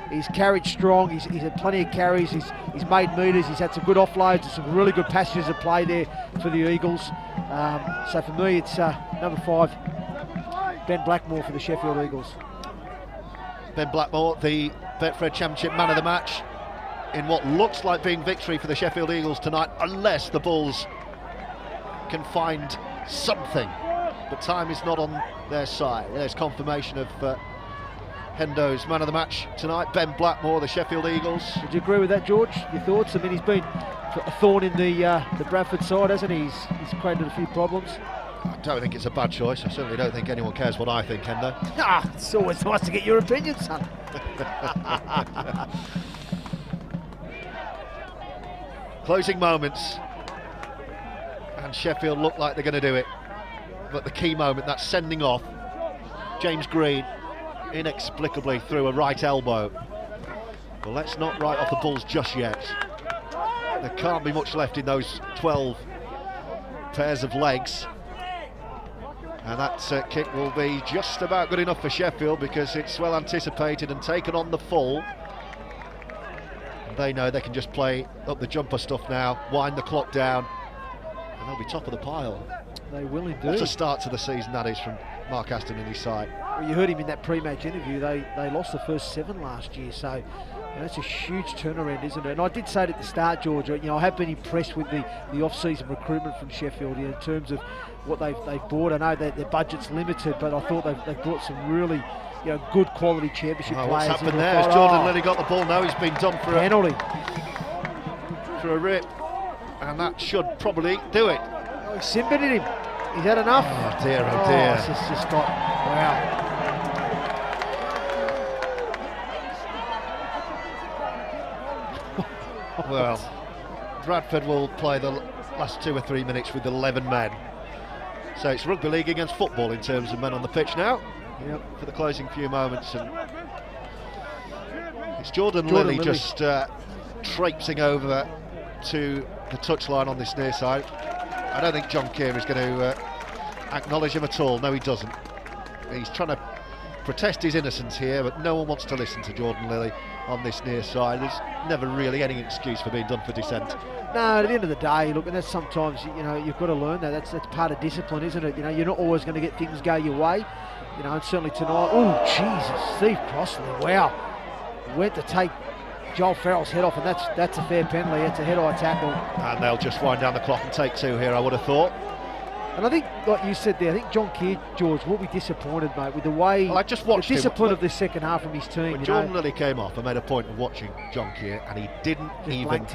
B: he's carried strong, he's had plenty of carries, he's made metres, he's had some good offloads and some really good passages of play there for the Eagles. So for me it's number 5, Ben Blackmore for the Sheffield Eagles.
A: Ben Blackmore, the Betfred Championship man of the match, in what looks like being victory for the Sheffield Eagles tonight, unless the Bulls can find something. But time is not on their side. There's confirmation of Hendo's man of the match tonight, Ben Blackmore, the Sheffield Eagles.
B: Would you agree with that, George? Your thoughts? I mean, he's been a thorn in the Bradford side, hasn't he? He's created a few problems.
A: I don't think it's a bad choice. I certainly don't think anyone cares what I think, Hendo.
B: It's always nice to get your opinion, son.
A: Closing moments. And Sheffield look like they're going to do it. But the key moment, that sending off. James Green, inexplicably through a right elbow. Well, let's not write off the Bulls just yet. There can't be much left in those 12 pairs of legs. And that kick will be just about good enough for Sheffield because it's well anticipated and taken on the full. And they know they can just play up the jumper stuff now, wind the clock down, and they'll be top of the pile.
B: They will indeed.
A: What a start to the season that is from Mark Aston and his side.
B: Well, you heard him in that pre-match interview. They lost the first 7 last year, so that's a huge turnaround, isn't it? And I did say it at the start, George, I have been impressed with the off-season recruitment from Sheffield in terms of what they've bought. I know that their budget's limited, but I thought they've brought some really good quality championship players.
A: What's happened there? Has Jordan Lilly got the ball? No, he's been done for
B: penalty.
A: For a rip. And that should probably do it.
B: He's sin-bitted him. He's had enough.
A: Oh dear, oh dear.
B: It's just got, wow.
A: Well, Bradford will play the last 2 or 3 minutes with 11 men. So it's rugby league against football in terms of men on the pitch now.
B: Yep.
A: For the closing few moments. And it's Jordan Lilly just traipsing over to the touchline on this near side. I don't think John Keir is going to acknowledge him at all. No, he doesn't. He's trying to protest his innocence here, but no one wants to listen to Jordan Lilly on this near side. There's never really any excuse for being done for dissent.
B: No, at the end of the day, look, and that's sometimes, you've got to learn that. That's part of discipline, isn't it? You're not always going to get things go your way. And certainly tonight, oh, Jesus, Steve Crossley, wow. Went to take Joel Farrell's head off, and that's a fair penalty. It's a head-eye tackle. And
A: they'll just wind down the clock and take 2 here, I would have thought.
B: And I think, like you said there, I think John Keir, George, will be disappointed, mate, with the way,
A: I just watched
B: the discipline of the second half from his team.
A: When Jordan Lilly came off, I made a point of watching John Keir, and he didn't even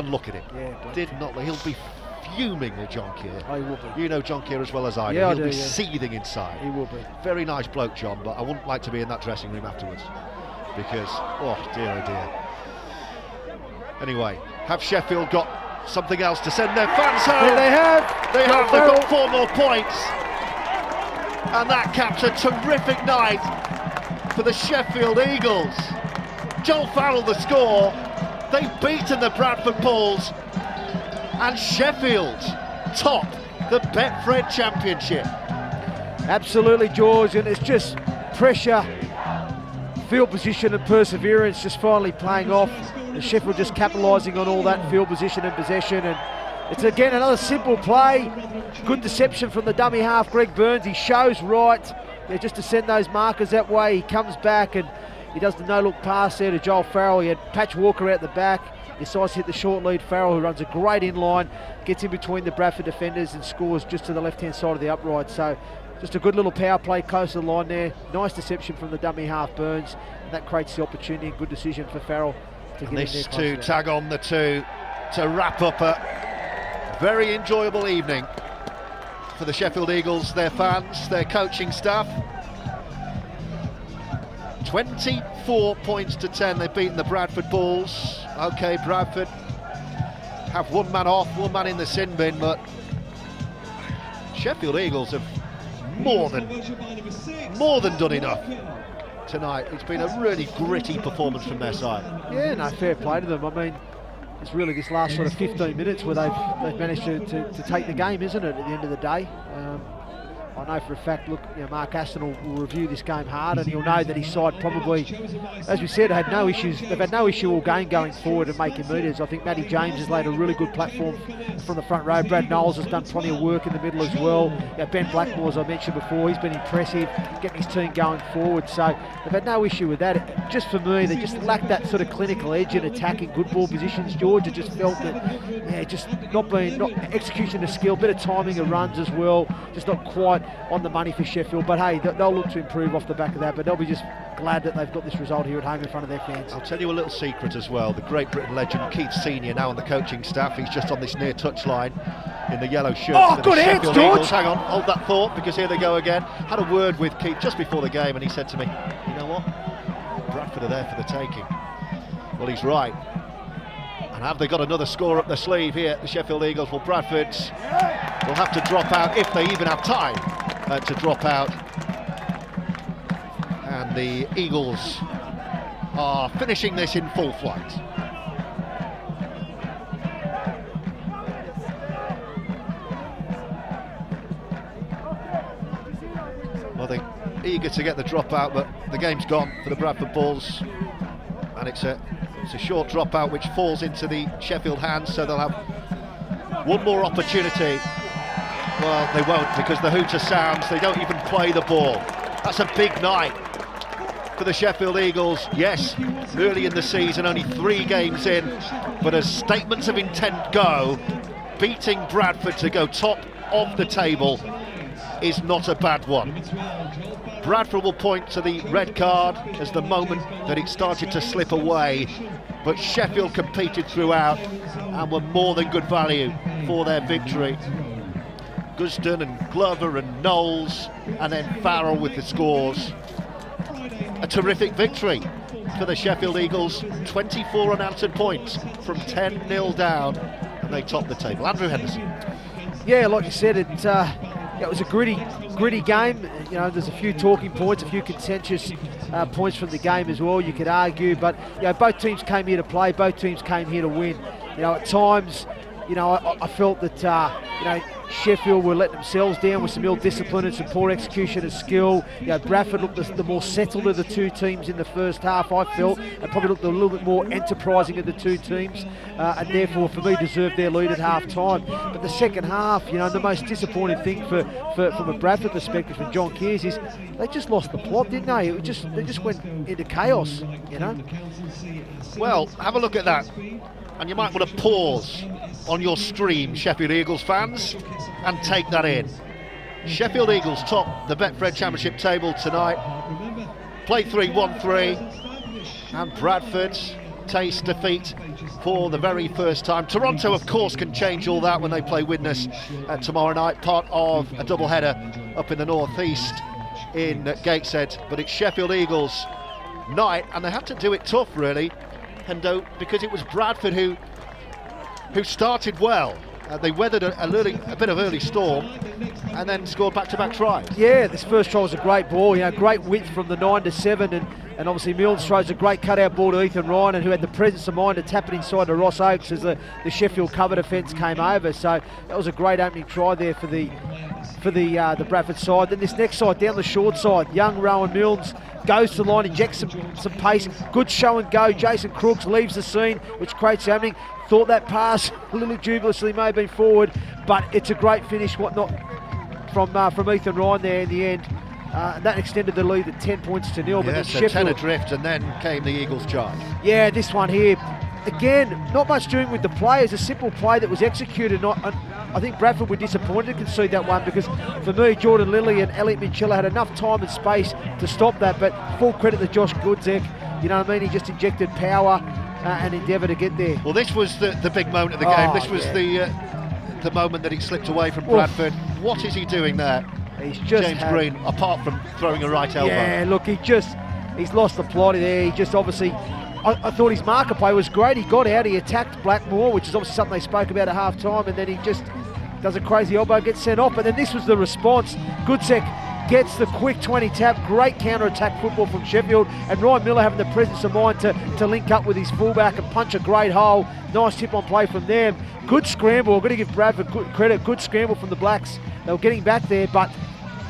A: look at him.
B: Yeah,
A: did not. He'll be fuming with John Keir.
B: Oh, he will be.
A: You know John Keir as well as I do. He'll be seething inside.
B: He will be.
A: Very nice bloke, John, but I wouldn't like to be in that dressing room afterwards because, oh dear, oh dear. Anyway, have Sheffield got something else to send their fans home?
B: Yeah, they have.
A: They've got 4 more points. And that caps a terrific night for the Sheffield Eagles. Joel Farrell the score. They've beaten the Bradford Bulls. And Sheffield top the Betfred Championship.
B: Absolutely, George, and it's just pressure, field position and perseverance just finally paying off. And Sheffield just capitalising on all that field position and possession. And it's again another simple play. Good deception from the dummy half, Greg Burns. He shows right just to send those markers that way. He comes back and he does the no-look pass there to Joel Farrell. He had Patch Walker out the back. Decides to hit the short lead. Farrell, who runs a great inline, gets in between the Bradford defenders and scores just to the left-hand side of the upright. So just a good little power play close to the line there. Nice deception from the dummy half, Burns. And that creates the opportunity and good decision for Farrell to get in there.
A: This to tag on the 2 to wrap up a very enjoyable evening for the Sheffield Eagles, their fans, their coaching staff. 24 points to 10, they've beaten the Bradford Bulls. Okay, Bradford have 1 man off, 1 man in the sin bin, but Sheffield Eagles have more than done enough tonight. It's been a really gritty performance from their side.
B: Yeah, no, fair play to them. I mean, it's really this last sort of 15 minutes where they've managed to take the game, isn't it, at the end of the day? I know for a fact, look, Mark Aston will review this game hard, and he'll know that his side probably, as we said, had no issues. They've had no issue all game going forward and making meters. I think Matty James has laid a really good platform from the front row. Brad Knowles has done plenty of work in the middle as well. Ben Blackmore, as I mentioned before, he's been impressive, getting his team going forward. So they've had no issue with that. Just for me, they just lacked that sort of clinical edge in attacking good ball positions, George. I just felt that, just not execution of skill, bit of timing of runs as well, just not quite on the money for Sheffield. But hey, they'll look to improve off the back of that, but they'll be just glad that they've got this result here at home in front of their fans.
A: I'll tell you a little secret as well. The Great Britain legend Keith Senior, now on the coaching staff, he's just on this near touchline in the yellow shirt.
B: Oh,
A: for
B: good
A: the
B: hands,
A: Sheffield
B: George.
A: Eagles. Hang on, hold that thought, because here they go again. Had a word with Keith just before the game, and he said to me, you know what, Bradford are there for the taking. Well, he's right. And have they got another score up their sleeve here, the Sheffield Eagles? Well, Bradford will have to drop out, if they even have time to drop out. And the Eagles are finishing this in full flight. Well, they're eager to get the dropout, but the game's gone for the Bradford Bulls, and it's a short dropout which falls into the Sheffield hands, so they'll have one more opportunity. Well, they won't, because the hooter sounds. They don't even play the ball. That's a big night for the Sheffield Eagles. Yes, early in the season, only 3 games in, but as statements of intent go, beating Bradford to go top of the table is not a bad one. Bradford will point to the red card as the moment that it started to slip away, but Sheffield competed throughout and were more than good value for their victory. Gusden and Glover and Knowles, and then Barrow with the scores. A terrific victory for the Sheffield Eagles, 24 unanswered points from 10-0 down, and they top the table. Andrew Henderson.
B: Yeah, like you said, it was a gritty game. You know, there's a few talking points, a few contentious points from the game as well, you could argue, but you know, both teams came here to play, both teams came here to win. You know, at times, you know, I felt that you know, Sheffield were letting themselves down with some ill discipline and some poor execution of skill. You know, Bradford looked the more settled of the two teams in the first half, I felt, and probably looked a little bit more enterprising of the two teams, and therefore for me deserved their lead at half time. But the second half, you know, the most disappointing thing from a Bradford perspective, from John Kears, is they just lost the plot, didn't they? They just went into chaos, you know.
A: Well, have a look at that, and you might want to pause on your stream, Sheffield Eagles fans, and take that in. Sheffield Eagles top the Betfred Championship table tonight. Play 3, 1-3, and Bradford taste defeat for the very first time. Toronto, of course, can change all that when they play Widnes tomorrow night, part of a double-header up in the northeast in Gateshead. But it's Sheffield Eagles night, and they had to do it tough, really, Hendo, because it was Bradford who started well. They weathered a bit of early storm and then scored back-to-back tries. Yeah,
B: this first try was a great ball, you know, great width from the 9 to 7, and obviously Milnes throws a great cut-out ball to Ethan Ryan, and who had the presence of mind to tap it inside to Ross Oakes as the Sheffield cover defence came over. So that was a great opening try there for the Bradford side. Then this next side, down the short side, young Rowan Milnes goes to the line, injects some pace, good show and go. Jason Crooks leaves the scene, which creates the opening. Thought that pass a little dubiously may have been forward, but it's a great finish, whatnot, from Ethan Ryan there in the end. That extended the lead at 10 points to 0. But
A: yeah, so Sheffield 10 adrift, and then came the Eagles' charge.
B: Yeah, this one here, again, not much doing with the play. It's a simple play that was executed. I think Bradford were disappointed to concede that one, because for me, Jordan Lilly and Elliot Minchilla had enough time and space to stop that. But full credit to Josh Goodzek, you know what I mean? He just injected power and endeavour to get there.
A: Well, this was the big moment of the game. This was the moment that he slipped away from Bradford. What is he doing there?
B: He's just
A: James Green, apart from throwing a right elbow.
B: Yeah, look, he's lost the plot there. He just obviously, I thought his marker play was great. He got out, he attacked Blackmore, which is obviously something they spoke about at half time, and then he just does a crazy elbow, gets sent off. But then this was the response. Goodsek gets the quick 20 tap, great counter-attack football from Sheffield, and Ryan Miller having the presence of mind to link up with his fullback and punch a great hole. Nice tip on play from them. Good scramble, I've got to give Bradford credit, good scramble from the Blacks. They were getting back there, but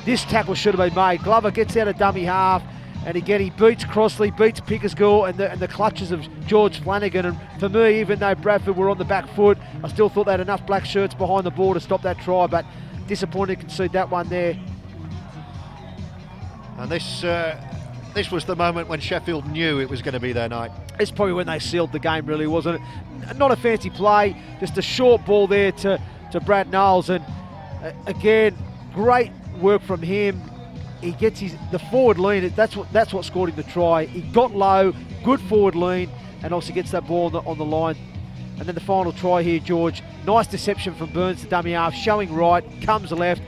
B: this tackle should have been made. Glover gets out of dummy half, and again he beats Crossley, beats Pickersgill, and the clutches of George Flanagan. And for me, even though Bradford were on the back foot, I still thought they had enough black shirts behind the ball to stop that try, but disappointed to concede that one there.
A: And this was the moment when Sheffield knew it was going to be their night.
B: It's probably when they sealed the game, really, wasn't it? Not a fancy play, just a short ball there to Brad Knowles, and again, great work from him. he gets the forward lean. That's what scored him the try. He got low, good forward lean, and also gets that ball on the line. And then the final try here, George. Nice deception from Burns to dummy half, showing right, comes left,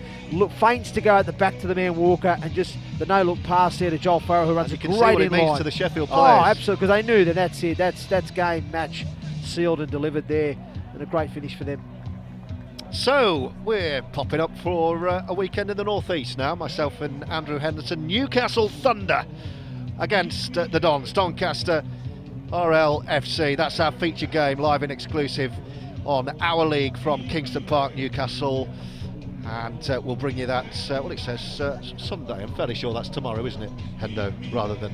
B: feints to go at the back to the man Walker, and just the no-look pass there to Joel Farrell, who runs a great in line.
A: You can see what it means to the Sheffield players.
B: Oh, absolutely, because they knew that that's it. That's game, match, sealed and delivered there, and a great finish for them.
A: So we're popping up for a weekend in the northeast now. Myself and Andrew Henderson. Newcastle Thunder against the Dons. Doncaster RLFC. That's our feature game, live and exclusive on Our League from Kingston Park, Newcastle. And we'll bring you that, well, it says Sunday. I'm fairly sure that's tomorrow, isn't it, Hendo, rather than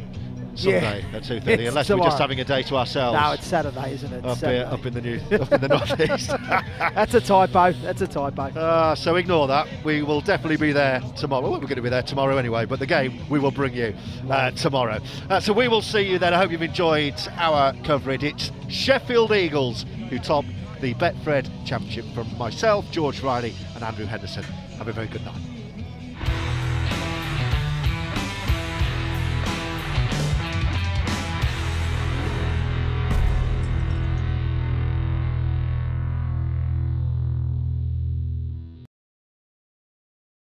A: Sunday at 2:30, unless
B: tomorrow.
A: We're just having a day to ourselves.
B: No, it's Saturday, isn't it?
A: Up in the northeast.
B: That's a typo. That's a typo.
A: So ignore that. We will definitely be there tomorrow. Well, we're going to be there tomorrow anyway, but the game we will bring you tomorrow. So we will see you then. I hope you've enjoyed our coverage. It's Sheffield Eagles who top the Betfred Championship. From myself, George Riley, and Andrew Henderson. Have a very good night.